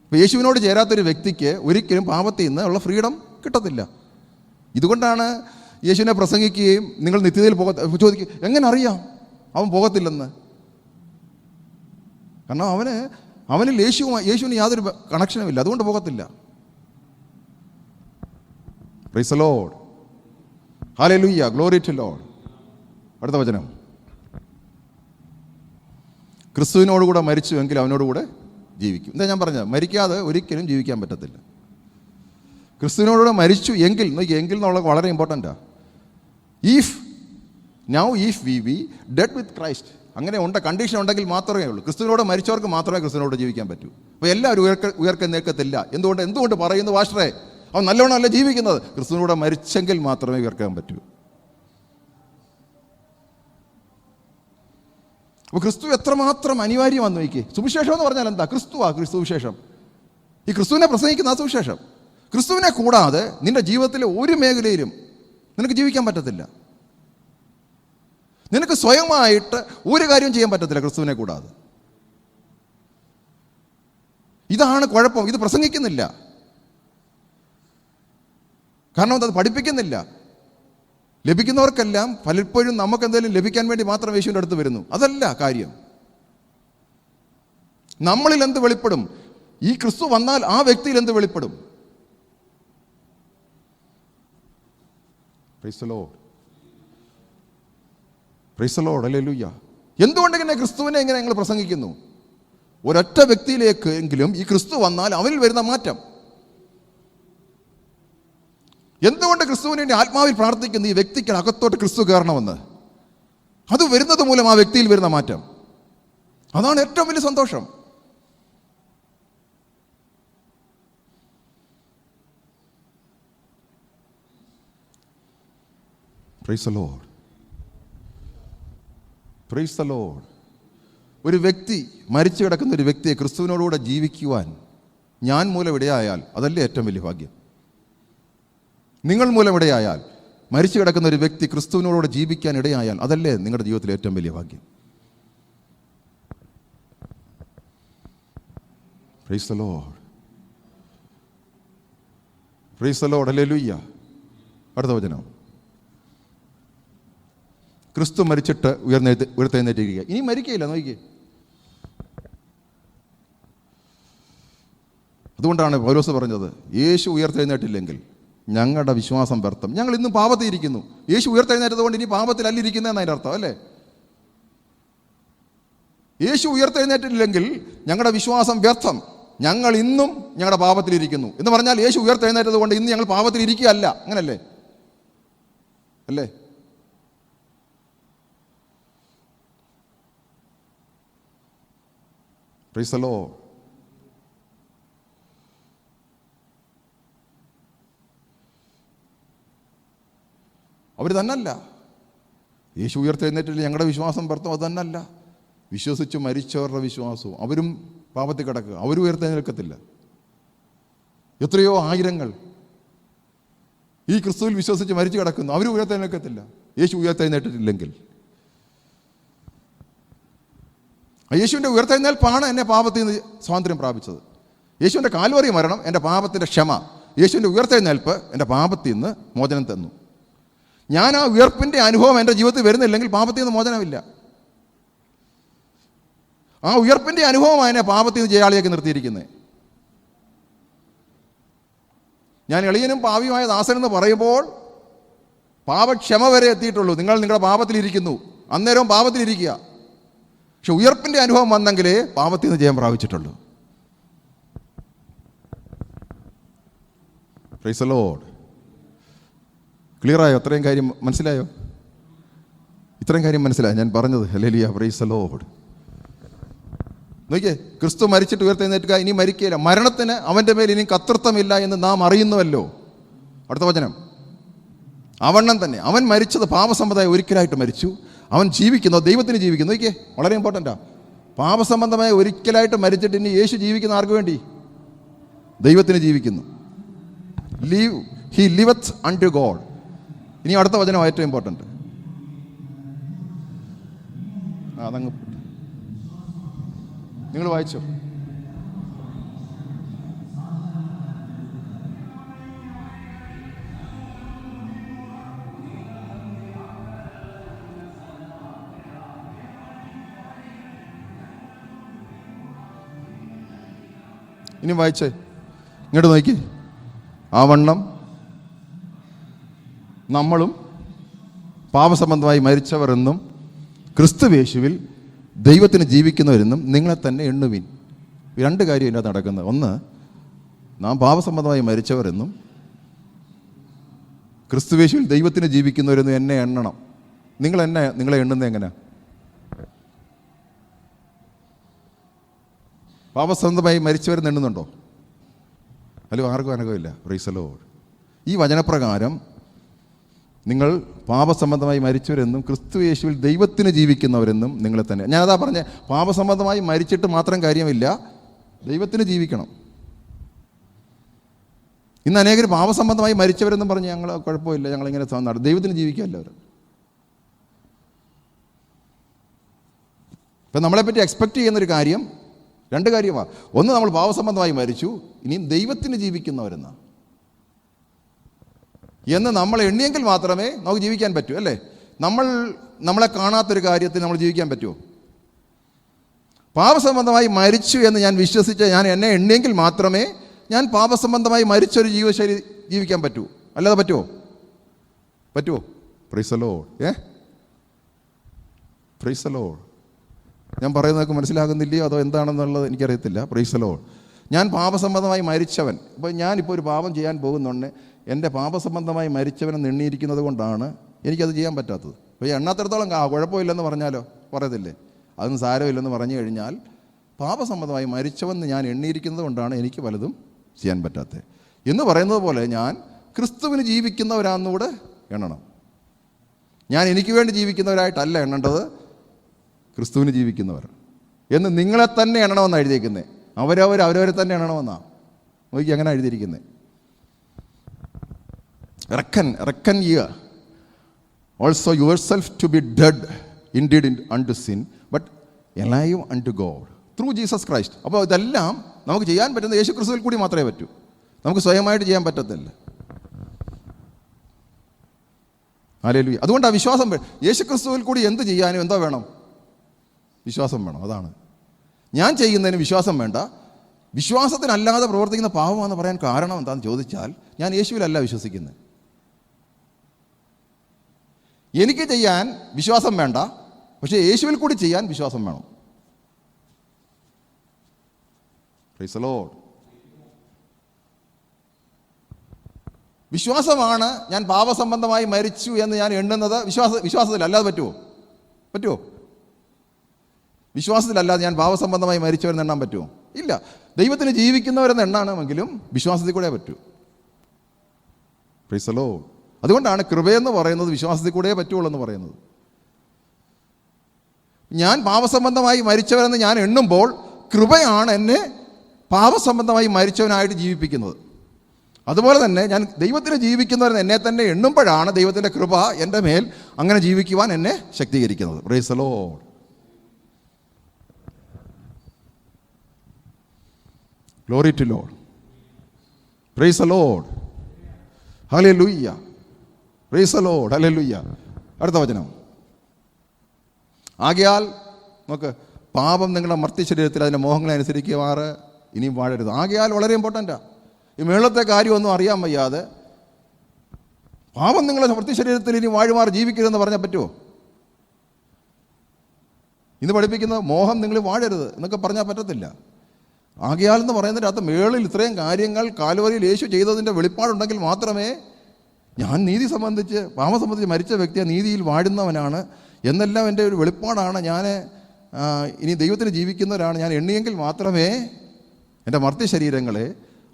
ഇപ്പോൾ യേശുവിനോട് ചേരാത്തൊരു വ്യക്തിക്ക് ഒരിക്കലും പാപത്തിൽ നിന്ന് ഉള്ള ഫ്രീഡം കിട്ടത്തില്ല. ഇതുകൊണ്ടാണ് യേശുവിനെ പ്രസംഗിക്കുകയും നിങ്ങൾ നിത്യതയിൽ ചോദിക്കുക എങ്ങനെ അറിയാം അവൻ പോകത്തില്ലെന്ന്? കാരണം അവനിൽ യേശുവിന് യാതൊരു കണക്ഷനുമില്ല, അതുകൊണ്ട് പോകത്തില്ല. Praise the Lord, hallelujah, glory to Lord. അടുത്ത വചനം, ക്രിസ്തുവിനോടുകൂടെ മരിച്ചുവെങ്കിൽ അവനോടുകൂടെ ജീവിക്കും. എന്താ ഞാൻ പറഞ്ഞത്? മരിക്കാതെ ഒരിക്കലും ജീവിക്കാൻ പറ്റത്തില്ല. ക്രിസ്തുവിനോടുകൂടെ മരിച്ചു എങ്കിൽ എന്നുള്ളത് വളരെ ഇമ്പോർട്ടൻ്റാണ്. If we dead with Christ, അങ്ങനെ കണ്ടീഷൻ ഉണ്ടെങ്കിൽ മാത്രമേ ഉള്ളൂ. ക്രിസ്തുവിനോട് മരിച്ചവർക്ക് മാത്രമേ ക്രിസ്തുവിനോട് ജീവിക്കാൻ പറ്റൂ. അപ്പോൾ എല്ലാവരും ഉയർക്കെന്നേൽക്കത്തില്ല. എന്തുകൊണ്ട് പറയുന്നു പാസ്റ്ററേ? അവൻ നല്ലവണ്ണമല്ല ജീവിക്കുന്നത്. ക്രിസ്തുവിനോട് മരിച്ചെങ്കിൽ മാത്രമേ ഉയർക്കാൻ പറ്റൂ. അപ്പോൾ ക്രിസ്തു എത്രമാത്രം അനിവാര്യമാണെന്ന് നോക്കിയേ. സുവിശേഷം എന്ന് പറഞ്ഞാൽ എന്താ? ക്രിസ്തു വിശേഷം. ഈ ക്രിസ്തുവിനെ പ്രസംഗിക്കുന്ന ആ സുവിശേഷം. ക്രിസ്തുവിനെ കൂടാതെ നിന്റെ ജീവിതത്തിലെ ഒരു മേഖലയിലും നിനക്ക് ജീവിക്കാൻ പറ്റത്തില്ല. നിനക്ക് സ്വയമായിട്ട് ഒരു കാര്യം ചെയ്യാൻ പറ്റത്തില്ല ക്രിസ്തുവിനെ കൂടാതെ. ഇതാണ് കുഴപ്പം. ഇത് പ്രസംഗിക്കുന്നില്ല, കാരണം അത് പഠിപ്പിക്കുന്നില്ല. ലഭിക്കുന്നവർക്കെല്ലാം പലപ്പോഴും നമുക്ക് എന്തെങ്കിലും ലഭിക്കാൻ വേണ്ടി മാത്രം യേശുവിൻ്റെ അടുത്ത് വരുന്നു. അതല്ല കാര്യം. നമ്മളിൽ എന്ത് വെളിപ്പെടും? ഈ ക്രിസ്തു വന്നാൽ ആ വ്യക്തിയിൽ എന്ത് വെളിപ്പെടും? Praise the Lord. Praise the Lord, hallelujah. എന്തുകൊണ്ട് ഇങ്ങനെ ക്രിസ്തുവിനെ ഇങ്ങനെ ഞങ്ങൾ പ്രസംഗിക്കുന്നു? ഒരൊറ്റ വ്യക്തിയിലേക്ക് എങ്കിലും ഈ ക്രിസ്തു വന്നാൽ അവനിൽ വരുന്ന മാറ്റം. എന്തുകൊണ്ട് ക്രിസ്തുവിന് വേണ്ടി ആത്മാവിൽ പ്രാർത്ഥിക്കുന്ന ഈ വ്യക്തിക്ക് അകത്തോട്ട് ക്രിസ്തു കയറണമെന്ന്? അത് വരുന്നത് മൂലം ആ വ്യക്തിയിൽ വരുന്ന മാറ്റം, അതാണ് ഏറ്റവും വലിയ സന്തോഷം. Price the Lord, praise the Lord. ഒരു വ്യക്തി, മരിച്ചു കിടക്കുന്ന ഒരു വ്യക്തിയെ ക്രിസ്തുവിനോടുകൂടെ ജീവിക്കുവാൻ ഞാൻ മൂലം ഇടയായാൽ അതല്ലേ ഏറ്റവും വലിയ ഭാഗ്യം? നിങ്ങൾ മൂലം ഇടയായാൽ, മരിച്ചു കിടക്കുന്ന ഒരു വ്യക്തി ക്രിസ്തുവിനോടുകൂടെ ജീവിക്കാൻ ഇടയായാൽ അതല്ലേ നിങ്ങളുടെ ജീവിതത്തിലെ ഏറ്റവും വലിയ ഭാഗ്യം? Price the Lord, praise the Lord, hallelujah. അടുത്ത വചനം. ക്രിസ്തു മരിച്ചിട്ട് ഉയർത്തെഴുന്നേറ്റിരിക്കുക. ഇനി മരിക്കയില്ല, നോക്കിക്കേ. അതുകൊണ്ടാണ് പൗലോസ് പറഞ്ഞത്, യേശു ഉയർത്തെഴുന്നേറ്റില്ലെങ്കിൽ ഞങ്ങളുടെ വിശ്വാസം വ്യർത്ഥം. ഞങ്ങൾ ഇന്നും പാപത്തിൽ ഇരിക്കുന്നു. യേശു ഉയർത്തെഴുന്നേറ്റത് കൊണ്ട് ഇനി പാപത്തിലല്ല ഇരിക്കുന്നതെന്ന് അതിൻ്റെ അർത്ഥം, അല്ലേ? യേശു ഉയർത്തെഴുന്നേറ്റില്ലെങ്കിൽ ഞങ്ങളുടെ വിശ്വാസം വ്യർത്ഥം. ഞങ്ങൾ ഇന്നും ഞങ്ങളുടെ പാപത്തിലിരിക്കുന്നു എന്ന് പറഞ്ഞാൽ യേശു ഉയർത്തെഴുന്നേറ്റത് കൊണ്ട് ഇന്ന് ഞങ്ങൾ പാപത്തിലിരിക്കുകയല്ല. അങ്ങനല്ലേ? അല്ലേ? Praise the Lord. അവർ തന്നല്ല. യേശു ഉയർത്തെഴുന്നേറ്റില്ല ഞങ്ങളുടെ വിശ്വാസം വ്യർത്ഥം, അത് തന്നല്ല. വിശ്വസിച്ച് മരിച്ചവരുടെ വിശ്വാസവും അവരും പാപത്തിൽ കിടക്കുക, അവരും ഉയർത്തെഴുന്നേൽക്കത്തില്ല. എത്രയോ ആയിരങ്ങൾ ഈ ക്രിസ്തുവിൽ വിശ്വസിച്ച് മരിച്ചു കിടക്കുന്നു, അവരും ഉയർത്തെഴുന്നേൽക്കത്തില്ല യേശു ഉയർത്തെഴുന്നേറ്റിട്ടില്ലെങ്കിൽ. യേശുവിൻ്റെ ഉയർത്തെഴുന്നേൽപ്പാണ് എന്നെ പാപത്തിൽ നിന്ന് സ്വാതന്ത്ര്യം പ്രാപിച്ചത്. യേശുവിൻ്റെ കാൽവറി മരണം എൻ്റെ പാപത്തിൻ്റെ ക്ഷമ. യേശുവിൻ്റെ ഉയർത്തെഴുന്നേൽപ്പ് എൻ്റെ പാപത്തിൽ നിന്ന് മോചനം തന്നു. ഞാൻ ആ ഉയർപ്പിൻ്റെ അനുഭവം എൻ്റെ ജീവിതത്തിൽ വരുന്നില്ലെങ്കിൽ പാപത്തിൽ നിന്ന് മോചനമില്ല. ആ ഉയർപ്പിൻ്റെ അനുഭവമാണ് എന്നെ പാപത്തിൽ നിന്ന് ജയാളിയാക്കി നിർത്തിയിരിക്കുന്നത്. ഞാൻ എളിയനും പാപിയുമായ ദാസനെന്ന് പറയുമ്പോൾ പാപക്ഷമ വരെ എത്തിയിട്ടുള്ളൂ. നിങ്ങൾ നിങ്ങളുടെ പാപത്തിലിരിക്കുന്നു, അന്നേരവും പാപത്തിലിരിക്കുക. പക്ഷെ ഉയർപ്പിൻ്റെ അനുഭവം വന്നെങ്കിലേ പാപത്തിൽ നിന്ന് ജയം പ്രാപിച്ചിട്ടുള്ളൂ. Praise the Lord. ക്ലിയറായോ? അത്രയും കാര്യം മനസ്സിലായോ? ഇത്രയും കാര്യം മനസ്സിലായോ ഞാൻ പറഞ്ഞത്? Hallelujah, praise the Lord. നോക്കിയേ, ക്രിസ്തു മരിച്ചിട്ട് ഉയർത്തെഴുന്നേൽക്കുക, ഇനി മരിക്കുകയില്ല. മരണത്തിന് അവൻ്റെ മേൽ ഇനി കർത്തൃത്വമില്ല എന്ന് നാം അറിയുന്നുവല്ലോ. അടുത്ത വചനം. അവണ്ണം തന്നെ അവൻ മരിച്ചത് പാപസംബന്ധമായി ഒരിക്കലായിട്ട് മരിച്ചു, അവൻ ജീവിക്കുന്നു, ദൈവത്തിന് ജീവിക്കുന്നു. നോക്കിയേ, വളരെ ഇമ്പോർട്ടൻ്റാ. പാപസംബന്ധമായി ഒരിക്കലായിട്ട് മരിച്ചിട്ട് ഇനി യേശു ജീവിക്കുന്ന ആർക്ക് വേണ്ടി? ദൈവത്തിന് ജീവിക്കുന്നു. He ലിവത്ത് unto God. ഇനി അടുത്ത വചനം ഏറ്റവും ഇമ്പോർട്ടൻ്റ്. അതങ്ങ് നിങ്ങൾ വായിച്ചോ. ഇനി വായിച്ചേ, ഇങ്ങോട്ട് നോക്കി. ആ വണ്ണം നമ്മളും പാപസംബന്ധമായി മരിച്ചവർ എന്നും ക്രിസ്തുയേശുവിൽ ദൈവത്തിന് ജീവിക്കുന്നവരെന്നും നിങ്ങളെ തന്നെ എണ്ണുവിൻ. രണ്ട് കാര്യം ഇതിനകത്ത് നടക്കുന്നത്. ഒന്ന്, നാം പാപസംബന്ധമായി മരിച്ചവരെന്നും ക്രിസ്തുയേശുവിൽ ദൈവത്തിന് ജീവിക്കുന്നവരെന്നും എന്നെ എണ്ണണം. നിങ്ങളെ എണ്ണുന്നത് എങ്ങനെ? പാപസംബന്ധമായി മരിച്ചവരെന്ന് എണ്ണുന്നുണ്ടോ? അല്ലോ, ആർക്കും അനുഭവമില്ല. Price the Lord. ഈ വചനപ്രകാരം നിങ്ങൾ പാപസംബന്ധമായി മരിച്ചവരെന്നും ക്രിസ്തുയേശുവിൽ ദൈവത്തിന് ജീവിക്കുന്നവരെന്നും നിങ്ങളെ തന്നെ. ഞാനതാ പറഞ്ഞേ, പാപസംബന്ധമായി മരിച്ചിട്ട് മാത്രം കാര്യമില്ല, ദൈവത്തിന് ജീവിക്കണം. ഇന്ന് അനേകർ പാപസംബന്ധമായി മരിച്ചവരെന്നും പറഞ്ഞ് ഞങ്ങൾ കുഴപ്പമില്ല, ഞങ്ങളിങ്ങനെ നടക്കും, ദൈവത്തിന് ജീവിക്കുകയല്ല അവർ. ഇപ്പം നമ്മളെപ്പറ്റി എക്സ്പെക്റ്റ് ചെയ്യുന്നൊരു കാര്യം, രണ്ട് കാര്യമാണ്. ഒന്ന്, നമ്മൾ പാപസംബന്ധമായി മരിച്ചു, ഇനിയും ദൈവത്തിന് ജീവിക്കുന്നവരെന്നാ എന്ന് നമ്മൾ എണ്ണിയെങ്കിൽ മാത്രമേ നമുക്ക് ജീവിക്കാൻ പറ്റൂ, അല്ലേ? നമ്മളെ കാണാത്തൊരു കാര്യത്തിൽ നമ്മൾ ജീവിക്കാൻ പറ്റുമോ? പാപസംബന്ധമായി മരിച്ചു എന്ന് ഞാൻ വിശ്വസിച്ച് ഞാൻ എന്നെ എണ്ണിയെങ്കിൽ മാത്രമേ ഞാൻ പാപസംബന്ധമായി മരിച്ചൊരു ജീവിതശൈലി ജീവിക്കാൻ പറ്റൂ. അല്ലാതെ പറ്റുമോ? Price the Lord. Praise the Lord. ഞാൻ പറയുന്നതൊക്കെ മനസ്സിലാകുന്നില്ലയോ അതോ എന്താണെന്നുള്ളത് എനിക്കറിയത്തില്ല. Price the Lord. ഞാൻ പാപസംബന്ധമായി മരിച്ചവൻ. ഇപ്പോൾ ഞാനിപ്പോൾ ഒരു പാപം ചെയ്യാൻ പോകുന്നുണ്ട്, എൻ്റെ പാപസംബന്ധമായി മരിച്ചവനെന്ന് എണ്ണിയിരിക്കുന്നത് കൊണ്ടാണ് എനിക്കത് ചെയ്യാൻ പറ്റാത്തത്. അപ്പോൾ എണ്ണാത്തിടത്തോളം കുഴപ്പമില്ലെന്ന് പറഞ്ഞാലോ, പറയത്തില്ലേ, അതൊന്നും സാരമില്ലെന്ന് പറഞ്ഞു കഴിഞ്ഞാൽ പാപസംബന്ധമായി മരിച്ചവെന്ന് ഞാൻ എണ്ണിയിരിക്കുന്നത് കൊണ്ടാണ് എനിക്ക് പലതും ചെയ്യാൻ പറ്റാത്തത് എന്ന് പറയുന്നത് പോലെ ഞാൻ ക്രിസ്തുവിന് ജീവിക്കുന്നവരാണെന്നുകൂടെ എണ്ണണം. ഞാൻ എനിക്ക് വേണ്ടി ജീവിക്കുന്നവരായിട്ടല്ല എണ്ണേണ്ടത്, ക്രിസ്തുവിന് ജീവിക്കുന്നവർ എന്ന് നിങ്ങളെ തന്നെ എണ്ണണമെന്നാണ് എഴുതിയിരിക്കുന്നത്. അവരവരെ തന്നെ എണ്ണണമെന്നാണ്. നോക്കി അങ്ങനെ എഴുതിയിരിക്കുന്നത്. Reckon you also yourself to be dead indeed unto sin but alive unto God through Jesus Christ. അപ്പോൾ ഇതെല്ലാം നമുക്ക് ചെയ്യാൻ പറ്റുന്നത് യേശു ക്രിസ്തുവിൽ കൂടി മാത്രമേ പറ്റൂ. നമുക്ക് സ്വയമായിട്ട് ചെയ്യാൻ പറ്റത്തില്ല. ഹല്ലേലൂയ. അതുകൊണ്ടാണ് വിശ്വാസം. യേശു ക്രിസ്തുവിൽ കൂടി എന്ത് ചെയ്യാനും എന്തോ വേണം? വിശ്വാസം വേണം. അതാണ് ഞാൻ ചെയ്യുന്നതിന് വിശ്വാസം വേണ്ട. വിശ്വാസത്തിനല്ലാതെ പ്രവർത്തിക്കുന്ന പാപമാണെന്ന് പറയാൻ കാരണം എന്താണെന്ന് ചോദിച്ചാൽ ഞാൻ യേശുവിലല്ല വിശ്വസിക്കുന്നത്. എനിക്ക് ചെയ്യാൻ വിശ്വാസം വേണ്ട, പക്ഷേ യേശുവിൽ കൂടി ചെയ്യാൻ വിശ്വാസം വേണം. Price the Lord. വിശ്വാസമാണ് ഞാൻ പാപസംബന്ധമായി മരിച്ചു എന്ന് ഞാൻ എണ്ണുന്നത്. വിശ്വാസത്തിൽ അല്ലാതെ പറ്റുമോ? വിശ്വാസത്തിലല്ലാതെ ഞാൻ പാപസംബന്ധമായി മരിച്ചവരെന്ന് എണ്ണാൻ പറ്റുമോ? ഇല്ല. ദൈവത്തിന് ജീവിക്കുന്നവരെന്ന് എണ്ണണമെങ്കിലും വിശ്വാസത്തിൽ കൂടെ പറ്റൂ. Praise the Lord. അതുകൊണ്ടാണ് കൃപയെന്ന് പറയുന്നത് വിശ്വാസത്തിൽ കൂടെ പറ്റുള്ളൂ എന്ന് പറയുന്നത്. ഞാൻ പാപസംബന്ധമായി മരിച്ചവരെന്ന് ഞാൻ എണ്ണുമ്പോൾ കൃപയാണ് എന്നെ പാപസംബന്ധമായി മരിച്ചവനായിട്ട് ജീവിപ്പിക്കുന്നത്. അതുപോലെ തന്നെ ഞാൻ ദൈവത്തിന് ജീവിക്കുന്നവരെന്ന് എന്നെ തന്നെ എണ്ണുമ്പോഴാണ് ദൈവത്തിൻ്റെ കൃപ എൻ്റെ മേൽ അങ്ങനെ ജീവിക്കുവാൻ എന്നെ ശക്തീകരിക്കുന്നത്. Praise the Lord. Glory to Lord. Praise the Lord. Hallelujah. Praise the Lord. Hallelujah. അടുത്ത വചനം. ആകയാൽ നോക്ക്, പാപം നിങ്ങളുടെ മർത്തി ശരീരത്തിൽ അതിൻ്റെ മോഹങ്ങളെ അനുസരിക്കുമാറ് ഇനിയും വാഴരുത്. ആകയാൽ വളരെ ഇമ്പോർട്ടൻ്റാണ്. ഈ മേളത്തെ കാര്യമൊന്നും അറിയാൻ വയ്യാതെ പാപം നിങ്ങളുടെ മർത്തി ശരീരത്തിൽ ഇനി വാഴുമാറ് ജീവിക്കരുതെന്ന് പറഞ്ഞാൽ പറ്റുമോ? ഇന്ന് പഠിപ്പിക്കുന്ന മോഹം നിങ്ങൾ വാഴരുത് എന്നൊക്കെ പറഞ്ഞാൽ പറ്റത്തില്ല. ആകയാൽ എന്ന് പറയുന്നതിൻ്റെ അകത്ത് മേളിൽ ഇത്രയും കാര്യങ്ങൾ കാൽവരിയിൽ യേശു ചെയ്തതിൻ്റെ വെളിപ്പാടുണ്ടെങ്കിൽ മാത്രമേ ഞാൻ നീതി സംബന്ധിച്ച് പാപം സംബന്ധിച്ച് മരിച്ച വ്യക്തിയെ നീതിയിൽ വാഴുന്നവനാണ് എന്നെല്ലാം എൻ്റെ ഒരു വെളിപ്പാടാണ്. ഞാൻ ഇനി ദൈവത്തിന് ജീവിക്കുന്നവരാണ് ഞാൻ എണ്ണിയെങ്കിൽ മാത്രമേ എൻ്റെ മർത്തി ശരീരങ്ങളെ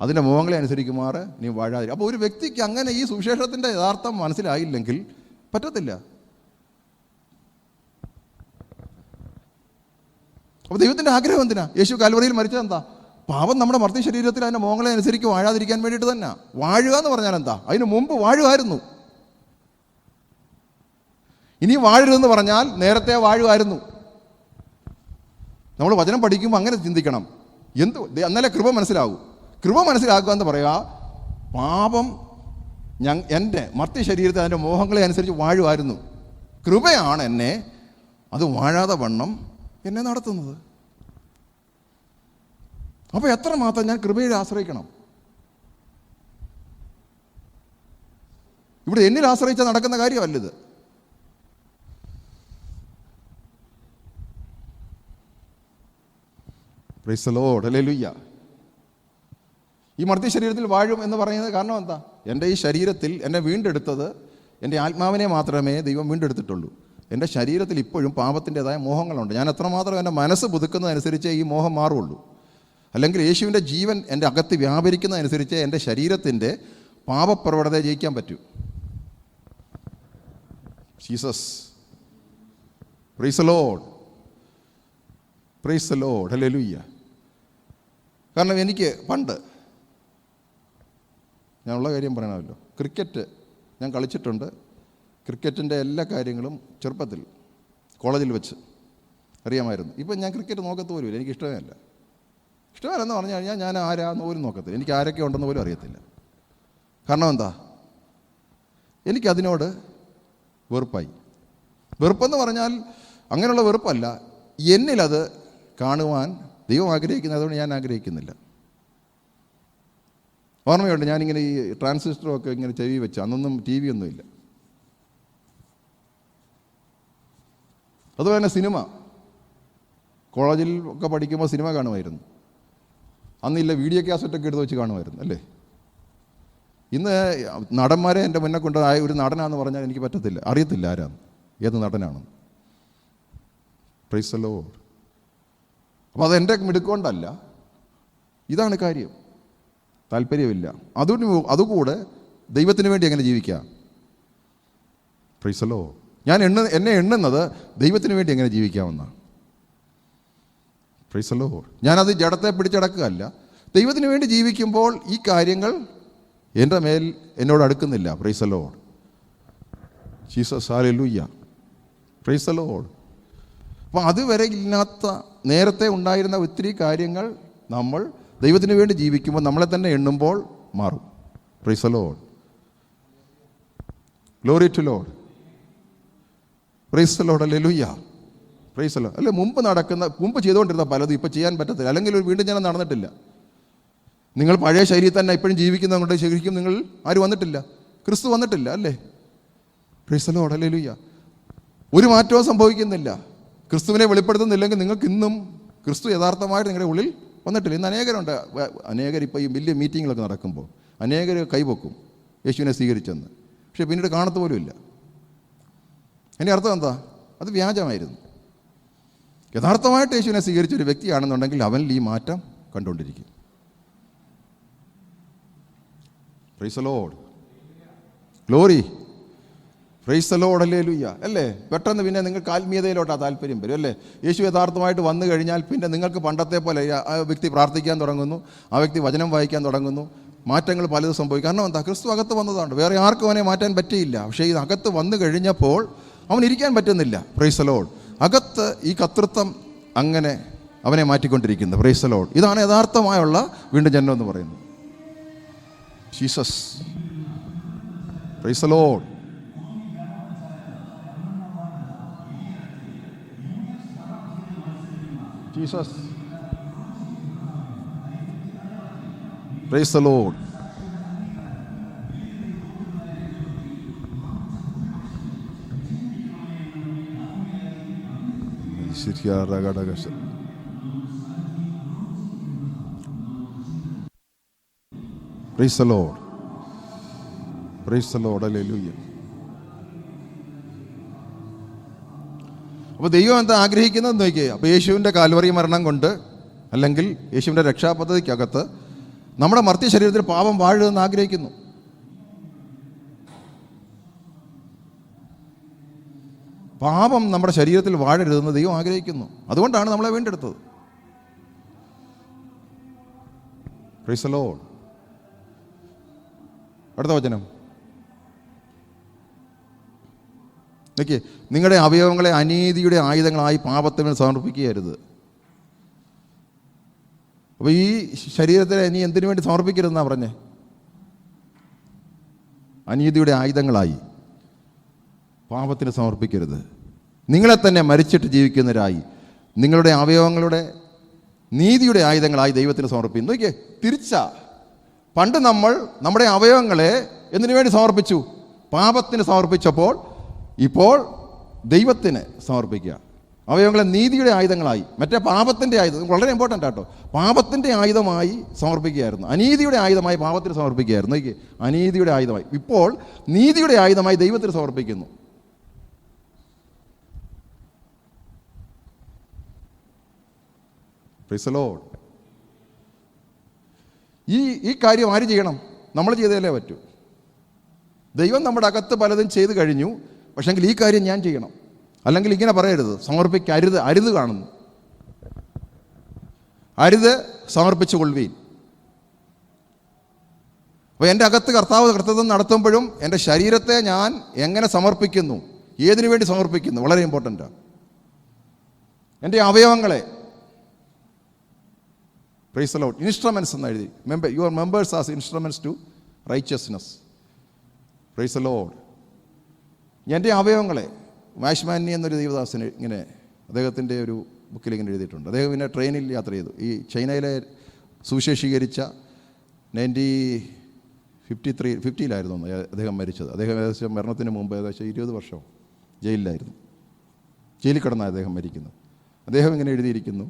അതിൻ്റെ മോഹങ്ങളെ അനുസരിക്കുമാറ് ഇനി വാഴാതിരി. അപ്പോൾ ഒരു വ്യക്തിക്ക് അങ്ങനെ ഈ സുവിശേഷത്തിൻ്റെ യഥാർത്ഥം മനസ്സിലായില്ലെങ്കിൽ പറ്റത്തില്ല. അപ്പോൾ ദൈവത്തിൻ്റെ ആഗ്രഹം എന്തിനാ? യേശു കാൽവറിയിൽ മരിച്ചത് എന്താ? പാപം നമ്മുടെ മർത്തി ശരീരത്തിൽ അതിൻ്റെ മോഹങ്ങളെ അനുസരിച്ച് വാഴാതിരിക്കാൻ വേണ്ടിയിട്ട് തന്നെ. വാഴുക എന്ന് പറഞ്ഞാൽ എന്താ? അതിന് മുമ്പ് വാഴുമായിരുന്നു. ഇനി വാഴരുതെന്ന് പറഞ്ഞാൽ നേരത്തെ വാഴുമായിരുന്നു. നമ്മൾ വചനം പഠിക്കുമ്പോൾ അങ്ങനെ ചിന്തിക്കണം. എന്നാലേ കൃപ മനസ്സിലാകൂ. കൃപ മനസ്സിലാക്കുക എന്ന് പറയുക, പാപം എൻ്റെ മർത്തി ശരീരത്തിൽ അതിൻ്റെ മോഹങ്ങളെ അനുസരിച്ച് വാഴുമായിരുന്നു. കൃപയാണ് എന്നെ അത് വാഴാതെ വണ്ണം എന്നെ നടത്തുന്നത്. അപ്പോൾ എത്രമാത്രം ഞാൻ കൃപയിൽ ആശ്രയിക്കണം. ഇവിടെ എന്നിൽ ആശ്രയിച്ചാൽ നടക്കുന്ന കാര്യമല്ലിത്. Praise the Lord. ഹല്ലേലൂയ. ഈ മർത്തി ശരീരത്തിൽ വാഴും എന്ന് പറയുന്നത് കാരണം എന്താ? എൻ്റെ ഈ ശരീരത്തിൽ എന്നെ വീണ്ടെടുത്തത് എൻ്റെ ആത്മാവിനെ മാത്രമേ ദൈവം വീണ്ടെടുത്തിട്ടുള്ളൂ. എൻ്റെ ശരീരത്തിൽ ഇപ്പോഴും പാപത്തിൻ്റെതായ മോഹങ്ങളുണ്ട്. ഞാൻ എത്രമാത്രം എൻ്റെ മനസ്സ് പുതുക്കുന്നതനുസരിച്ച് ഈ മോഹം മാറുള്ളൂ. അല്ലെങ്കിൽ യേശുവിൻ്റെ ജീവൻ എൻ്റെ അകത്ത് വ്യാപരിക്കുന്നതനുസരിച്ച് എൻ്റെ ശരീരത്തിൻ്റെ പാപപ്രവണതയെ ജയിക്കാൻ പറ്റൂ. Jesus. Praise the Lord. Praise the Lord. Hallelujah. കാരണം എനിക്ക് പണ്ട് ഞാനുള്ള കാര്യം പറയണമല്ലോ, ക്രിക്കറ്റ് ഞാൻ കളിച്ചിട്ടുണ്ട്. ക്രിക്കറ്റിൻ്റെ എല്ലാ കാര്യങ്ങളും ചെറുപ്പത്തിൽ കോളേജിൽ വെച്ച് അറിയാമായിരുന്നു. ഇപ്പം ഞാൻ ക്രിക്കറ്റ് നോക്കത്ത് പോലുമില്ല. എനിക്ക് ഇഷ്ടമല്ലെന്ന് പറഞ്ഞു കഴിഞ്ഞാൽ ഞാൻ ആരാന്ന് പോലും നോക്കത്തില്ല. എനിക്ക് ആരൊക്കെ ഉണ്ടെന്ന് പോലും അറിയത്തില്ല. കാരണം എന്താ? എനിക്കതിനോട് വെറുപ്പായി. വെറുപ്പെന്ന് പറഞ്ഞാൽ അങ്ങനെയുള്ള വെറുപ്പല്ല, എന്നിലത് കാണുവാൻ ദൈവം ആഗ്രഹിക്കുന്നത്. അതുകൊണ്ട് ഞാൻ ആഗ്രഹിക്കുന്നില്ല. ഓർമ്മയുണ്ട്, ഞാനിങ്ങനെ ഈ ട്രാൻസിസ്റ്ററൊക്കെ ഇങ്ങനെ ചെവി വെച്ച്, അന്നൊന്നും ടി വി ഒന്നുമില്ല. അതുപോലെ തന്നെ സിനിമ. കോളേജിൽ ഒക്കെ പഠിക്കുമ്പോൾ സിനിമ കാണുമായിരുന്നു. അന്നില്ല, വീഡിയോ കാസറ്റൊക്കെ എടുത്ത് വെച്ച് കാണുമായിരുന്നു അല്ലേ. ഇന്ന് നടന്മാരെ എൻ്റെ മുന്നേ കൊണ്ട് ഒരു നടനാന്ന് പറഞ്ഞാൽ എനിക്ക് പറ്റത്തില്ല, അറിയത്തില്ല ആരാണ്, ഏത് നടനാണെന്ന്. Price the Lord. അപ്പോൾ അതെൻ്റെ മിടുക്കൊണ്ടല്ല, ഇതാണ് കാര്യം. താല്പര്യമില്ല. അതുകൂടെ ദൈവത്തിന് വേണ്ടി എങ്ങനെ ജീവിക്കാം? Price the Lord. ഞാൻ എന്നെ എണ്ണുന്നത് ദൈവത്തിന് വേണ്ടി എങ്ങനെ ജീവിക്കാമെന്നാണ്. Price the Lord. ഞാനത് ജഡത്തെ പിടിച്ചടക്കുകയല്ല. ദൈവത്തിന് വേണ്ടി ജീവിക്കുമ്പോൾ ഈ കാര്യങ്ങൾ എൻ്റെ മേൽ എന്നോട് അടുക്കുന്നില്ല. Praise the Lord. Jesus hallelujah. Praise the Lord. അപ്പോൾ അതുവരെ ഇല്ലാത്ത, നേരത്തെ ഉണ്ടായിരുന്ന ഒത്തിരി കാര്യങ്ങൾ നമ്മൾ ദൈവത്തിന് വേണ്ടി ജീവിക്കുമ്പോൾ നമ്മളെ തന്നെ എണ്ണുമ്പോൾ മാറും. Praise the Lord. Glory to Lord. Praise the Lord. Hallelujah. Praise the Lord. അല്ലെ, മുമ്പ് ചെയ്തുകൊണ്ടിരുന്ന പലതും ഇപ്പോൾ ചെയ്യാൻ പറ്റത്തില്ല, അല്ലെങ്കിൽ വീണ്ടും ഞാൻ നടന്നിട്ടില്ല. നിങ്ങൾ പഴയ ശൈലിയിൽ തന്നെ ഇപ്പോഴും ജീവിക്കുന്നതുകൊണ്ട് ശരിക്കും നിങ്ങൾ ആരും വന്നിട്ടില്ല, ക്രിസ്തു വന്നിട്ടില്ല അല്ലേ. Praise the Lord. ഹല്ലേലൂയ. ഒരു മാറ്റവും സംഭവിക്കുന്നില്ല. ക്രിസ്തുവിനെ വെളിപ്പെടുത്തുന്നില്ലെങ്കിൽ നിങ്ങൾക്ക് ഇന്നും ക്രിസ്തു യഥാർത്ഥമായിട്ട് നിങ്ങളുടെ ഉള്ളിൽ വന്നിട്ടില്ല. ഇന്ന് അനേകർ ഇപ്പോൾ ഈ വലിയ മീറ്റിങ്ങുകളൊക്കെ നടക്കുമ്പോൾ അനേകർ കൈവക്കും യേശുവിനെ സ്വീകരിച്ചെന്ന്, പക്ഷേ പിന്നീട് കാണത്ത് പോലും ഇല്ല. എൻ്റെ അർത്ഥം എന്താ? അത് വ്യാജമായിരുന്നു. യഥാർത്ഥമായിട്ട് യേശുവിനെ സ്വീകരിച്ചൊരു വ്യക്തിയാണെന്നുണ്ടെങ്കിൽ അവനിൽ ഈ മാറ്റം കണ്ടുകൊണ്ടിരിക്കും. Praise the Lord. Glory. Praise the Lord. Hallelujah. അല്ലേ, പെട്ടെന്ന് പിന്നെ നിങ്ങൾക്ക് ആത്മീയതയിലോട്ടാ താല്പര്യം വരും അല്ലേ. യേശു യഥാർത്ഥമായിട്ട് വന്നു കഴിഞ്ഞാൽ പിന്നെ നിങ്ങൾക്ക് പണ്ടത്തെ പോലെ ആ വ്യക്തി പ്രാർത്ഥിക്കാൻ തുടങ്ങുന്നു, ആ വ്യക്തി വചനം വായിക്കാൻ തുടങ്ങുന്നു, മാറ്റങ്ങൾ പലതും സംഭവിക്കും. കാരണം എന്താ? ക്രിസ്തു അകത്ത് വന്നതാണ്. വേറെ ആർക്കും അവനെ മാറ്റാൻ പറ്റിയില്ല. പക്ഷേ ഇത് അകത്ത് വന്നു കഴിഞ്ഞപ്പോൾ അവൻ ഇരിക്കാൻ പറ്റുന്നില്ല. Price the Lord. അകത്ത് ഈ കർത്തൃത്വം അങ്ങനെ അവനെ മാറ്റിക്കൊണ്ടിരിക്കുന്നത്. Price the Lord. ഇതാണ് യഥാർത്ഥമായുള്ള വീണ്ടും ജന്മം എന്ന് പറയുന്നത്. Jesus. Praise the Lord. Jesus. Praise the Lord. Praise the Lord. Praise the Lord. Hallelujah. അപ്പോൾ ദൈവം എന്താ ആഗ്രഹിക്കുന്നത് നോക്കിയേ. അപ്പോൾ യേശുവിൻ്റെ കാൽവറി മരണം കൊണ്ട്, അല്ലെങ്കിൽ യേശുവിൻ്റെ രക്ഷാപദ്ധതിക്കകത്ത് നമ്മുടെ മർത്യ ശരീരത്തിൽ പാപം വാഴുമെന്ന് ആഗ്രഹിക്കുന്നു. പാപം നമ്മുടെ ശരീരത്തിൽ വാഴരുതെന്ന് ദൈവം ആഗ്രഹിക്കുന്നു. അതുകൊണ്ടാണ് നമ്മളെ വീണ്ടെടുത്തത്. Price the Lord. അടുത്ത വചനം നോക്കിയേ. നിങ്ങളുടെ അവയവങ്ങളെ അനീതിയുടെ ആയുധങ്ങളായി പാപത്തിന് സമർപ്പിക്കുകയരുത്. അപ്പോൾ ഈ ശരീരത്തിനെ നീ എന്തിനു വേണ്ടി സമർപ്പിക്കരുതെന്നാണ് പറഞ്ഞേ? അനീതിയുടെ ആയുധങ്ങളായി പാപത്തിന് സമർപ്പിക്കരുത്. നിങ്ങളെ തന്നെ മരിച്ചിട്ട് ജീവിക്കുന്നവരായി നിങ്ങളുടെ അവയവങ്ങളുടെ നീതിയുടെ ആയുധങ്ങളായി ദൈവത്തിന് സമർപ്പിക്കുന്നു. നോക്കിയേ, തിരിച്ചാ. പണ്ട് നമ്മൾ നമ്മുടെ അവയവങ്ങളെ എന്തിനു വേണ്ടി സമർപ്പിച്ചു? പാപത്തിന് സമർപ്പിച്ചപ്പോൾ ഇപ്പോൾ ദൈവത്തിന് സമർപ്പിക്കുക. അവയവങ്ങളെ നീതിയുടെ ആയുധങ്ങളായി, മറ്റേ പാപത്തിൻ്റെ ആയുധം വളരെ ഇമ്പോർട്ടൻ്റ് ആട്ടോ. പാപത്തിൻ്റെ ആയുധമായി സമർപ്പിക്കുകയായിരുന്നു. അനീതിയുടെ ആയുധമായി പാപത്തിന് സമർപ്പിക്കുകയായിരുന്നു. നോക്കിയേ, അനീതിയുടെ ആയുധമായി. ഇപ്പോൾ നീതിയുടെ ആയുധമായി ദൈവത്തിന് സമർപ്പിക്കുന്നു. Price the Lord. ഈ കാര്യം ആര് ചെയ്യണം? നമ്മൾ ചെയ്തതല്ലേ പറ്റൂ. ദൈവം നമ്മുടെ അകത്ത് പലതും ചെയ്തു കഴിഞ്ഞു, പക്ഷെങ്കിൽ ഈ കാര്യം ഞാൻ ചെയ്യണം. അല്ലെങ്കിൽ ഇങ്ങനെ പറയരുത്, സമർപ്പിക്കരുത്. അരുത് കാണുന്നു. അരുത് സമർപ്പിച്ചു കൊള്ളുവീൻ. അപ്പോൾ എൻ്റെ അകത്ത് കർത്താവ് കർത്തൃത്വം നടത്തുമ്പോഴും എൻ്റെ ശരീരത്തെ ഞാൻ എങ്ങനെ സമർപ്പിക്കുന്നു, ഏതിനു വേണ്ടി സമർപ്പിക്കുന്നു, വളരെ ഇമ്പോർട്ടൻ്റാണ്. എൻ്റെ അവയവങ്ങളെ, പ്രൈസ് ദി ലോർഡ്, ഇൻസ്ട്രുമെൻറ്റ്സ് എന്ന് എഴുതി. Your members as instruments to righteousness. Praise the Lord. എൻ്റെ അവയവങ്ങളെ, വാഷ്മാനി എന്നൊരു ദൈവദാസന് ഇങ്ങനെ അദ്ദേഹത്തിൻ്റെ ഒരു ബുക്കിൽ ഇങ്ങനെ എഴുതിയിട്ടുണ്ട്. അദ്ദേഹം പിന്നെ ട്രെയിനിൽ യാത്ര ചെയ്തു. ഈ ചൈനയിലെ സുവിശേഷീകരിച്ച 1950-ലായിരുന്നു അദ്ദേഹം മരിച്ചത്. അദ്ദേഹം ഏകദേശം മരണത്തിന് മുമ്പ് ഏകദേശം 20 വർഷം ജയിലിലായിരുന്നു. ജയിലിൽ കിടന്ന അദ്ദേഹം മരിക്കുന്നു. അദ്ദേഹം ഇങ്ങനെ എഴുതിയിരിക്കുന്നു,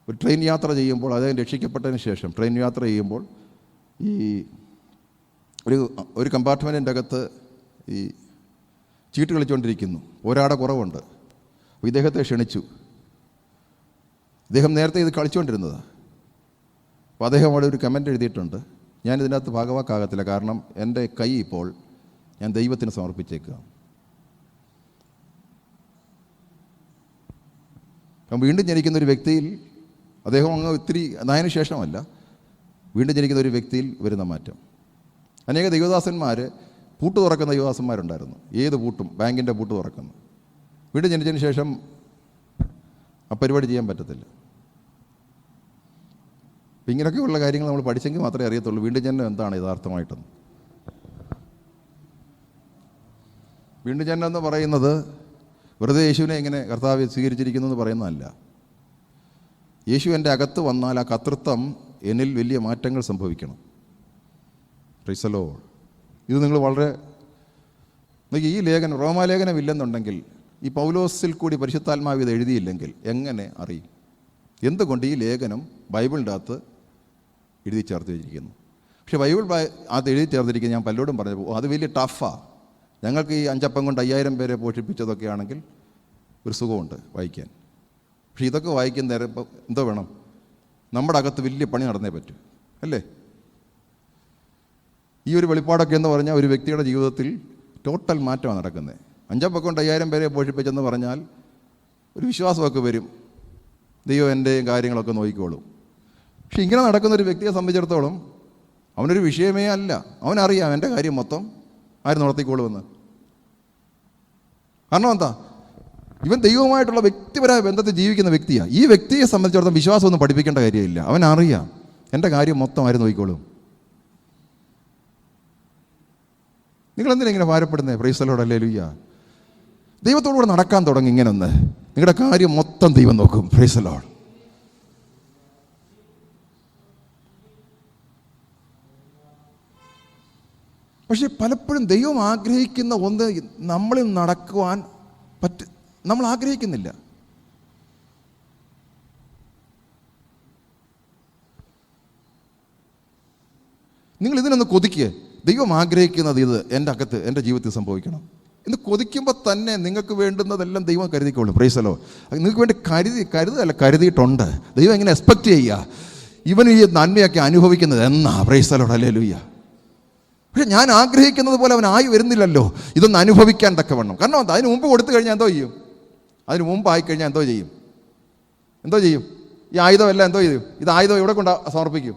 ഒരു ട്രെയിൻ യാത്ര ചെയ്യുമ്പോൾ, അദ്ദേഹം രക്ഷിക്കപ്പെട്ടതിന് ശേഷം ട്രെയിൻ യാത്ര ചെയ്യുമ്പോൾ ഈ ഒരു കമ്പാർട്ട്മെൻറ്റിൻ്റെ അകത്ത് ഈ ചീട്ട് കളിച്ചുകൊണ്ടിരിക്കുന്നു. ഒരാടെ കുറവുണ്ട്. അപ്പോൾ ഇദ്ദേഹത്തെ ക്ഷണിച്ചു. ഇദ്ദേഹം നേരത്തെ ഇത് കളിച്ചുകൊണ്ടിരുന്നതാണ്. അപ്പോൾ അദ്ദേഹം അവിടെ ഒരു കമൻ്റ് എഴുതിയിട്ടുണ്ട്, ഞാനിതിനകത്ത് ഭാഗവാക്കാകത്തില്ല, കാരണം എൻ്റെ കൈ ഇപ്പോൾ ഞാൻ ദൈവത്തിന് സമർപ്പിച്ചേക്കുക. അപ്പം വീണ്ടും ജനിക്കുന്ന ഒരു വ്യക്തിയിൽ, അദ്ദേഹം അങ്ങ് ഒത്തിരി അതിന് ശേഷമല്ല, വീണ്ടും ജനിക്കുന്ന ഒരു വ്യക്തിയിൽ വരുന്ന മാറ്റം. അനേക ദൈവദാസന്മാർ പൂട്ട് തുറക്കുന്ന ദൈവദാസന്മാരുണ്ടായിരുന്നു. ഏത് പൂട്ടും, ബാങ്കിൻ്റെ പൂട്ട് തുറക്കുന്നു. വീണ്ടും ജനിച്ചതിന് ശേഷം ആ പരിപാടി ചെയ്യാൻ പറ്റത്തില്ല. അപ്പം ഇങ്ങനെയൊക്കെയുള്ള കാര്യങ്ങൾ നമ്മൾ പഠിച്ചെങ്കിൽ മാത്രമേ അറിയത്തുള്ളൂ വീണ്ടും ജനനം എന്താണ് യഥാർത്ഥമായിട്ടെന്ന്. വീണ്ടും ജനനം എന്ന് പറയുന്നത് വെറുതെ യേശുവിനെ ഇങ്ങനെ കർത്താവ് സ്വീകരിച്ചിരിക്കുന്നു എന്ന് പറയുന്നതല്ല. യേശു എൻ്റെ അകത്ത് വന്നാൽ ആ കർത്തൃത്വം എന്നിൽ വലിയ മാറ്റങ്ങൾ സംഭവിക്കണം. Price the Lord. ഇത് നിങ്ങൾ വളരെ ഈ ലേഖനം, റോമാലേഖനം ഇല്ലെന്നുണ്ടെങ്കിൽ, ഈ പൗലോസിൽ കൂടി പരിശുദ്ധാത്മാവ് ഇത് എഴുതിയില്ലെങ്കിൽ എങ്ങനെ അറിയും? എന്തുകൊണ്ട് ഈ ലേഖനം ബൈബിളിൻ്റെ അകത്ത് എഴുതി ചേർത്ത് വെച്ചിരിക്കുന്നു? പക്ഷേ ബൈബിൾ അത് എഴുതി ചേർത്തിരിക്കുന്നത് ഞാൻ പലരോടും പറഞ്ഞു, അത് വലിയ ടഫാണ്. ഞങ്ങൾക്ക് ഈ 5 അപ്പം കൊണ്ട് 5000 പേരെ പോഷിപ്പിച്ചതൊക്കെ ആണെങ്കിൽ ഒരു സുഖമുണ്ട് വായിക്കാൻ. പക്ഷേ ഇതൊക്കെ വായിക്കുന്ന നേരം ഇപ്പം എന്തോ വേണം, നമ്മുടെ അകത്ത് വലിയ പണി നടന്നേ പറ്റൂ, അല്ലേ? ഈ ഒരു വെളിപ്പാടൊക്കെ എന്ന് പറഞ്ഞാൽ ഒരു വ്യക്തിയുടെ ജീവിതത്തിൽ ടോട്ടൽ മാറ്റമാണ് നടക്കുന്നത്. 5 അപ്പം കൊണ്ട് 5000 പേരെ പോഷിപ്പിച്ചെന്ന് പറഞ്ഞാൽ ഒരു വിശ്വാസമൊക്കെ വരും, ദൈവം എൻ്റെയും കാര്യങ്ങളൊക്കെ നോക്കിക്കോളും. പക്ഷെ ഇങ്ങനെ നടക്കുന്ന ഒരു വ്യക്തിയെ സംബന്ധിച്ചിടത്തോളം അവനൊരു വിഷയമേ അല്ല. അവനറിയാം എൻ്റെ കാര്യം മൊത്തം ആര് നടത്തിക്കോളുമെന്ന്. കാരണം എന്താ? ഇവൻ ദൈവവുമായിട്ടുള്ള വ്യക്തിപരമായ ബന്ധത്തിൽ ജീവിക്കുന്ന വ്യക്തിയാണ്. ഈ വ്യക്തിയെ സംബന്ധിച്ചിടത്തോളം വിശ്വാസമൊന്നും പഠിപ്പിക്കേണ്ട കാര്യമില്ല. അവനറിയാം എൻ്റെ കാര്യം മൊത്തം ആര് നോക്കിക്കോളും. നിങ്ങളെന്തിനാ ഇങ്ങനെ ഭാരപ്പെടുന്നത്? Praise the Lord, hallelujah. ദൈവത്തോടു കൂടെ നടക്കാൻ തുടങ്ങി ഇങ്ങനെ ഒന്ന്, നിങ്ങളുടെ കാര്യം മൊത്തം ദൈവം നോക്കും. Price the Lord. പക്ഷേ പലപ്പോഴും ദൈവം ആഗ്രഹിക്കുന്ന ഒന്ന് നമ്മളിൽ നടക്കുവാൻ നമ്മൾ ആഗ്രഹിക്കുന്നില്ല. നിങ്ങൾ ഇതിനൊന്ന് കൊതിക്കുക. ദൈവം ആഗ്രഹിക്കുന്നത് ഇത് എൻ്റെ അകത്ത്, എൻ്റെ ജീവിതത്തിൽ സംഭവിക്കണം. ഇന്ന് കൊതിക്കുമ്പോൾ തന്നെ നിങ്ങൾക്ക് വേണ്ടുന്നതെല്ലാം ദൈവം കരുതിക്കോളും. Price the Lord. നിങ്ങൾക്ക് വേണ്ടി കരുതിയിട്ടുണ്ട്. ദൈവം എങ്ങനെ എക്സ്പെക്റ്റ് ചെയ്യുക ഇവൻ ഈ നന്മയൊക്കെ അനുഭവിക്കുന്നത് എന്നാ? Price the Lord, hallelujah. പക്ഷെ ഞാൻ ആഗ്രഹിക്കുന്നത് പോലെ അവൻ ആയി വരുന്നില്ലല്ലോ ഇതൊന്ന് അനുഭവിക്കാൻ തക്കവണ്ണം. കാരണം എന്താ? അതിന് മുമ്പ് കൊടുത്തു കഴിഞ്ഞാൽ എന്തോ ചെയ്യും? അതിന് മുമ്പ് ആയിക്കഴിഞ്ഞാൽ എന്തോ ചെയ്യും? ഈ ആയുധമെല്ലാം എന്തോ ചെയ്യും? ഇത് ആയുധം എവിടെ കൊണ്ട് സമർപ്പിക്കും?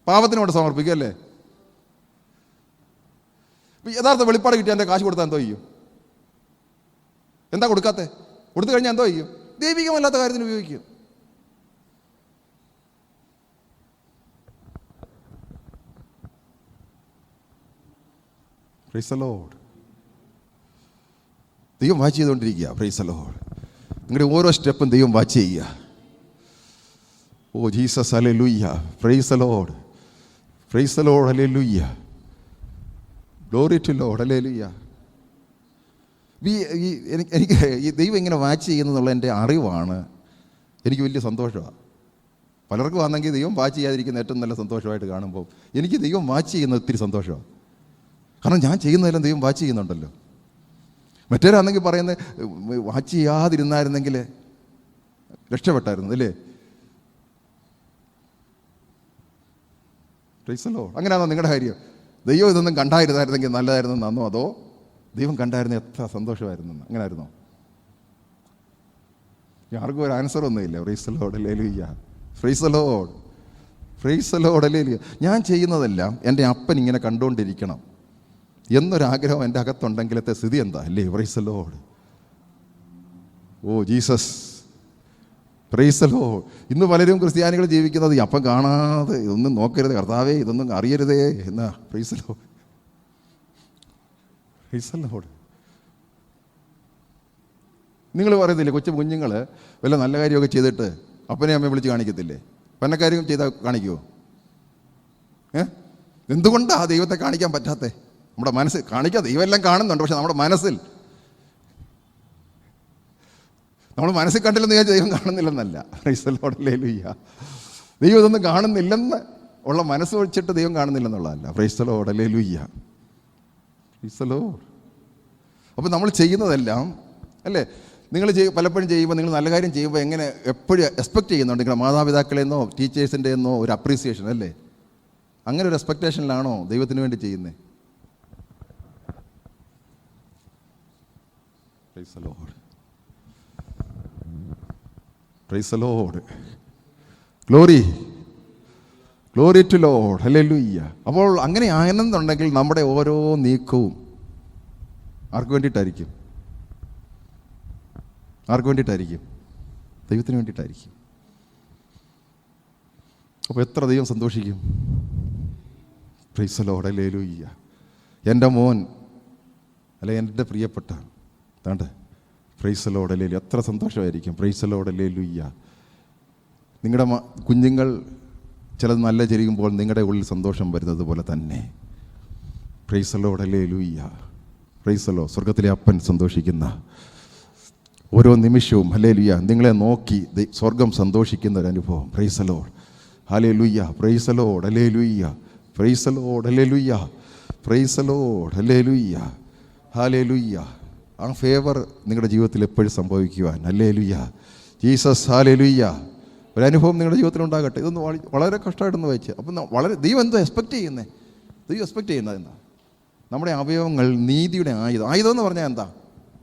പാപത്തിനോട് സമർപ്പിക്കും, അല്ലേ? യഥാർത്ഥ വെളിപ്പാട് കിട്ടിയാൽ എൻ്റെ കാശ് കൊടുത്താൽ എന്തോ ചെയ്യും? എന്താ കൊടുക്കാത്തത്? കൊടുത്തു കഴിഞ്ഞാൽ എന്തോ ചെയ്യും? ദൈവികമല്ലാത്ത കാര്യത്തിന് ഉപയോഗിക്കും. Praise the Lord. ദൈവം വാച്ച് ചെയ്തുകൊണ്ടിരിക്കുക. Praise the Lord. നിങ്ങളുടെ ഓരോ സ്റ്റെപ്പും ദൈവം വാച്ച് ചെയ്യുക. Oh Jesus, hallelujah. Praise the Lord, praise the Lord, hallelujah. Glory to Lord, hallelujah. എനിക്ക് ഈ ദൈവം ഇങ്ങനെ വാച്ച് ചെയ്യുന്നുള്ള എൻ്റെ അറിവാണ് എനിക്ക് വലിയ സന്തോഷമാണ്. പലർക്കും ആണെങ്കിൽ ദൈവം വാച്ച് ചെയ്യാതിരിക്കുന്ന ഏറ്റവും നല്ല സന്തോഷമായിട്ട് കാണുമ്പോൾ എനിക്ക് ദൈവം വാച്ച് ചെയ്യുന്നത് ഒത്തിരി സന്തോഷമാണ്. കാരണം ഞാൻ ചെയ്യുന്നതെല്ലാം ദൈവം വാച്ച് ചെയ്യുന്നുണ്ടല്ലോ. മറ്റേരാണെങ്കിൽ പറയുന്നത് വാച്ച് ചെയ്യാതിരുന്നായിരുന്നെങ്കിൽ രക്ഷപ്പെട്ടായിരുന്നു, അല്ലേ? Praise the Lord. അങ്ങനെയാണോ നിങ്ങളുടെ കാര്യം? ദൈവം ഇതൊന്നും കണ്ടായിരുന്നായിരുന്നെങ്കിൽ നല്ലതായിരുന്നെന്നോ, അതോ ദൈവം കണ്ടായിരുന്ന എത്ര സന്തോഷമായിരുന്നെന്ന്? അങ്ങനെ ആയിരുന്നോ? ആർക്കും ഒരു ആൻസർ ഒന്നുമില്ല. Price the Lord, hallelujah. Praise the Lord, praise the Lord, hallelujah. ഞാൻ ചെയ്യുന്നതെല്ലാം എൻ്റെ അപ്പൻ ഇങ്ങനെ കണ്ടുകൊണ്ടിരിക്കണം എന്നൊരാഗ്രഹം എൻ്റെ അകത്തുണ്ടെങ്കിലത്തെ സ്ഥിതി എന്താ, അല്ലേ? Praise the Lord. Oh Jesus, praise the Lord. ഇന്ന് പലരും ക്രിസ്ത്യാനികൾ ജീവിക്കുന്നത് അപ്പം കാണാതെ ഇതൊന്നും നോക്കരുത് കർത്താവേ, ഇതൊന്നും അറിയരുതേ എന്നാ. Price the Lord, praise the Lord. നിങ്ങൾ പറയുന്നില്ലേ കുഞ്ഞുങ്ങൾ വല്ല നല്ല കാര്യമൊക്കെ ചെയ്തിട്ട് അപ്പനെ അമ്മയെ വിളിച്ച് കാണിക്കത്തില്ലേ? പന്നക്കാര്യം ചെയ്താൽ കാണിക്കുമോ? എന്തുകൊണ്ടാണ് ദൈവത്തെ കാണിക്കാൻ പറ്റാത്തേ? നമ്മുടെ മനസ്സിൽ കാണിക്കുക. ദൈവം എല്ലാം കാണുന്നുണ്ട്, പക്ഷെ നമ്മുടെ മനസ്സിൽ നമ്മൾ മനസ്സിൽ കണ്ടില്ലെന്ന് വിചാരിച്ച് ദൈവം കാണുന്നില്ലെന്നല്ല. Praise the Lord, hallelujah. ദൈവം ഇതൊന്നും കാണുന്നില്ലെന്ന് ഉള്ള മനസ്സ് വെച്ചിട്ട് ദൈവം കാണുന്നില്ലെന്നുള്ളതല്ല. Praise the Lord, hallelujah. Praise the Lord. അപ്പോൾ നമ്മൾ ചെയ്യുന്നതെല്ലാം അല്ലേ, നിങ്ങൾ പലപ്പോഴും ചെയ്യുമ്പോൾ, നിങ്ങൾ നല്ല കാര്യം ചെയ്യുമ്പോൾ എങ്ങനെ എപ്പോഴും എക്സ്പെക്റ്റ് ചെയ്യുന്നുണ്ട് നിങ്ങളുടെ മാതാപിതാക്കളിൽ നിന്നോ ടീച്ചേഴ്സിൻ്റെ നിന്നോ ഒരു അപ്രീസിയേഷൻ അല്ലേ? അങ്ങനെ ഒരു എക്സ്പെക്റ്റേഷനിലാണോ ദൈവത്തിന് വേണ്ടി ചെയ്യുന്നത്? Praise the Lord, praise the Lord, glory, glory to Lord, hallelujah. അപ്പോൾ അങ്ങനെ ആനന്ദമുണ്ടെങ്കിൽ നമ്മുടെ ഓരോ നീക്കവും ആർക്ക് വേണ്ടിയിട്ടായിരിക്കും? ആർക്ക് വേണ്ടിയിട്ടായിരിക്കും? ദൈവത്തിന് വേണ്ടിയിട്ടായിരിക്കും. അപ്പോൾ എത്ര ദൈവം സന്തോഷിക്കും. Price the Lord, hallelujah. എൻ്റെ മോൻ അല്ലെ എൻ്റെ പ്രിയപ്പെട്ട താണ്ട്, പ്രൈസ് ദി ലോർഡ്, ഹല്ലേലൂയ. എത്ര സന്തോഷമായിരിക്കും. Price the Lord, hallelujah. നിങ്ങളുടെ കുഞ്ഞുങ്ങൾ ചിലത് നല്ല ചെയ്യുമ്പോൾ നിങ്ങളുടെ ഉള്ളിൽ സന്തോഷം വരുന്നത് പോലെ തന്നെ. Praise the Lord, hallelujah. Praise the Lord. സ്വർഗ്ഗത്തിലെ അപ്പൻ സന്തോഷിക്കുന്ന ഓരോ നിമിഷവും, ഹല്ലേലൂയ, നിങ്ങളെ നോക്കി സ്വർഗം സന്തോഷിക്കുന്ന ഒരു അനുഭവം. Price the Lord, hallelujah. Praise the Lord, hallelujah. Praise the Lord, hallelujah. Praise the Lord, hallelujah. Hallelujah. ആ ഫേവർ നിങ്ങളുടെ ജീവിതത്തിൽ എപ്പോഴും സംഭവിക്കുവാൻ, ഹല്ലേലൂയ, ജീസസ്, ഹല്ലേലൂയ, ഒരനുഭവം നിങ്ങളുടെ ജീവിതത്തിൽ ഉണ്ടാകട്ടെ. ഇതൊന്ന് വളരെ കഷ്ടമായിട്ടൊന്ന് വായിച്ച്. അപ്പം വളരെ ദൈവം എന്തോ എക്സ്പെക്റ്റ് ചെയ്യുന്നത്? ദൈവം എക്സ്പെക്റ്റ് ചെയ്യുന്നത് എന്താ? നമ്മുടെ അവയവങ്ങൾ നീതിയുടെ ആയുധം. ആയുധം എന്ന് പറഞ്ഞാൽ എന്താ?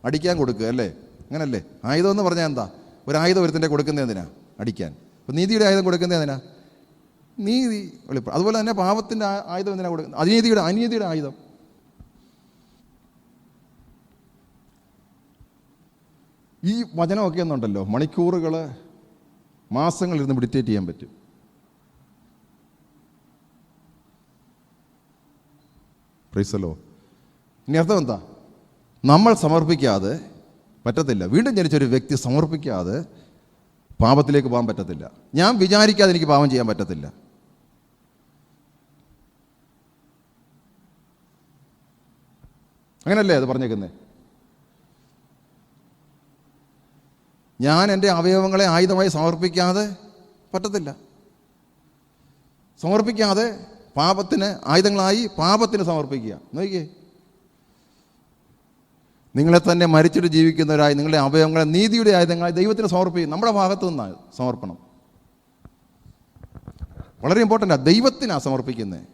അടിക്കാൻ കൊടുക്കുക അല്ലേ? അങ്ങനല്ലേ? ആയുധം എന്ന് പറഞ്ഞാൽ എന്താ? ഒരു ആയുധം ഒരുത്തിൻ്റെ കൊടുക്കുന്നത് എന്തിനാ? അടിക്കാൻ. അപ്പം നീതിയുടെ ആയുധം കൊടുക്കുന്നത് എന്തിനാ? നീതി വെളിപ്പെടും. അതുപോലെ തന്നെ പാപത്തിൻ്റെ ആയുധം എന്തിനാ കൊടുക്കുന്നത്? അനീതിയുടെ ആയുധം. ഈ വചനമൊക്കെ എന്നുണ്ടല്ലോ, മണിക്കൂറുകൾ മാസങ്ങളിരുന്ന് മെഡിറ്റേറ്റ് ചെയ്യാൻ പറ്റും. Praise the Lord. ഇനി അർത്ഥം എന്താ? നമ്മൾ സമർപ്പിക്കാതെ പറ്റത്തില്ല. വീണ്ടും ജനിച്ചൊരു വ്യക്തി സമർപ്പിക്കാതെ പാപത്തിലേക്ക് പോകാൻ പറ്റത്തില്ല. ഞാൻ വിചാരിക്കാതെ എനിക്ക് പാപം ചെയ്യാൻ പറ്റത്തില്ല. അങ്ങനല്ലേ അത് പറഞ്ഞേക്കുന്നേ? ഞാൻ എൻ്റെ അവയവങ്ങളെ ആയുധമായി സമർപ്പിക്കാതെ പറ്റത്തില്ല. സമർപ്പിക്കാതെ പാപത്തിന് ആയുധങ്ങളായി പാപത്തിന് സമർപ്പിക്കുക. നോക്കിയേ, നിങ്ങളെ തന്നെ മരിച്ചിട്ട് ജീവിക്കുന്നവരായി നിങ്ങളുടെ അവയവങ്ങളെ നീതിയുടെ ആയുധങ്ങളായി ദൈവത്തിന് സമർപ്പിക്കും. നമ്മുടെ ഭാഗത്തു നിന്നാണ് സമർപ്പണം. വളരെ ഇമ്പോർട്ടൻ്റാണ്. ദൈവത്തിനാണ് സമർപ്പിക്കുന്നത്.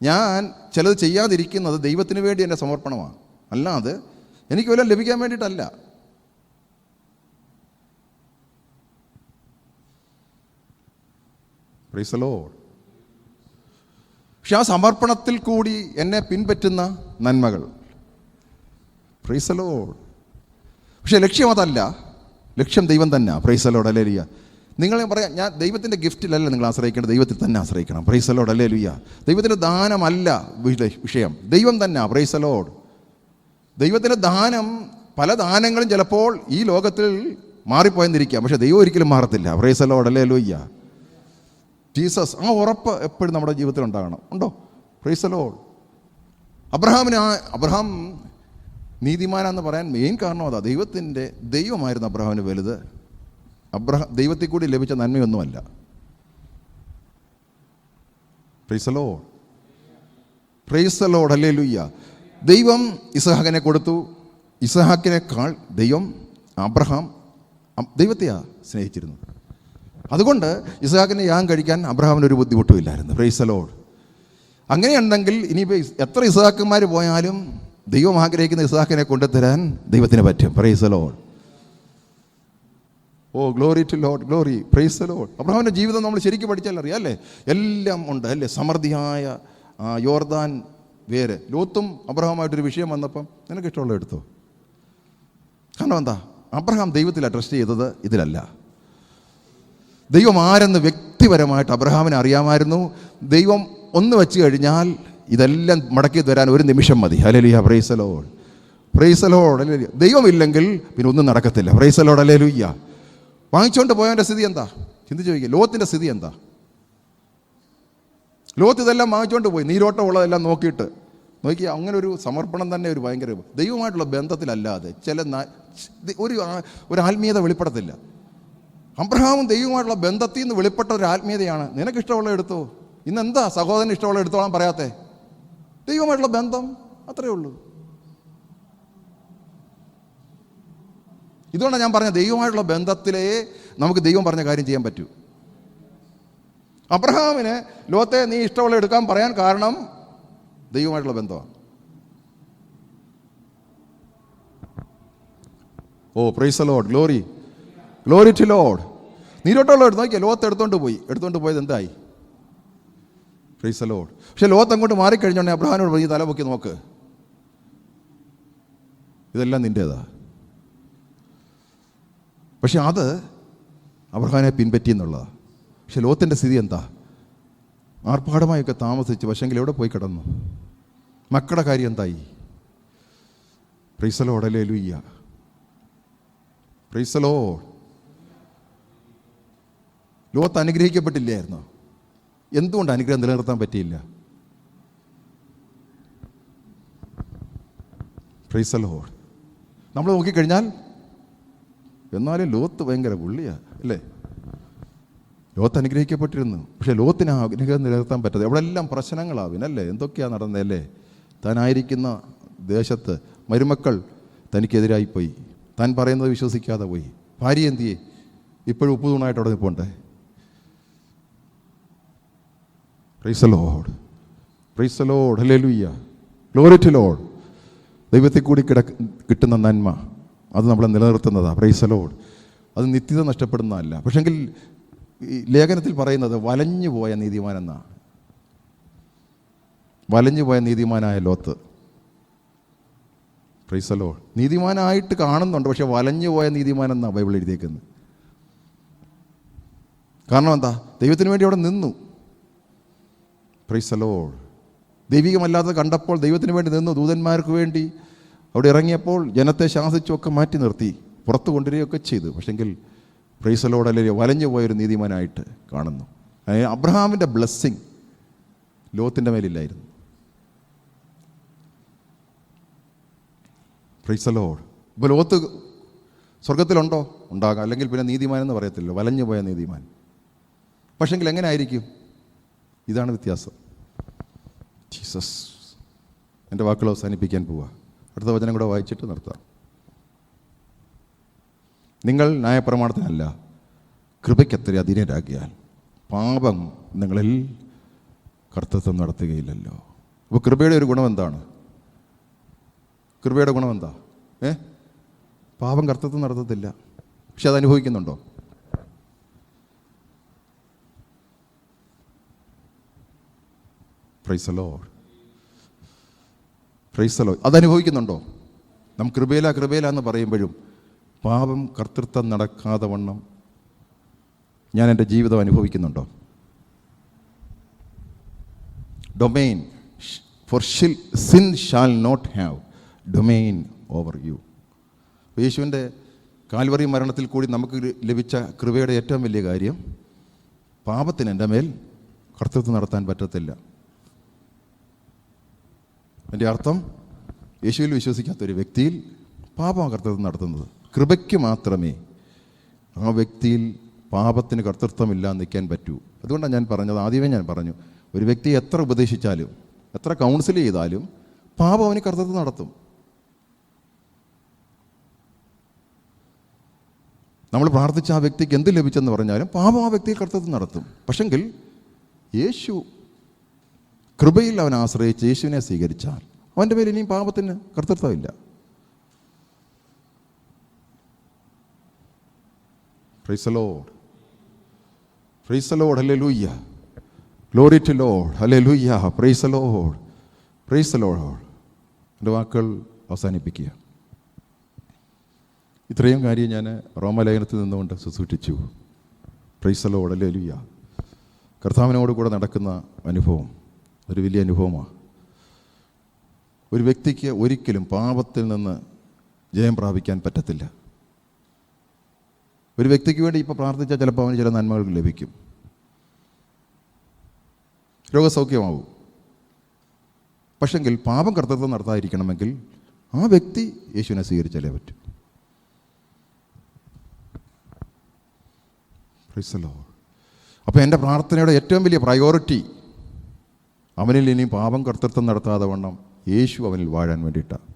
ഞാൻ ചിലത് ചെയ്യാതിരിക്കുന്നത് ദൈവത്തിന് വേണ്ടി എൻ്റെ സമർപ്പണമാണ്, അല്ലാതെ എനിക്ക് വല്ലതും ലഭിക്കാൻ വേണ്ടിയിട്ടല്ല. Praise the Lord. പക്ഷെ ആ സമർപ്പണത്തിൽ കൂടി എന്നെ പിൻപറ്റുന്ന നന്മകൾ. Praise the Lord. പക്ഷെ ലക്ഷ്യം അതല്ല, ലക്ഷ്യം ദൈവം തന്നെ. Praise the Lord, hallelujah. നിങ്ങൾ പറയാം, ഞാൻ ദൈവത്തിൻ്റെ ഗിഫ്റ്റിലല്ല നിങ്ങൾ ആശ്രയിക്കേണ്ടത്, ദൈവത്തിൽ തന്നെ ആശ്രയിക്കണം. Praise the Lord, hallelujah. ദൈവത്തിൻ്റെ ദാനമല്ല വിഷയം, ദൈവം തന്നെ. Praise the Lord. ദൈവത്തിൻ്റെ ദാനം, പല ദാനങ്ങളും ചിലപ്പോൾ ഈ ലോകത്തിൽ മാറിപ്പോയെന്നിരിക്കാം, പക്ഷെ ദൈവം ഒരിക്കലും മാറത്തില്ല. Praise the Lord, hallelujah. Jesus, ആ ഉറപ്പ് എപ്പോഴും നമ്മുടെ ജീവിതത്തിൽ ഉണ്ടാകണം. ഉണ്ടോ? Praise the Lord. അബ്രഹാം നീതിമാനാന്ന് പറയാൻ മെയിൻ കാരണം അതാ. ദൈവമായിരുന്നു അബ്രഹാമിന് വലുത്. ദൈവത്തിൽ കൂടി ലഭിച്ച നന്മയൊന്നുമല്ല. Praise the Lord, praise the Lord, hallelujah. ദൈവം ഇസ്ഹാക്കിനെ കൊടുത്തു. ഇസ്ഹാക്കിനേക്കാൾ ദൈവത്തെയാ സ്നേഹിച്ചിരുന്നു. അതുകൊണ്ട് ഇസ്ഹാക്കിനെ യാഗം കഴിക്കാൻ അബ്രഹാമിനൊരു ബുദ്ധിമുട്ടുമില്ലായിരുന്നു. Praise the lord. അങ്ങനെയുണ്ടെങ്കിൽ ഇനിയിപ്പോൾ എത്ര ഇസ്ഹാക്കന്മാർ പോയാലും ദൈവം ആഗ്രഹിക്കുന്ന ഇസ്ഹാക്കിനെ കൊണ്ടുതരാൻ ദൈവത്തിന് പറ്റും. Praise the Lord. Oh glory to Lord, glory, praise the Lord. അബ്രഹാമിൻ്റെ ജീവിതം നമ്മൾ ശരിക്കും പഠിച്ചാൽ അറിയാം അല്ലേ? എല്ലാം ഉണ്ട് അല്ലേ? സമൃദ്ധിയായ യോർദാൻ വേര്. ലോത്തും അബ്രഹാമായിട്ടൊരു വിഷയം വന്നപ്പം നിനക്ക് ഇഷ്ടമുള്ള എടുത്തോ. കാരണം എന്താ? അബ്രഹാം ദൈവത്തിലാണ് ട്രസ്റ്റ് ചെയ്തത്, ഇതിലല്ല. ദൈവം ആരെന്ന് വ്യക്തിപരമായിട്ട് അബ്രഹാമിനെ അറിയാമായിരുന്നു. ദൈവം ഒന്ന് വെച്ച് കഴിഞ്ഞാൽ ഇതെല്ലാം മടക്കി തരാൻ ഒരു നിമിഷം മതി. Hallelujah, praise the Lord, praise the Lord, hallelujah. ദൈവമില്ലെങ്കിൽ പിന്നെ ഒന്നും നടക്കത്തില്ല. Praise the Lord, hallelujah. വാങ്ങിച്ചുകൊണ്ട് പോയവൻ്റെ സ്ഥിതി എന്താ? ചിന്തിച്ച് ചോദിക്കുക. ലോത്തിൻ്റെ സ്ഥിതി എന്താ? ലോത്ത് ഇതെല്ലാം വാങ്ങിച്ചുകൊണ്ട് പോയി, നീരോട്ടം ഉള്ളതെല്ലാം നോക്കിയിട്ട് നോക്കി, അങ്ങനെ ഒരു സമർപ്പണം തന്നെ ഒരു ഭയങ്കര ദൈവമായിട്ടുള്ള ബന്ധത്തിലല്ലാതെ ഒരു ആത്മീയത വെളിപ്പെടത്തില്ല. അബ്രഹാമും ദൈവമായിട്ടുള്ള ബന്ധത്തിൽ നിന്ന് വെളിപ്പെട്ട ഒരു ആത്മീയതയാണ്. നിനക്കിഷ്ടമുള്ള എടുത്തോ. ഇന്നെന്താ സഹോദരന് ഇഷ്ടമുള്ള എടുത്തോളാൻ പറയാത്തേ? ദൈവമായിട്ടുള്ള ബന്ധം അത്രയേ ഉള്ളൂ. ഇതുകൊണ്ടാണ് ഞാൻ പറഞ്ഞ ദൈവമായിട്ടുള്ള ബന്ധത്തിലേ നമുക്ക് ദൈവം പറഞ്ഞ കാര്യം ചെയ്യാൻ പറ്റൂ. അബ്രഹാമിന് ലോത്തെ നീ ഇഷ്ടമുള്ള എടുക്കാൻ പറയാൻ കാരണം ദൈവമായിട്ടുള്ള ബന്ധമാണ്. Oh praise the Lord, glory glory to lord. നീരോട്ടുള്ള എടുത്ത് നോക്കിയാൽ ലോത്ത് എടുത്തോണ്ട് പോയത് എന്തായി? Praise the Lord. പക്ഷെ ലോത്ത് അങ്ങോട്ട് മാറിക്കഴിഞ്ഞോണ്ടേ അബ്രഹാമിനോട് പറഞ്ഞ് തല പൊക്കി നോക്ക്, ഇതെല്ലാം നിൻ്റേതാ. പക്ഷെ അത് അബ്രഹാമിനെ പിൻപറ്റി എന്നുള്ളതാണ്. പക്ഷെ ലോത്തിൻ്റെ സ്ഥിതി എന്താ? ആർഭാടമായൊക്കെ താമസിച്ച് പക്ഷെങ്കിൽ എവിടെ പോയി കിടന്നു? മക്കളുടെ കാര്യം എന്തായി? Praise the Lord, hallelujah, praise the lord. Lot അനുഗ്രഹിക്കപ്പെട്ടില്ലായിരുന്നോ? എന്തുകൊണ്ട് അനുഗ്രഹം നിലനിർത്താൻ പറ്റിയില്ല? Praise the lord. നമ്മൾ നോക്കിക്കഴിഞ്ഞാൽ എന്നാലും ലോത്ത് ഭയങ്കര പുള്ളിയാണ് അല്ലേ? ലോത്ത് അനുഗ്രഹിക്കപ്പെട്ടിരുന്നു, പക്ഷേ ലോത്തിന് അനുഗ്രഹം നിലനിർത്താൻ പറ്റാതെ എവിടെല്ലാം പ്രശ്നങ്ങളാവിനല്ലേ? എന്തൊക്കെയാണ് നടന്നതല്ലേ? താനായിരിക്കുന്ന ദേശത്ത് മരുമക്കൾ തനിക്കെതിരായിപ്പോയി, താൻ പറയുന്നത് വിശ്വസിക്കാതെ പോയി. ഭാര്യ എന്തിയെ? ഇപ്പോഴും ഉപ്പുതൂണായിട്ട് അവിടെ നിൽപ്പുണ്ടേ. Praise the Lord, praise the Lord, hallelujah, glory to lord. ദൈവത്തിൽ കൂടി കിട്ടുന്ന നന്മ അത് നമ്മളെ നിലനിർത്തുന്നതാണ്. Price the Lord. അത് നിത്യത നഷ്ടപ്പെടുന്നതല്ല. പക്ഷെങ്കിൽ ഈ ലേഖനത്തിൽ പറയുന്നത് വലഞ്ഞു പോയ നീതിമാൻ എന്നാ. വലഞ്ഞു പോയ നീതിമാനായ ലോത്ത്. Praise the lord. നീതിമാനായിട്ട് കാണുന്നുണ്ട്, പക്ഷെ വലഞ്ഞു പോയ നീതിമാൻ എന്നാ ബൈബിൾ എഴുതിയേക്കുന്നത്. കാരണം എന്താ? ദൈവത്തിന് വേണ്ടി അവിടെ നിന്നു. Price the Lord. ദൈവികമല്ലാതെ കണ്ടപ്പോൾ ദൈവത്തിന് വേണ്ടി നിന്നു. ദൂതന്മാർക്ക് വേണ്ടി അവിടെ ഇറങ്ങിയപ്പോൾ ജനത്തെ ശാസിച്ചുമൊക്കെ മാറ്റി നിർത്തി, പുറത്തു കൊണ്ടുവരികയൊക്കെ ചെയ്തു. പക്ഷെങ്കിൽ പ്രൈസ് ദി ലോർഡ്, അല്ലെങ്കിൽ വലഞ്ഞു പോയൊരു നീതിമാനായിട്ട് കാണുന്നു. അബ്രഹാമിൻ്റെ ബ്ലെസ്സിങ് ലോത്തിൻ്റെ മേലില്ലായിരുന്നു. Praise the lord. ഇപ്പോൾ ലോത്ത് സ്വർഗത്തിലുണ്ടോ? ഉണ്ടാകാം. അല്ലെങ്കിൽ പിന്നെ നീതിമാൻ എന്ന് പറയത്തില്ല, വലഞ്ഞു പോയ നീതിമാൻ. പക്ഷെങ്കിൽ എങ്ങനെ ആയിരിക്കും? ഇതാണ് വ്യത്യാസം. ജീസസ്. എൻ്റെ വാക്കുകൾ അവസാനിപ്പിക്കാൻ പോവുക. അടുത്ത വചനം കൂടെ വായിച്ചിട്ട് നിർത്താം. നിങ്ങൾ ന്യായപ്രമാണത്തിനല്ല കൃപയ്ക്കത്ര അധീനരാകിയാൽ പാപം നിങ്ങളിൽ കർത്തൃത്വം നടത്തുകയില്ലല്ലോ. അപ്പോൾ കൃപയുടെ ഒരു ഗുണം എന്താണ്? കൃപയുടെ ഗുണം എന്താ? പാപം കർത്തൃത്വം നടത്തത്തില്ല. പക്ഷെ അത് അനുഭവിക്കുന്നുണ്ടോ? Praise the Lord, praise the lord. അതനുഭവിക്കുന്നുണ്ടോ? നാം കൃപയില എന്ന് പറയുമ്പോഴും പാപം കർത്തൃത്വം നടക്കാതെ വണ്ണം ഞാൻ എൻ്റെ ജീവിതം അനുഭവിക്കുന്നുണ്ടോ? Domain for sin shall not have domain over you. യേശുവിൻ്റെ കാൽവറി മരണത്തിൽ കൂടി നമുക്ക് ലഭിച്ച കൃപയുടെ ഏറ്റവും വലിയ കാര്യം, പാപത്തിന് എൻ്റെ മേൽ കർത്തൃത്വം നടത്താൻ പറ്റത്തില്ല. എൻ്റെ അർത്ഥം, യേശുവിൽ വിശ്വസിക്കാത്തൊരു വ്യക്തിയിൽ പാപം കർത്തൃത്വം നടത്തുന്നത്. കൃപയ്ക്ക് മാത്രമേ ആ വ്യക്തിയിൽ പാപത്തിന് കർത്തൃത്വമില്ല നിൽക്കാൻ പറ്റൂ. അതുകൊണ്ടാണ് ഞാൻ പറഞ്ഞത്, ആദ്യമേ ഞാൻ പറഞ്ഞു, ഒരു വ്യക്തി എത്ര ഉപദേശിച്ചാലും എത്ര കൗൺസിൽ ചെയ്താലും പാപം അവന് കർത്തൃത്വം നടത്തും. നമ്മൾ പ്രാർത്ഥിച്ച ആ വ്യക്തിക്ക് എന്ത് ലഭിച്ചെന്ന് പറഞ്ഞാലും പാപം ആ വ്യക്തിയെ കർത്തൃത്വം നടത്തും. പക്ഷെങ്കിൽ യേശു കൃപയിൽ അവൻ ആശ്രയിച്ച് യേശുവിനെ സ്വീകരിച്ചാൽ അവൻ്റെ പേരിൽ ഇനിയും പാപത്തിന് കർത്തൃത്വമില്ല. Praise the Lord, praise the Lord, hallelujah, glory to Lord, hallelujah, praise the Lord, praise the Lord. എൻ്റെ വാക്കുകൾ അവസാനിപ്പിക്കുക. ഇത്രയും കാര്യം ഞാൻ റോമാലേഖനത്തിൽ നിന്നുകൊണ്ട് ശുശ്രൂഷിച്ചു. Praise the Lord, hallelujah. കർത്താവിനോട് കൂടെ നടക്കുന്ന അനുഭവം ഒരു വലിയ അനുഭവമാണ്. ഒരു വ്യക്തിക്ക് ഒരിക്കലും പാപത്തിൽ നിന്ന് ജയം പ്രാപിക്കാൻ പറ്റത്തില്ല. ഒരു വ്യക്തിക്ക് വേണ്ടി ഇപ്പോൾ പ്രാർത്ഥിച്ചാൽ ചിലപ്പോൾ അവന് ചില നന്മകൾ ലഭിക്കും, രോഗസൗഖ്യമാവും. പക്ഷെങ്കിൽ പാപം കർത്തൃത്വം നടത്താതിരിക്കണമെങ്കിൽ ആ വ്യക്തി യേശുവിനെ സ്വീകരിച്ചാലേ പറ്റൂ. അപ്പോൾ എൻ്റെ പ്രാർത്ഥനയുടെ ഏറ്റവും വലിയ പ്രയോറിറ്റി അവനിൽ ഇനി പാപം കർത്തൃത്വം നടത്താതെ വണ്ണം യേശു അവനിൽ വാഴാൻ വേണ്ടിയിട്ടാണ്.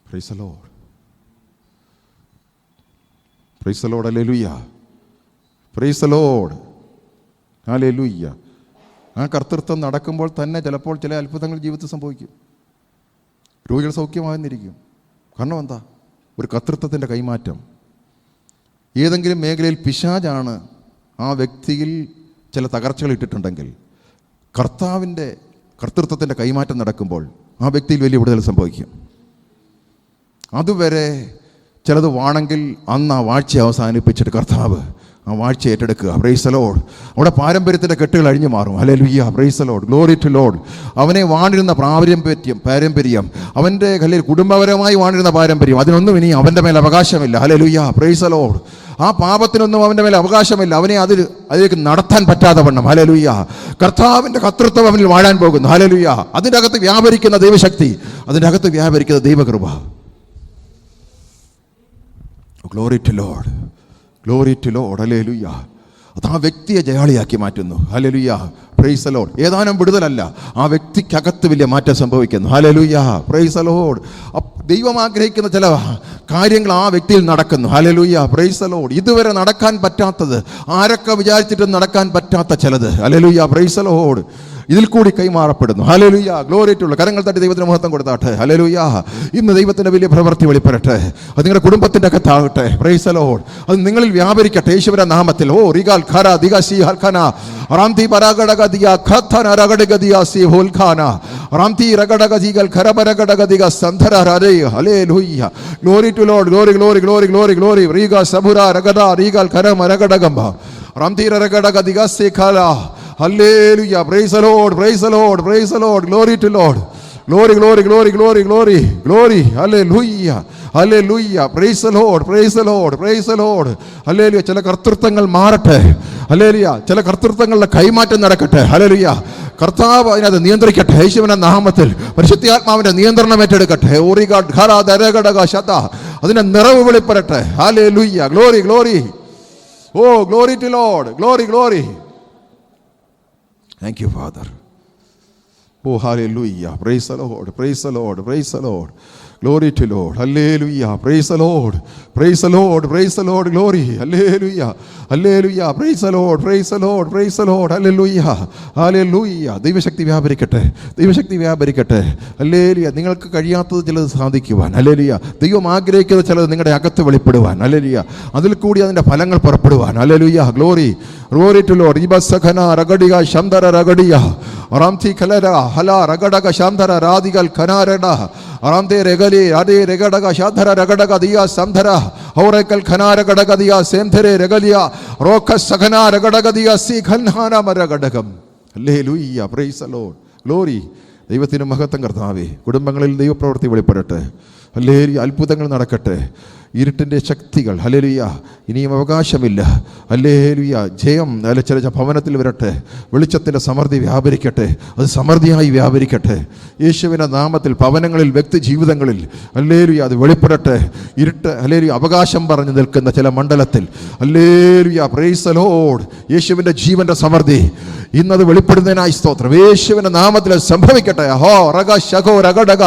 Price the Lord, praise the Lord, hallelujah, praise the Lord, hallelujah. ആ കർത്തൃത്വം നടക്കുമ്പോൾ തന്നെ ചിലപ്പോൾ ചില അത്ഭുതങ്ങൾ ജീവിതത്തിൽ സംഭവിക്കും. രോഗികൾ സൗഖ്യമാകുന്നിരിക്കും. കാരണം എന്താ? ഒരു കർത്തൃത്വത്തിൻ്റെ കൈമാറ്റം. ഏതെങ്കിലും മേഖലയിൽ പിശാചാണ് ആ വ്യക്തിയിൽ ചില തകർച്ചകൾ ഇട്ടിട്ടുണ്ടെങ്കിൽ കർത്താവിൻ്റെ കർത്തൃത്വത്തിൻ്റെ കൈമാറ്റം നടക്കുമ്പോൾ ആ വ്യക്തിയിൽ വലിയ വിടുതൽ സംഭവിക്കും. അതുവരെ ചിലത് വാണെങ്കിൽ അന്ന് ആ വാഴ്ച അവസാനിപ്പിച്ചിട്ട് കർത്താവ് ആ വാഴ്ച ഏറ്റെടുക്കുക. Praise the Lord. അവിടെ പാരമ്പര്യത്തിൻ്റെ കെട്ടുകൾ അഴിഞ്ഞു മാറും. Hallelujah, praise the Lord, glory to Lord. അവനെ വാണിരുന്ന പാരമ്പര്യം അവൻ്റെ കല്ലിൽ കുടുംബപരമായി വാണിരുന്ന പാരമ്പര്യം, അതിനൊന്നും ഇനി അവൻ്റെ മേൽ അവകാശമില്ല. Hallelujah, praise the Lord. ആ പാപത്തിനൊന്നും അവൻ്റെ മേൽ അവകാശമില്ല. അവനെ അതിലേക്ക് നടത്താൻ പറ്റാതെ വണ്ണം. ഹല്ലേലൂയ, കർത്താവിൻ്റെ കർത്തൃത്വം അവനിൽ വാഴാൻ പോകുന്നു. ഹല്ലേലൂയ. അതിൻ്റെ അകത്ത് വ്യാപരിക്കുന്ന ദൈവശക്തി, അതിൻ്റെ അകത്ത് വ്യാപരിക്കുന്ന ദൈവകൃപ. Glory to Lord, glory to Lord, hallelujah. അത് ആ വ്യക്തിയെ ജയാളിയാക്കി മാറ്റുന്നു. Hallelujah, praise the Lord. ഏതാനും വിടുതലല്ല, ആ വ്യക്തിക്കകത്ത് വലിയ മാറ്റം സംഭവിക്കുന്നു. Hallelujah, praise the Lord. ദൈവം ആഗ്രഹിക്കുന്ന ചില കാര്യങ്ങൾ ആ വ്യക്തിയിൽ നടക്കുന്നു. Hallelujah, praise the Lord. ഇതുവരെ നടക്കാൻ പറ്റാത്തത്, ആരൊക്കെ വിചാരിച്ചിട്ടും നടക്കാൻ പറ്റാത്ത ചിലത്, ഹല്ലേലൂയ, പ്രൈസ് ദി ലോർഡ്, ഇതിൽ കൂടി കൈമാറപ്പെടുന്നു. Hallelujah, glory to lord. കരങ്ങൾ തട്ടി ദൈവത്തിന് മഹത്വം കൊടുത്താട്ടെ. ഹല്ലേലൂയ. ഇന്ന് ദൈവത്തിൻ്റെ വലിയ പ്രവൃത്തി വെളിപ്പെടട്ടെ. അത് നിങ്ങളുടെ കുടുംബത്തിൻ്റെ അകത്താകട്ടെ. Price the Lord. അത് നിങ്ങളിൽ വ്യാപരിക്കട്ടെ യേശുവിന്റെ നാമത്തിൽ. ഓ റിഗാൽ ഖര ദിഗസി ഹൽഖന റാംതി പരഗടഗദിയ ഖത്തന രഗടഗദിയ സി ഹോൽഖന റാംതി രഗടഗദിഗൽ ഖരബരഗടഗദിഗ സന്ധര ഹരേ. Hallelujah, glory to Lord, glory glory glory glory glory. റീഗ സബുര രഗദ റീഗൽ ഖരം രഗടഗംബ റാംതി രഗടഗദിഗ സി ഖല. Hallelujah, praise the Lord, praise the Lord, praise the Lord, glory to Lord, glory glory glory glory glory glory. Hallelujah, hallelujah, praise the Lord, praise the Lord, praise the Lord. Hallelujah. ചില കർത്തൃത്വങ്ങൾ മാറട്ടെ. Hallelujah. ചില കർത്തൃത്വങ്ങളുടെ കൈമാറ്റം നടക്കട്ടെ. Hallelujah. കർത്താവ് അതിനകത്ത് നിയന്ത്രിക്കട്ടെ. യേശുവിന്റെ നാമത്തിൽ പരിശുദ്ധാത്മാവിന്റെ നിയന്ത്രണം ഏറ്റെടുക്കട്ടെ. അതിന്റെ നിറവ് വെളിപ്പെടട്ടെ. Hallelujah, glory glory. Oh glory to Lord, glory glory. Thank you, Father. Oh, hallelujah. Praise the Lord. Praise the Lord. Praise the Lord. Glory to Lord. Hallelujah. Praise the Lord. Praise the Lord. Praise the Lord. Glory. Hallelujah. Hallelujah. Praise the Lord. Praise the Lord. Praise the Lord. Hallelujah. Hallelujah. ദൈവശക്തി വ്യാപരിക്കട്ടെ. ദൈവശക്തി വ്യാപരിക്കട്ടെ. Hallelujah. നിങ്ങൾക്ക് കഴിയാത്തത് ചിലത് സാധിക്കുവാൻ. Hallelujah. ദൈവം ആഗ്രഹിക്കുന്നത് ചിലത് നിങ്ങളുടെ അകത്ത് വെളിപ്പെടുവാൻ. ഹല്ലേലൂയ. അതിൽ കൂടി അതിന്റെ ഫലങ്ങൾ പുറപ്പെടുവാൻ. Hallelujah. Glory. Glory to lord. ഇബസഖന രഗഡിക ശംദര രഗഡിയ റാംതി ഖലര ഹല രഗഡക ശംദര രാദികൽ ഖനാരഡ റാംതെ രഗലി ആദേ രഗഡക ശാധര രഗഡക ദിയ സംധര ഹൗറകൽ ഖനാര രഗഡക ദിയ സെംധരെ രഗലിയ റോഖ സഖന രഗഡക ദിയ സി ഖൻഹാന മരഗഡകം. Hallelujah, praise the Lord, glory. ദൈവത്തിന് മഹത്വം. കർത്താവേ, കുടുംബങ്ങളിൽ ദൈവപ്രവൃത്തി വെളിപ്പെടട്ടെ. ഹല്ലേലൂയ. അത്ഭുതങ്ങൾ നടക്കട്ടെ. ഇരുട്ടിൻ്റെ ശക്തികൾ ഹല്ലേലൂയ ഇനിയും അവകാശമില്ല. ഹല്ലേലൂയ. ജയം ചില ഭവനത്തിൽ വരട്ടെ. വെളിച്ചത്തിൻ്റെ സമൃദ്ധി വ്യാപരിക്കട്ടെ. അത് സമൃദ്ധിയായി വ്യാപരിക്കട്ടെ. യേശുവിൻ്റെ നാമത്തിൽ ഭവനങ്ങളിൽ, വ്യക്തി ജീവിതങ്ങളിൽ ഹല്ലേലൂയ അത് വെളിപ്പെടട്ടെ. ഇരുട്ട് ഹല്ലേലൂയ അവകാശം പറഞ്ഞു നിൽക്കുന്ന ചില മണ്ഡലത്തിൽ ഹല്ലേലൂയ, പ്രൈസ് ദി ലോർഡ്, യേശുവിൻ്റെ ജീവൻ്റെ സമൃദ്ധി ഇന്നത് വെളിപ്പെടുന്നതിനായി സ്തോത്രം. യേശുവിൻ്റെ നാമത്തിൽ സംഭവിക്കട്ടെ. ഹോ റഗ ശഗോ രഗഡഗ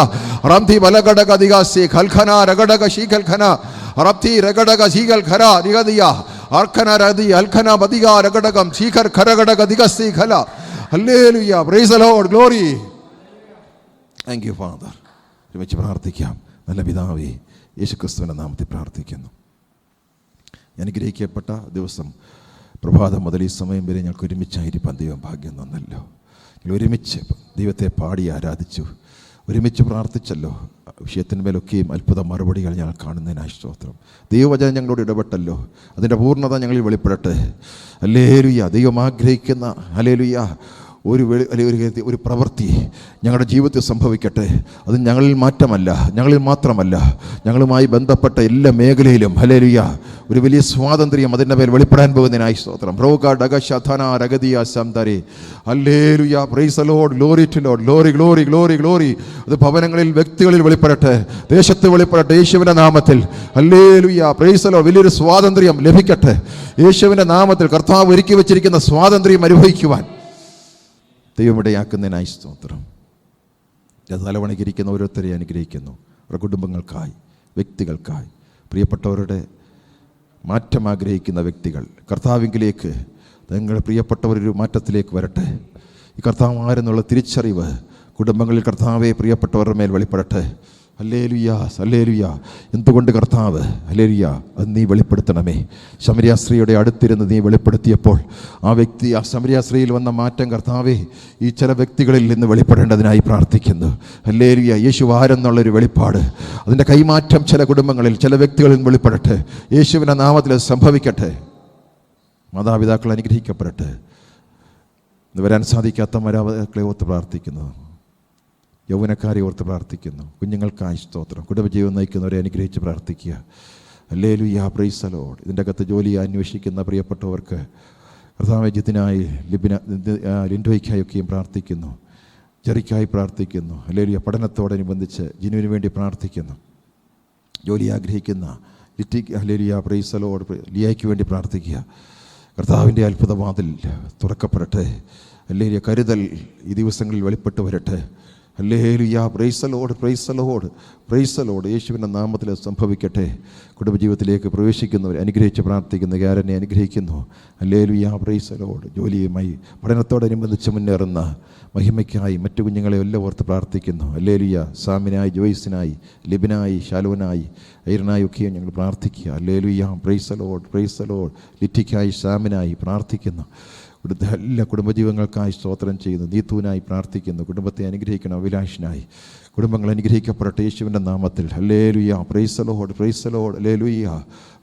റാംതി ബലഗഡഗ ദിഗാസി ഖൽഖന രഗഡഗ ശീഖൽഖന റബ്തി രഗഡഗ ശീഖൽ ഖര ദിഗദിയ അർഖന രദി അൽഖന ബദിഗ രഗഡഗം ശീഖർ ഖരഗഡഗ ദിഗസി ഖല. Hallelujah, praise the Lord, glory. Thank you father. ഒരുമിച്ച് പ്രാർത്ഥിക്കാം. നല്ല പിതാവേ, യേശുക്രിസ്തുവിൻ്റെ നാമത്തിൽ പ്രാർത്ഥിക്കുന്നു. അനുഗ്രഹിക്കപ്പെട്ട ദിവസം പ്രഭാതം മുതൽ ഈ സമയം വരെ ഞങ്ങൾക്ക് ഒരുമിച്ചായിരിക്കാൻ ദൈവം ഭാഗ്യം തന്നല്ലോ. ഞങ്ങൾ ഒരുമിച്ച് ദൈവത്തെ പാടി ആരാധിച്ചു, ഒരുമിച്ച് പ്രാർത്ഥിച്ചല്ലോ. വിഷയത്തിന്മേലൊക്കെയും അത്ഭുത മറുപടികൾ ഞങ്ങൾ കാണുന്നതിനായി സ്തോത്രം. ദൈവവചനം ഞങ്ങളോട് ഇടപെട്ടല്ലോ. അതിൻ്റെ പൂർണ്ണത ഞങ്ങളിൽ വെളിപ്പെടട്ടെ. ഹല്ലേലൂയ. ദൈവം ആഗ്രഹിക്കുന്ന ഹല്ലേലൂയ അല്ലെങ്കിൽ ഒരു പ്രവൃത്തി ഞങ്ങളുടെ ജീവിതത്തിൽ സംഭവിക്കട്ടെ. അത് ഞങ്ങളിൽ മാറ്റമല്ല, ഞങ്ങളിൽ മാത്രമല്ല, ഞങ്ങളുമായി ബന്ധപ്പെട്ട എല്ലാ മേഖലയിലും ഹല്ലേലൂയ ഒരു വലിയ സ്വാതന്ത്ര്യം അതിൻ്റെ മേൽ വെളിപ്പെടാൻ പോകുന്നതിനായി സ്തോത്രം. Hallelujah, praise the Lord, glory to Lord, glory glory glory glory. അത് ഭവനങ്ങളിൽ, വ്യക്തികളിൽ വെളിപ്പെടട്ടെ, ദേശത്ത് വെളിപ്പെടട്ടെ യേശുവിൻ്റെ നാമത്തിൽ. Hallelujah, praise the Lord. വലിയൊരു സ്വാതന്ത്ര്യം ലഭിക്കട്ടെ യേശുവിൻ്റെ നാമത്തിൽ. കർത്താവ് ഒരുക്കി വെച്ചിരിക്കുന്ന സ്വാതന്ത്ര്യം അനുഭവിക്കുവാൻ ദൈവം ഇടയാക്കുന്നതിനായി സ്തോത്രം. തലവണയ്ക്കിരിക്കുന്ന ഓരോരുത്തരെ അനുഗ്രഹിക്കുന്നു. അവരുടെ കുടുംബങ്ങൾക്കായി, വ്യക്തികൾക്കായി, പ്രിയപ്പെട്ടവരുടെ മാറ്റം ആഗ്രഹിക്കുന്ന വ്യക്തികൾ കർത്താവിങ്കിലേക്ക്, നിങ്ങളുടെ പ്രിയപ്പെട്ടവരൊരു മാറ്റത്തിലേക്ക് വരട്ടെ. ഈ കർത്താവ് ആരെന്നുള്ള തിരിച്ചറിവ് കുടുംബങ്ങളിൽ കർത്താവെ പ്രിയപ്പെട്ടവരുടെ മേൽ വെളിപ്പെടട്ടെ. Hallelujah, hallelujah. എന്തുകൊണ്ട് കർത്താവ് ഹല്ലേലൂയ അത് നീ വെളിപ്പെടുത്തണമേ. ശമരിയാസ്ത്രീയുടെ അടുത്തിരുന്ന് നീ വെളിപ്പെടുത്തിയപ്പോൾ ആ വ്യക്തി, ആ ശമരിയാസ്ത്രീയിൽ വന്ന മാറ്റം കർത്താവെ ഈ ചില വ്യക്തികളിൽ നിന്ന് വെളിപ്പെടേണ്ടതിനായി പ്രാർത്ഥിക്കുന്നു. ഹല്ലേലൂയ. യേശു ആരെന്നുള്ളൊരു വെളിപ്പാട്, അതിൻ്റെ കൈമാറ്റം ചില കുടുംബങ്ങളിൽ, ചില വ്യക്തികളിൽ വെളിപ്പെടട്ടെ. യേശുവിൻ്റെ നാമത്തിൽ സംഭവിക്കട്ടെ. മാതാപിതാക്കൾ അനുഗ്രഹിക്കപ്പെടട്ടെ. ഇന്ന് വരാൻ സാധിക്കാത്ത മാതാപിതാക്കളെ ഓർത്ത് പ്രാർത്ഥിക്കുന്നു. യൗവനക്കാരെ ഓർത്ത് പ്രാർത്ഥിക്കുന്നു. കുഞ്ഞുങ്ങൾക്കായി സ്തോത്രം. കുടുംബജീവൻ നയിക്കുന്നവരെ അനുഗ്രഹിച്ച് പ്രാർത്ഥിക്കുക. Hallelujah, praise the Lord. ഇതിൻ്റെ അകത്ത് ജോലി അന്വേഷിക്കുന്ന പ്രിയപ്പെട്ടവർക്ക് കർത്താവേ ജിത്തിനായി, ലിൻഡോയ്ക്കായൊക്കെയും പ്രാർത്ഥിക്കുന്നു. ജെറിക്കായി പ്രാർത്ഥിക്കുന്നു. ഹല്ലേലൂയ. പഠനത്തോടനുബന്ധിച്ച് ജിനുവിന് വേണ്ടി പ്രാർത്ഥിക്കുന്നു. ജോലി ആഗ്രഹിക്കുന്ന ഹല്ലേലൂയ, പ്രൈസ് ദി ലോർഡ്. ലിയായ്ക്ക് വേണ്ടി പ്രാർത്ഥിക്കുക. കർത്താവിൻ്റെ അത്ഭുത വാതിൽ തുറക്കപ്പെടട്ടെ. ഹല്ലേലൂയ. കരുതൽ ഈ ദിവസങ്ങളിൽ വെളിപ്പെട്ട് വരട്ടെ. Hallelujah, praise the Lord, praise the Lord, praise the Lord. യേശുവിൻ്റെ നാമത്തിൽ സംഭവിക്കട്ടെ. കുടുംബജീവിതത്തിലേക്ക് പ്രവേശിക്കുന്നവർ അനുഗ്രഹിച്ച് പ്രാർത്ഥിക്കുന്ന ഗ്യാരനെ അനുഗ്രഹിക്കുന്നു. Hallelujah, praise the Lord. ജോലിയുമായി, പഠനത്തോടനുബന്ധിച്ച് മുന്നേറുന്ന മഹിമയ്ക്കായി മറ്റു കുഞ്ഞുങ്ങളെ എല്ലാം ഓർത്ത് പ്രാർത്ഥിക്കുന്നു. ഹല്ലേലൂയ. സാമിനായി, ജോയ്സിനായി, ലിബിനായി, ശാലുവനായി, ഐറിനായി ഒക്കെയും ഞങ്ങൾ പ്രാർത്ഥിക്കുക. Hallelujah, praise the Lord, praise the lord. ലിറ്റിക്കായി, സാമിനായി പ്രാർത്ഥിക്കുന്നു. എല്ലാ കുടുംബജീവങ്ങൾക്കായി സ്തോത്രം ചെയ്യുന്നു. നീത്തുവിനായി പ്രാർത്ഥിക്കുന്നു. കുടുംബത്തെ അനുഗ്രഹിക്കണം. അഭിലാഷിനായി കുടുംബങ്ങൾ അനുഗ്രഹിക്കപ്പെടട്ടെ യേശുവിൻ്റെ നാമത്തിൽ. Hallelujah, praise the Lord, praise the Lord. Hallelujah,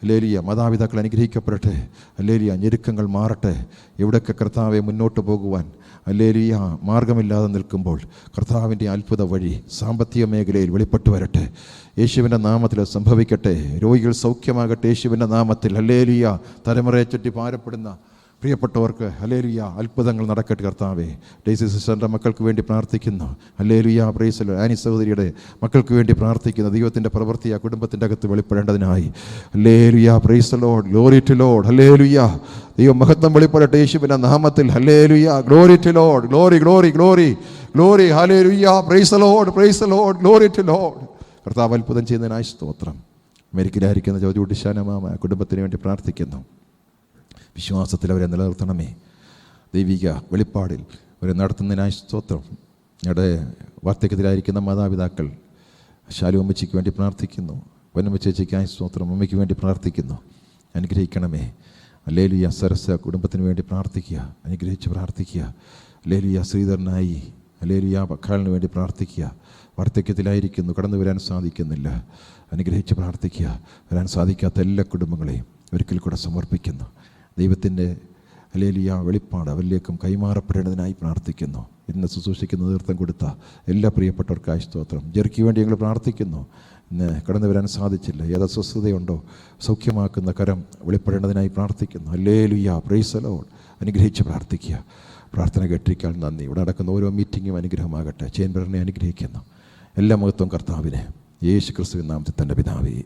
hallelujah. മാതാപിതാക്കൾ അനുഗ്രഹിക്കപ്പെടട്ടെ. ഹല്ലേലൂയ. ഞെരുക്കങ്ങൾ മാറട്ടെ. എവിടെയൊക്കെ കർത്താവെ മുന്നോട്ട് പോകുവാൻ ഹല്ലേലൂയ മാർഗമില്ലാതെ നിൽക്കുമ്പോൾ കർത്താവിൻ്റെ അത്ഭുത വഴി സാമ്പത്തിക മേഖലയിൽ വെളിപ്പെട്ടു വരട്ടെ. യേശുവിൻ്റെ നാമത്തിൽ സംഭവിക്കട്ടെ. രോഗികൾ സൗഖ്യമാകട്ടെ യേശുവിൻ്റെ നാമത്തിൽ. ഹല്ലേലൂയ. തലമുറയെ ചുറ്റി ഭാരപ്പെടുന്ന പ്രിയപ്പെട്ടവർക്ക് ഹല്ലേലൂയ അത്ഭുതങ്ങൾ നടക്കട്ടെ കർത്താവേ. ഡെയ്സി സിസ്റ്ററിൻ്റെ മക്കൾക്ക് വേണ്ടി പ്രാർത്ഥിക്കുന്നു. Hallelujah, praise the lord. Annie സഹോദരിയുടെ മക്കൾക്ക് വേണ്ടി പ്രാർത്ഥിക്കുന്നു. ദൈവത്തിൻ്റെ പ്രവൃത്തി ആ കുടുംബത്തിൻ്റെ അകത്ത് വെളിപ്പെടേണ്ടതിനായി. Hallelujah, praise the Lord, glory to Lord. Hallelujah. ദൈവം മഹത്വം വെളിപ്പെടട്ടെ യേശുവിൻ്റെ നാമത്തിൽ. Hallelujah, glory to Lord, glory glory glory glory. Hallelujah, praise the Lord, praise the Lord, glory to lord. കർത്താവ് അത്ഭുതം ചെയ്യുന്നതിനായി സ്തോത്രം. അമേരിക്കയിലായിരിക്കുന്ന ജോജുട്ടി ഷാനമാമ കുടുംബത്തിന് വേണ്ടി പ്രാർത്ഥിക്കുന്നു. വിശ്വാസത്തിൽ അവരെ നിലനിർത്തണമേ. ദൈവിക വെളിപ്പാടിൽ അവരെ നടത്തുന്നതിനായി സ്തോത്രം. ഞങ്ങളുടെ വാർദ്ധക്യത്തിലായിരിക്കുന്ന മാതാപിതാക്കൾ ശാലുവമ്മച്ചിക്ക് വേണ്ടി പ്രാർത്ഥിക്കുന്നു. വന്നമ്മ ചേച്ചിക്കായി സ്തോത്രം. അമ്മയ്ക്ക് വേണ്ടി പ്രാർത്ഥിക്കുന്നു. അനുഗ്രഹിക്കണമേ. ഹല്ലേലൂയ. സരസ കുടുംബത്തിന് വേണ്ടി പ്രാർത്ഥിക്കുക. അനുഗ്രഹിച്ച് പ്രാർത്ഥിക്കുക. ഹല്ലേലൂയ. ശ്രീധരനായി ഹല്ലേലൂയ ബക്കാലിന് വേണ്ടി പ്രാർത്ഥിക്കുക. വാർദ്ധക്യത്തിലായിരിക്കുന്നു, കടന്നു വരാൻ സാധിക്കുന്നില്ല. അനുഗ്രഹിച്ച് പ്രാർത്ഥിക്കുക. വരാൻ സാധിക്കാത്ത എല്ലാ കുടുംബങ്ങളെയും ഒരിക്കൽ കൂടെ സമർപ്പിക്കുന്നു. ദൈവത്തിൻ്റെ ഹല്ലേലൂയ വെളിപ്പാട് അവരിലേക്കും കൈമാറപ്പെടേണ്ടതിനായി പ്രാർത്ഥിക്കുന്നു. ഇന്ന് ശുശ്രൂഷയ്ക്ക് നേതൃത്വം കൊടുത്ത എല്ലാ പ്രിയപ്പെട്ടവർക്കായി സ്തോത്രം. ജെറിക്ക് വേണ്ടി ഞങ്ങൾ പ്രാർത്ഥിക്കുന്നു. ഇന്ന് കടന്നു വരാൻ സാധിച്ചില്ല. ഏത് അസ്വസ്ഥതയുണ്ടോ സൗഖ്യമാക്കുന്ന കരം വെളിപ്പെടേണ്ടതിനായി പ്രാർത്ഥിക്കുന്നു. Hallelujah, praise the Lord. അനുഗ്രഹിച്ച് പ്രാർത്ഥിക്കുക. പ്രാർത്ഥന കേട്ടിരിക്കാൻ നന്ദി. ഇവിടെ നടക്കുന്ന ഓരോ മീറ്റിങ്ങും അനുഗ്രഹമാകട്ടെ. ചേംബറിനെ അനുഗ്രഹിക്കുന്നു. എല്ലാ മഹത്വം കർത്താവിനെ. യേശു ക്രിസ്തുവിൻ നാമത്തിൽ തന്നെ പിതാവേ.